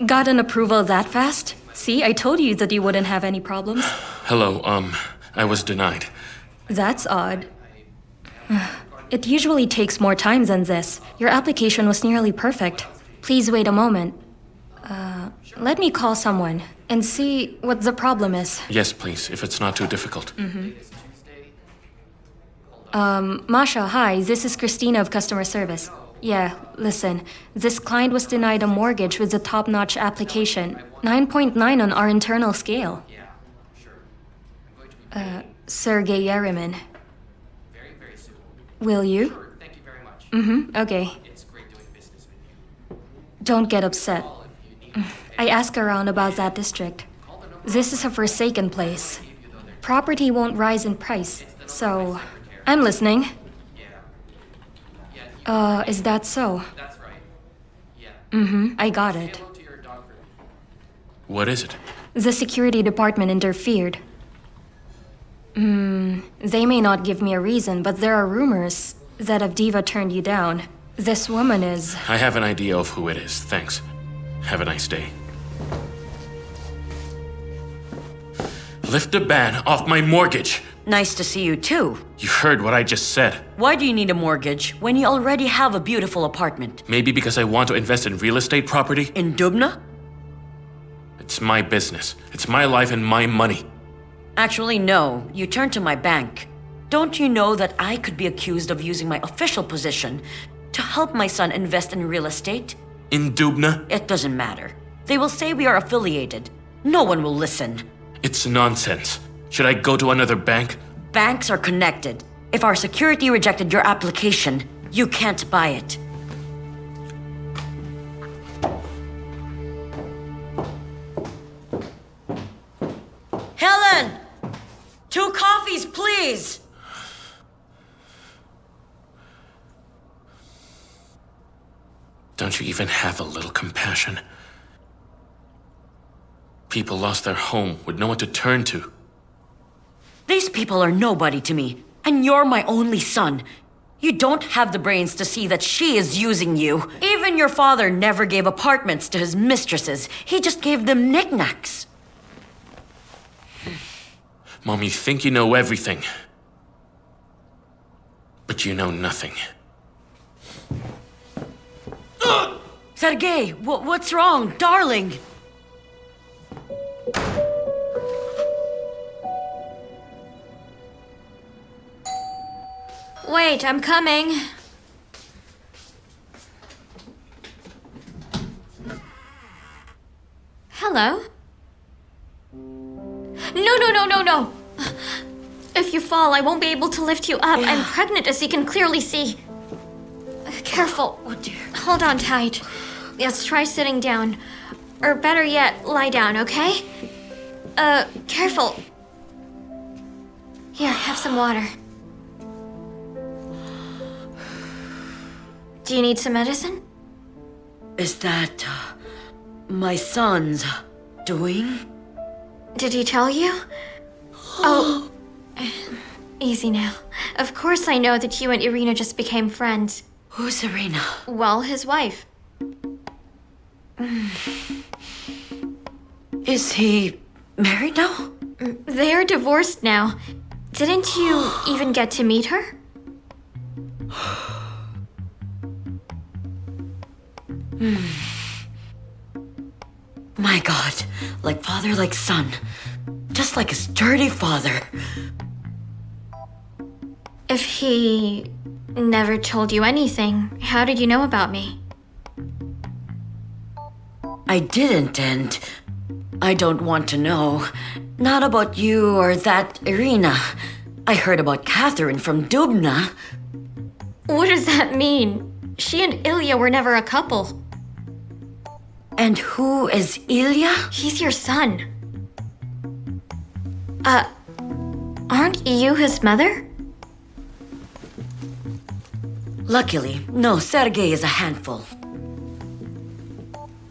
Got an approval that fast? See, I told you that you wouldn't have any problems. Hello, I was denied. That's odd. It usually takes more time than this. Your application was nearly perfect. Please wait a moment. Let me call someone and see what the problem is. Yes, please, if it's not too difficult. Masha, hi, this is Christina of customer service. Yeah, listen, this client was denied a mortgage with a top-notch application. 9.9 on our internal scale. Sergey Yeremin. Will you? Okay. Don't get upset. I asked around about that district. This is a forsaken place. Property won't rise in price, so I'm listening. Is that so? I got it. What is it? The security department interfered. They may not give me a reason, but there are rumors that Avdiva turned you down. This woman is... I have an idea of who it is, thanks. Have a nice day. Lift the ban off my mortgage! Nice to see you too. You heard what I just said. Why do you need a mortgage when you already have a beautiful apartment? Maybe because I want to invest in real estate property? In Dubna? It's my business. It's my life and my money. Actually, no. You turn to my bank. Don't you know that I could be accused of using my official position to help my son invest in real estate? In Dubna? It doesn't matter. They will say we are affiliated. No one will listen. It's nonsense. Should I go to another bank? Banks are connected. If our security rejected your application, you can't buy it. Helen! 2 coffees, please! Don't you even have a little compassion? People lost their home with no one to turn to. These people are nobody to me, and you're my only son. You don't have the brains to see that she is using you. Even your father never gave apartments to his mistresses. He just gave them knickknacks. Mom, you think you know everything. But you know nothing. Sergey, what's wrong, darling? Wait, I'm coming. Hello? No. If you fall, I won't be able to lift you up. I'm pregnant, as you can clearly see. Careful. Oh, dear. Hold on tight. Let's try sitting down. Or better yet, lie down, okay? Careful. Here, have some water. Do you need some medicine? Is that my son's doing? Did he tell you? Oh, easy now. Of course I know that you and Irina just became friends. Who's Irina? Well, his wife. Is he married now? They're divorced now. Didn't you even get to meet her? My God, like father, like son. Just like his dirty father. If he never told you anything, how did you know about me? I didn't, and I don't want to know. Not about you or that Irina. I heard about Catherine from Dubna. What does that mean? She and Ilya were never a couple. And who is Ilya? He's your son. Aren't you his mother? Luckily, no, Sergey is a handful.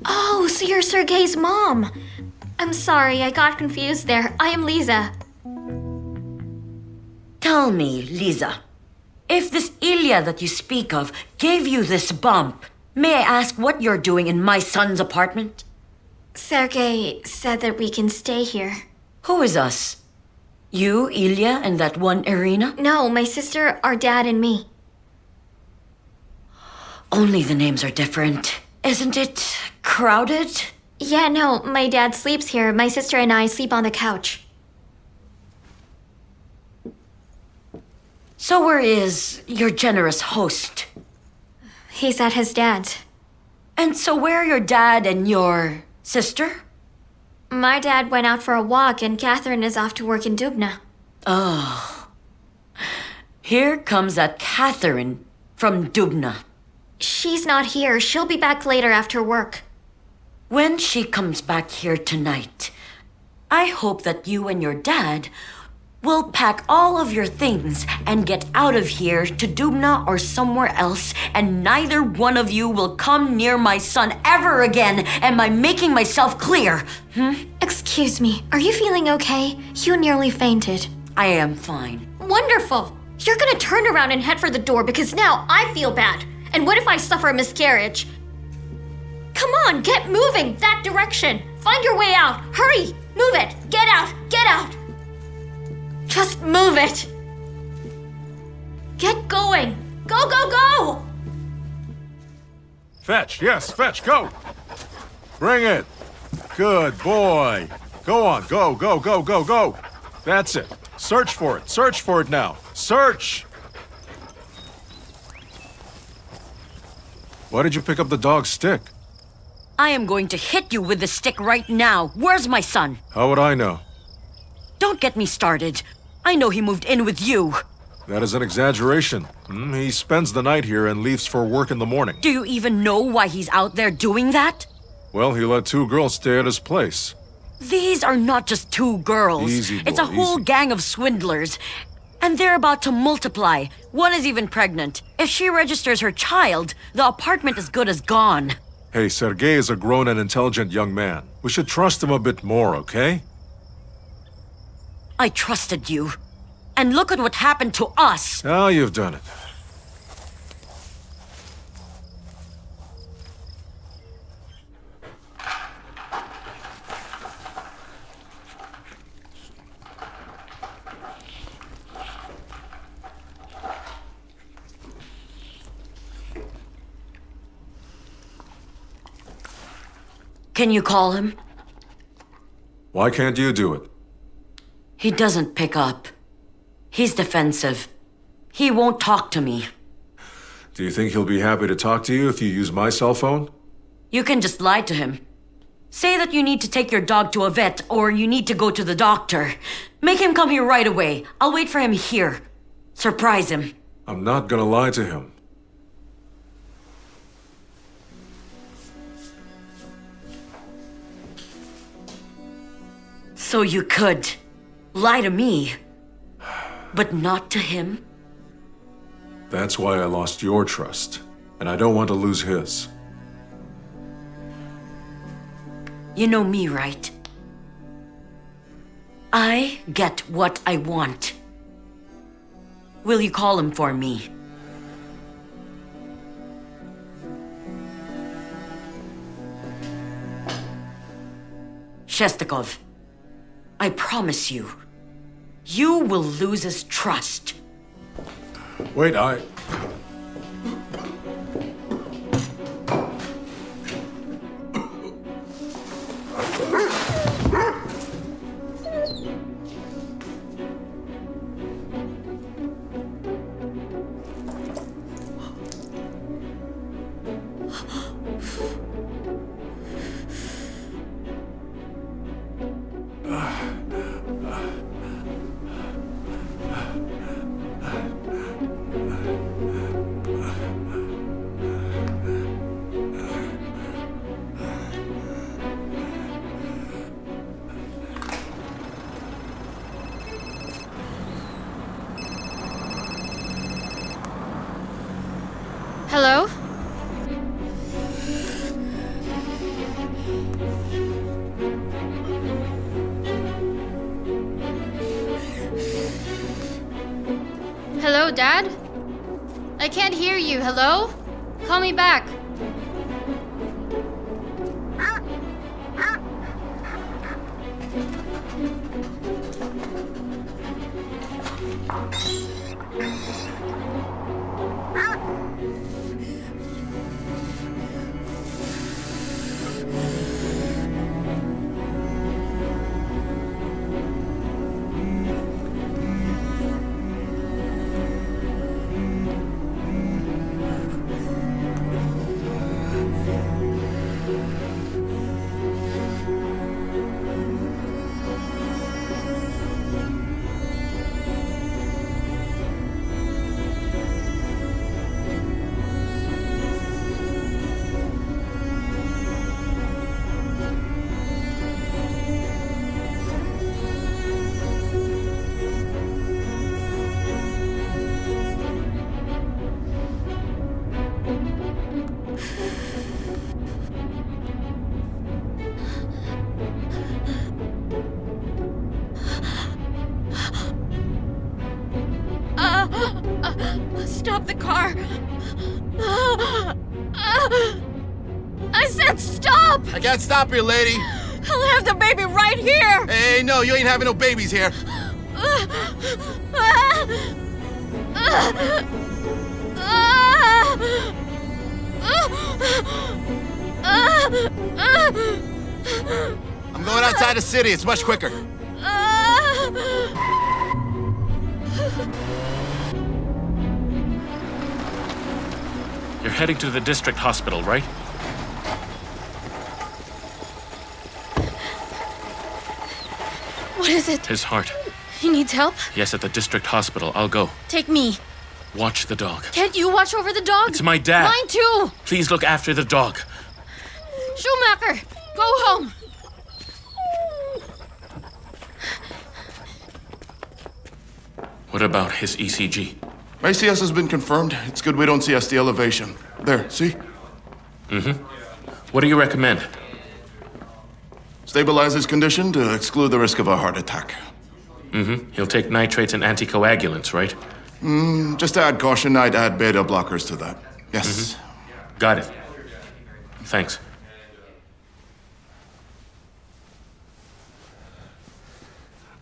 Oh, so you're Sergey's mom. I'm sorry, I got confused there. I am Lisa. Tell me, Lisa, if this Ilya that you speak of gave you this bump, may I ask what you're doing in my son's apartment? Sergey said that we can stay here. Who is us? You, Ilya, and that one Irina? No, my sister, our dad, and me. Only the names are different. Isn't it crowded? Yeah, no, my dad sleeps here. My sister and I sleep on the couch. So where is your generous host? He's at his dad's. And so where are your dad and your sister? My dad went out for a walk and Catherine is off to work in Dubna. Oh. Here comes that Catherine from Dubna. She's not here. She'll be back later after work. When she comes back here tonight, I hope that you and your dad will pack all of your things and get out of here to Dubna or somewhere else, and neither one of you will come near my son ever again. Am I making myself clear? Excuse me, are you feeling okay? You nearly fainted. I am fine. Wonderful! You're gonna turn around and head for the door because now I feel bad. And what if I suffer a miscarriage? Come on, get moving that direction. Find your way out. Hurry, move it. Get out, get out. Just move it. Get going. Go, go, go! Fetch, yes, fetch, go! Bring it! Good boy! Go on, go, go, go, go, go! That's it. Search for it now. Search! Why did you pick up the dog's stick? I am going to hit you with the stick right now. Where's my son? How would I know? Don't get me started. I know he moved in with you. That is an exaggeration. He spends the night here and leaves for work in the morning. Do you even know why he's out there doing that? Well, he let 2 girls stay at his place. These are not just 2 girls. Easy, boy, it's a whole easy. gang of swindlers. And they're about to multiply. One is even pregnant. If she registers her child, the apartment is good as gone. Hey, Sergei is a grown and intelligent young man. We should trust him a bit more, okay? I trusted you. And look at what happened to us. Now you've done it. Can you call him? Why can't you do it? He doesn't pick up. He's defensive. He won't talk to me. Do you think he'll be happy to talk to you if you use my cell phone? You can just lie to him. Say that you need to take your dog to a vet or you need to go to the doctor. Make him come here right away. I'll wait for him here. Surprise him. I'm not gonna lie to him. So you could lie to me, but not to him? That's why I lost your trust, and I don't want to lose his. You know me, right? I get what I want. Will you call him for me? Shestakov, I promise you, you will lose his trust. Wait, Hello? Hello, Dad? I can't hear you. Hello? Call me back. Stop the car! I said stop! I can't stop you, lady. I'll have the baby right here! Hey, no, you ain't having no babies here. I'm going outside the city. It's much quicker. You're heading to the district hospital, right? What is it? His heart. He needs help? Yes, at the district hospital. I'll go. Take me. Watch the dog. Can't you watch over the dog? It's my dad. Mine too! Please look after the dog. Schumacher, go home! What about his ECG? ACS has been confirmed. It's good we don't see ST elevation. There, see? What do you recommend? Stabilize his condition to exclude the risk of a heart attack. He'll take nitrates and anticoagulants, right? Just to add caution, I'd add beta blockers to that. Yes. Got it. Thanks.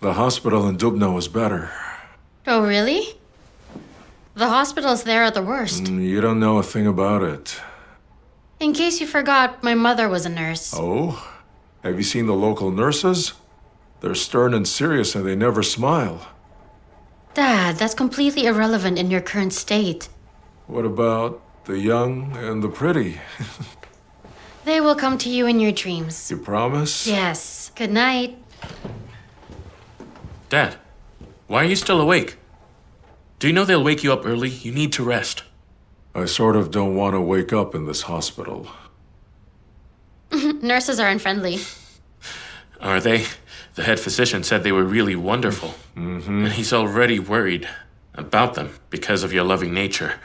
The hospital in Dubno is better. Oh, really? The hospitals there are the worst. You don't know a thing about it. In case you forgot, my mother was a nurse. Oh? Have you seen the local nurses? They're stern and serious and they never smile. Dad, that's completely irrelevant in your current state. What about the young and the pretty? They will come to you in your dreams. You promise? Yes. Good night. Dad, why are you still awake? Do you know they'll wake you up early? You need to rest. I sort of don't want to wake up in this hospital. Nurses are unfriendly. Are they? The head physician said they were really wonderful. And he's already worried about them because of your loving nature.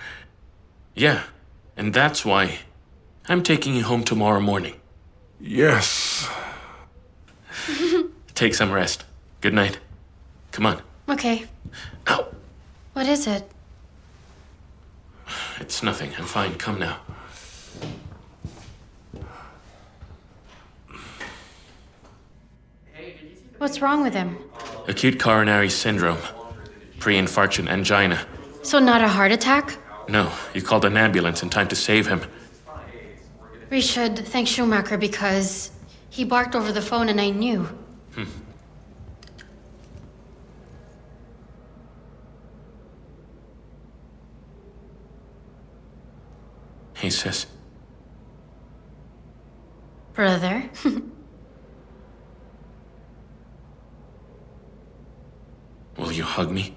Yeah, and that's why I'm taking you home tomorrow morning. Yes. Take some rest. Good night. Come on. Okay. Ow. What is it? It's nothing. I'm fine. Come now. What's wrong with him? Acute coronary syndrome. Pre-infarction angina. So not a heart attack? No, you called an ambulance in time to save him. We should thank Schumacher because he barked over the phone and I knew. Hey, sis. Brother? Will you hug me?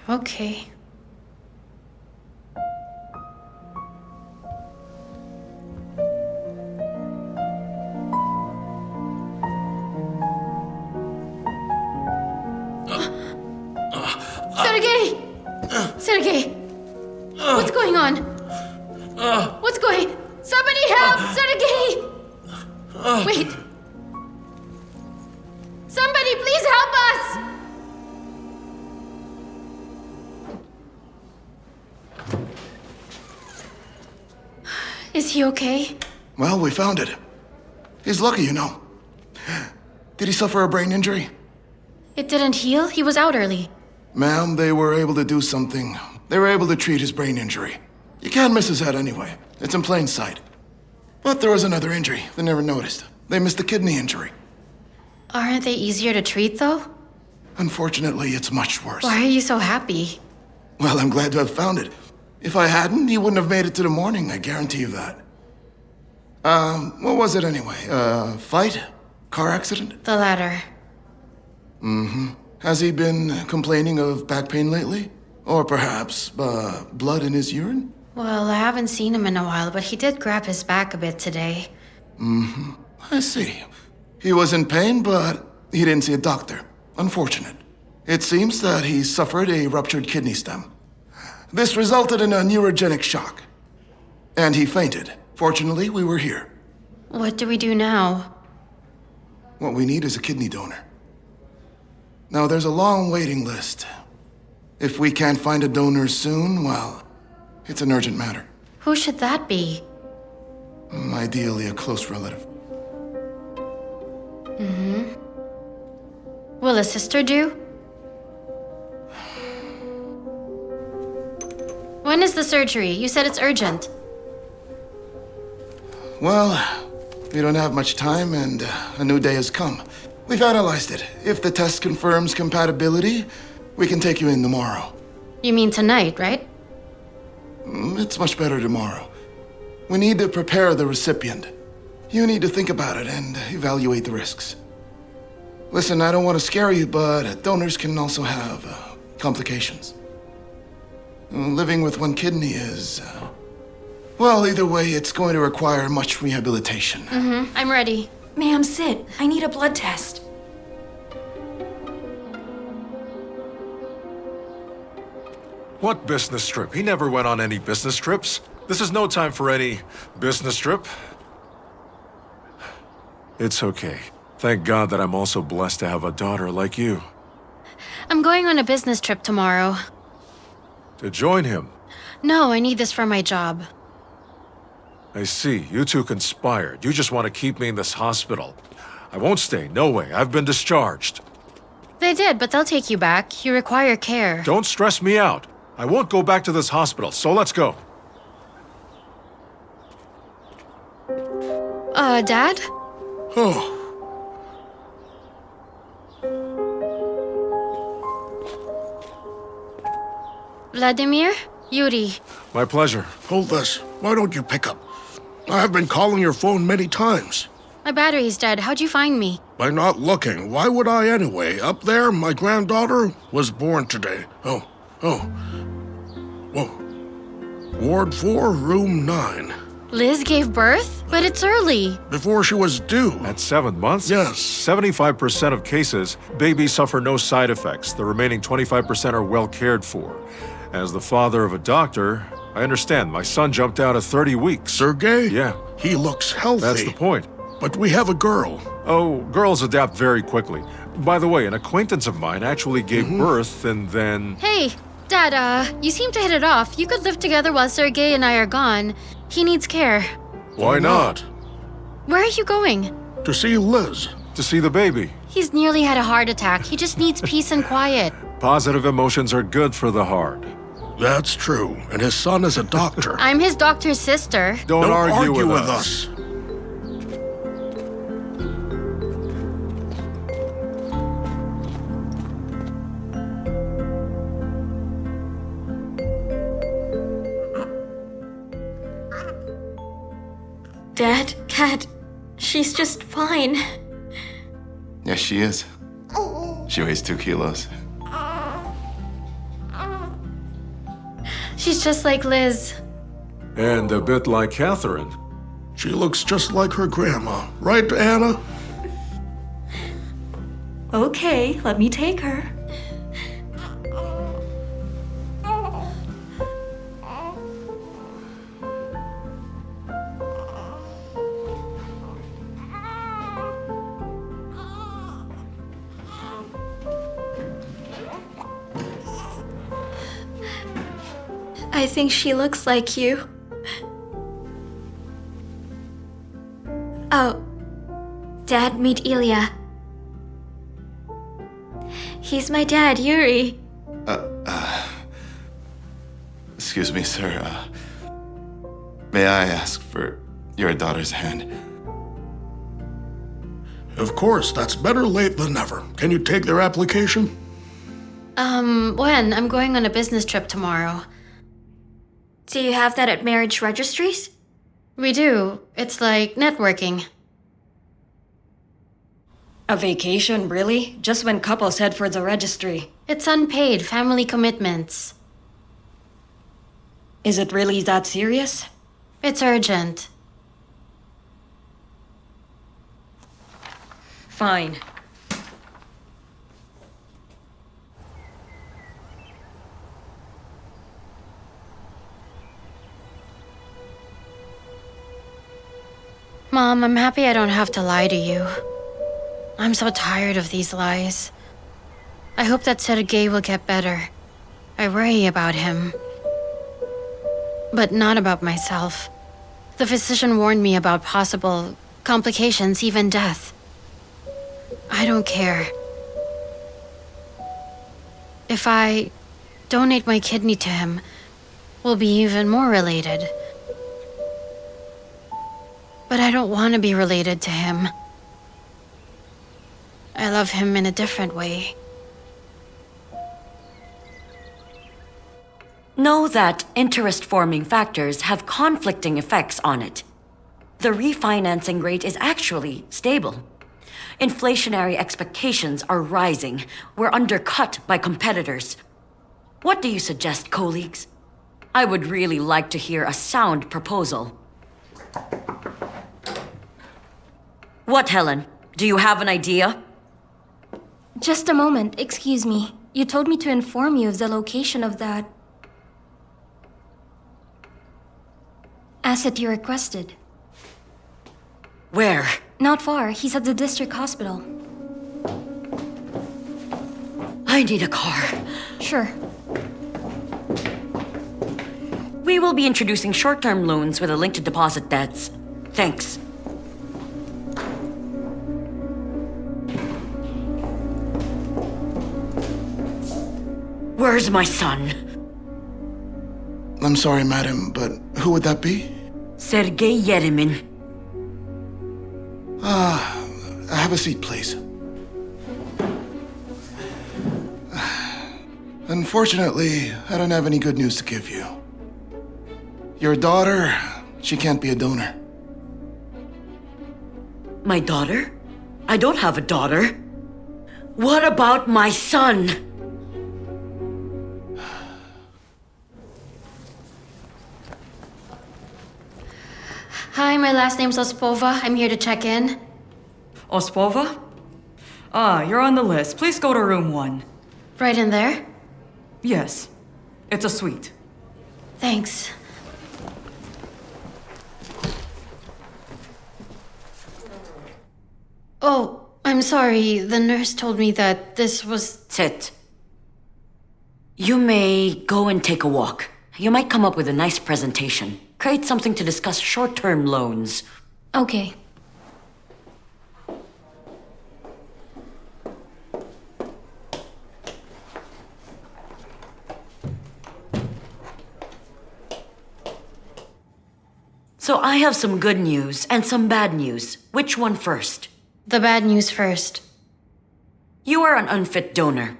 Okay. Sergei! Sergei! What's going on? What's going... Somebody help! Sergei! Wait. Somebody, please help us! Is he okay? Well, we found it. He's lucky, you know. Did he suffer a brain injury? It didn't heal? He was out early. Ma'am, they were able to do something. They were able to treat his brain injury. You can't miss his head anyway. It's in plain sight. But there was another injury they never noticed. They missed the kidney injury. Aren't they easier to treat, though? Unfortunately, it's much worse. Why are you so happy? Well, I'm glad to have found it. If I hadn't, he wouldn't have made it to the morning, I guarantee you that. What was it anyway? Fight? Car accident? The latter. Has he been complaining of back pain lately? Or perhaps, blood in his urine? Well, I haven't seen him in a while, but he did grab his back a bit today. I see. He was in pain, but he didn't see a doctor. Unfortunate. It seems that he suffered a ruptured kidney stem. This resulted in a neurogenic shock. And he fainted. Fortunately, we were here. What do we do now? What we need is a kidney donor. Now, there's a long waiting list. If we can't find a donor soon, well, it's an urgent matter. Who should that be? Ideally, a close relative. Will a sister do? When is the surgery? You said it's urgent. Well, we don't have much time, and a new day has come. We've analyzed it. If the test confirms compatibility, we can take you in tomorrow. You mean tonight, right? It's much better tomorrow. We need to prepare the recipient. You need to think about it and evaluate the risks. Listen, I don't want to scare you, but donors can also have complications. Living with one kidney is... well, either way, it's going to require much rehabilitation. I'm ready. Ma'am, sit. I need a blood test. What business trip? He never went on any business trips. This is no time for any business trip. It's okay. Thank God that I'm also blessed to have a daughter like you. I'm going on a business trip tomorrow. To join him. No, I need this for my job. I see. You two conspired. You just want to keep me in this hospital. I won't stay. No way. I've been discharged. They did, but they'll take you back. You require care. Don't stress me out. I won't go back to this hospital, so let's go. Dad? Oh, Vladimir? Yuri. My pleasure. hold this. Why don't you pick up? I have been calling your phone many times. My battery's dead. How'd you find me? By not looking. Why would I anyway? Up there, my granddaughter was born today. Oh. Whoa. Ward 4, room 9. Liz gave birth? But it's early. Before she was due. At 7 months? Yes. 75% of cases, babies suffer no side effects. The remaining 25% are well cared for. As the father of a doctor, I understand. My son jumped out at 30 weeks. Sergey? Yeah. He looks healthy. That's the point. But we have a girl. Oh, girls adapt very quickly. By the way, an acquaintance of mine actually gave birth and then... Hey, Dad, you seem to hit it off. You could live together while Sergey and I are gone. He needs care. Why not? Where are you going? To see Liz. To see the baby. He's nearly had a heart attack. He just needs peace and quiet. Positive emotions are good for the heart. That's true. And his son is a doctor. I'm his doctor's sister. Don't argue with us. Dad, Kat, she's just fine. Yes, she is. She weighs 2 kilos. She's just like Liz. And a bit like Catherine. She looks just like her grandma. Right, Anna? Okay, let me take her. I think she looks like you. Oh, Dad, meet Ilya. He's my dad, Yuri. Excuse me, sir. May I ask for your daughter's hand? Of course, that's better late than never. Can you take their application? When? I'm going on a business trip tomorrow. Do you have that at marriage registries? We do. It's like networking. A vacation, really? Just when couples head for the registry. It's unpaid family commitments. Is it really that serious? It's urgent. Fine. Mom, I'm happy I don't have to lie to you. I'm so tired of these lies. I hope that Sergey will get better. I worry about him. But not about myself. The physician warned me about possible complications, even death. I don't care. If I donate my kidney to him, we'll be even more related. But I don't want to be related to him. I love him in a different way. Know that interest-forming factors have conflicting effects on it. The refinancing rate is actually stable. Inflationary expectations are rising. We're undercut by competitors. What do you suggest, colleagues? I would really like to hear a sound proposal. What, Helen? Do you have an idea? Just a moment, excuse me. You told me to inform you of the location of that asset you requested. Where? Not far. He's at the district hospital. I need a car. Sure. We will be introducing short-term loans with a link to deposit debts. Thanks. Where's my son? I'm sorry, madam, but who would that be? Sergei Yeremin. Have a seat, please. Unfortunately, I don't have any good news to give you. Your daughter, she can't be a donor. My daughter? I don't have a daughter. What about my son? Hi, my last name's Ospova. I'm here to check in. Ospova? Ah, you're on the list. Please go to room 1. Right in there? Yes. It's a suite. Thanks. Oh, I'm sorry. The nurse told me that this was... Sit. You may go and take a walk. You might come up with a nice presentation. Create something to discuss short-term loans. Okay. So I have some good news and some bad news. Which one first? The bad news first. You are an unfit donor.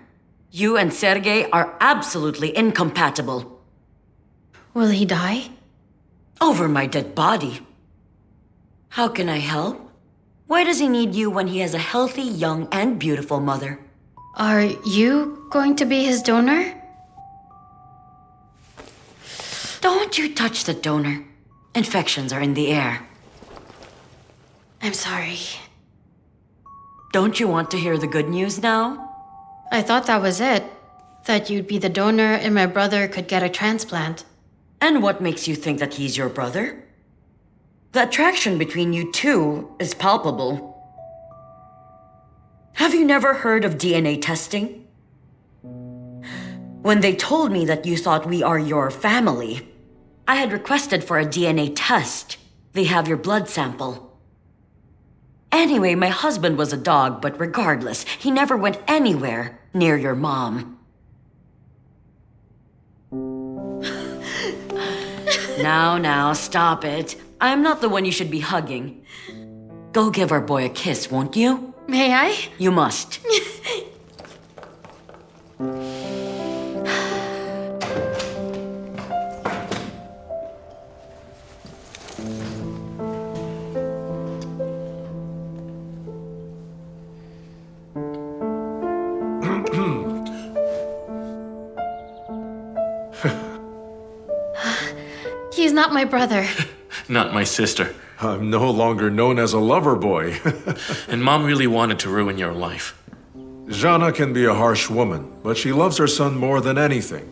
You and Sergei are absolutely incompatible. Will he die? Over my dead body. How can I help? Why does he need you when he has a healthy, young, and beautiful mother? Are you going to be his donor? Don't you touch the donor. Infections are in the air. I'm sorry. Don't you want to hear the good news now? I thought that was it. That you'd be the donor and my brother could get a transplant. And what makes you think that he's your brother? The attraction between you two is palpable. Have you never heard of DNA testing? When they told me that you thought we are your family, I had requested for a DNA test. They have your blood sample. Anyway, my husband was a dog, but regardless, he never went anywhere near your mom. Now, stop it. I'm not the one you should be hugging. Go give our boy a kiss, won't you? May I? You must. He's not my brother. Not my sister. I'm no longer known as a lover boy. And Mom really wanted to ruin your life. Jana can be a harsh woman, but she loves her son more than anything.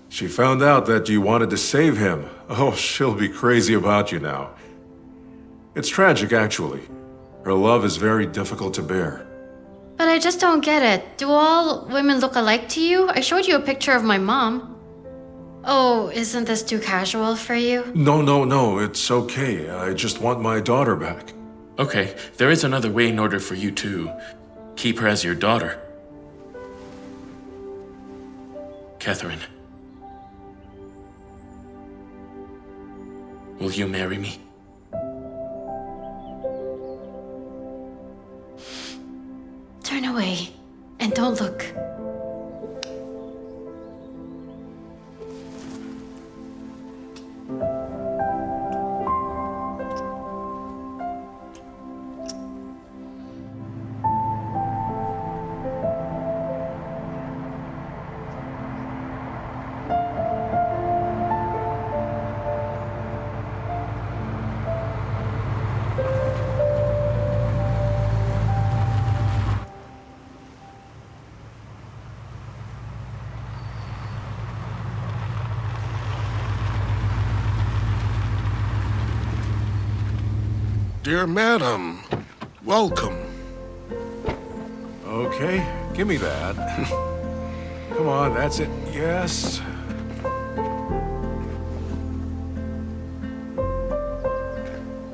She found out that you wanted to save him. Oh, she'll be crazy about you now. It's tragic, actually. Her love is very difficult to bear. But I just don't get it. Do all women look alike to you? I showed you a picture of my mom. Oh, isn't this too casual for you? No, it's okay. I just want my daughter back. Okay, there is another way in order for you to keep her as your daughter. Catherine, will you marry me? Turn away and don't look. Dear madam, welcome. Okay, give me that. Come on, that's it. Yes.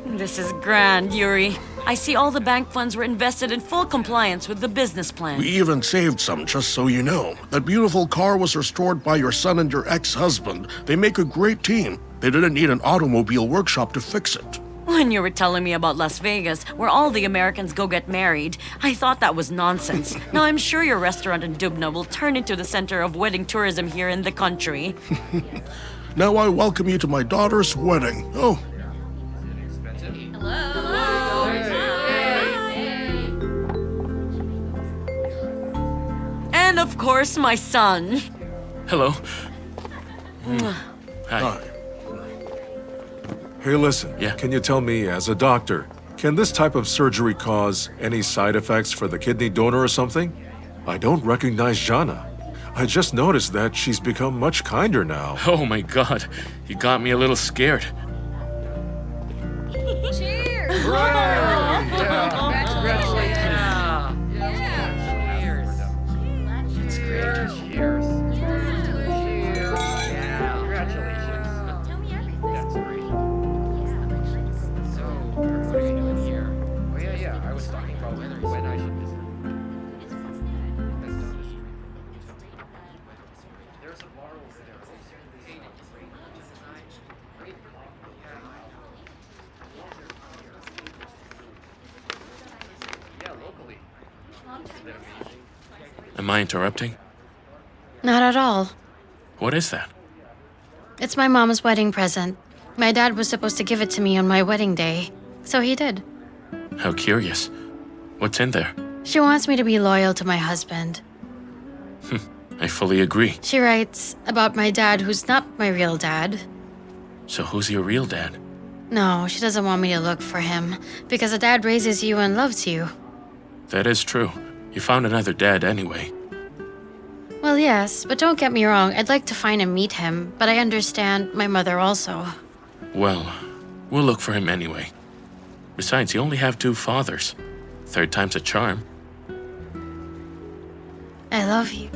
This is grand, Yuri. I see all the bank funds were invested in full compliance with the business plan. We even saved some, just so you know. That beautiful car was restored by your son and your ex-husband. They make a great team. They didn't need an automobile workshop to fix it. When you were telling me about Las Vegas, where all the Americans go get married, I thought that was nonsense. Now I'm sure your restaurant in Dubna will turn into the center of wedding tourism here in the country. Now I welcome you to my daughter's wedding. Oh, And of course, my son. Hello. Hi. Hi. Hey, listen. Yeah? Can you tell me, as a doctor, can this type of surgery cause any side effects for the kidney donor or something? I don't recognize Jana. I just noticed that she's become much kinder now. Oh my god, you got me a little scared. Am I interrupting? Not at all. What is that? It's my mom's wedding present. My dad was supposed to give it to me on my wedding day, so he did. How curious. What's in there? She wants me to be loyal to my husband. I fully agree. She writes about my dad who's not my real dad. So who's your real dad? No, she doesn't want me to look for him, because a dad raises you and loves you. That is true. You found another dad anyway. Well, yes, but don't get me wrong, I'd like to find and meet him, but I understand my mother also. Well, we'll look for him anyway. Besides, you only have 2 fathers. Third time's a charm. I love you.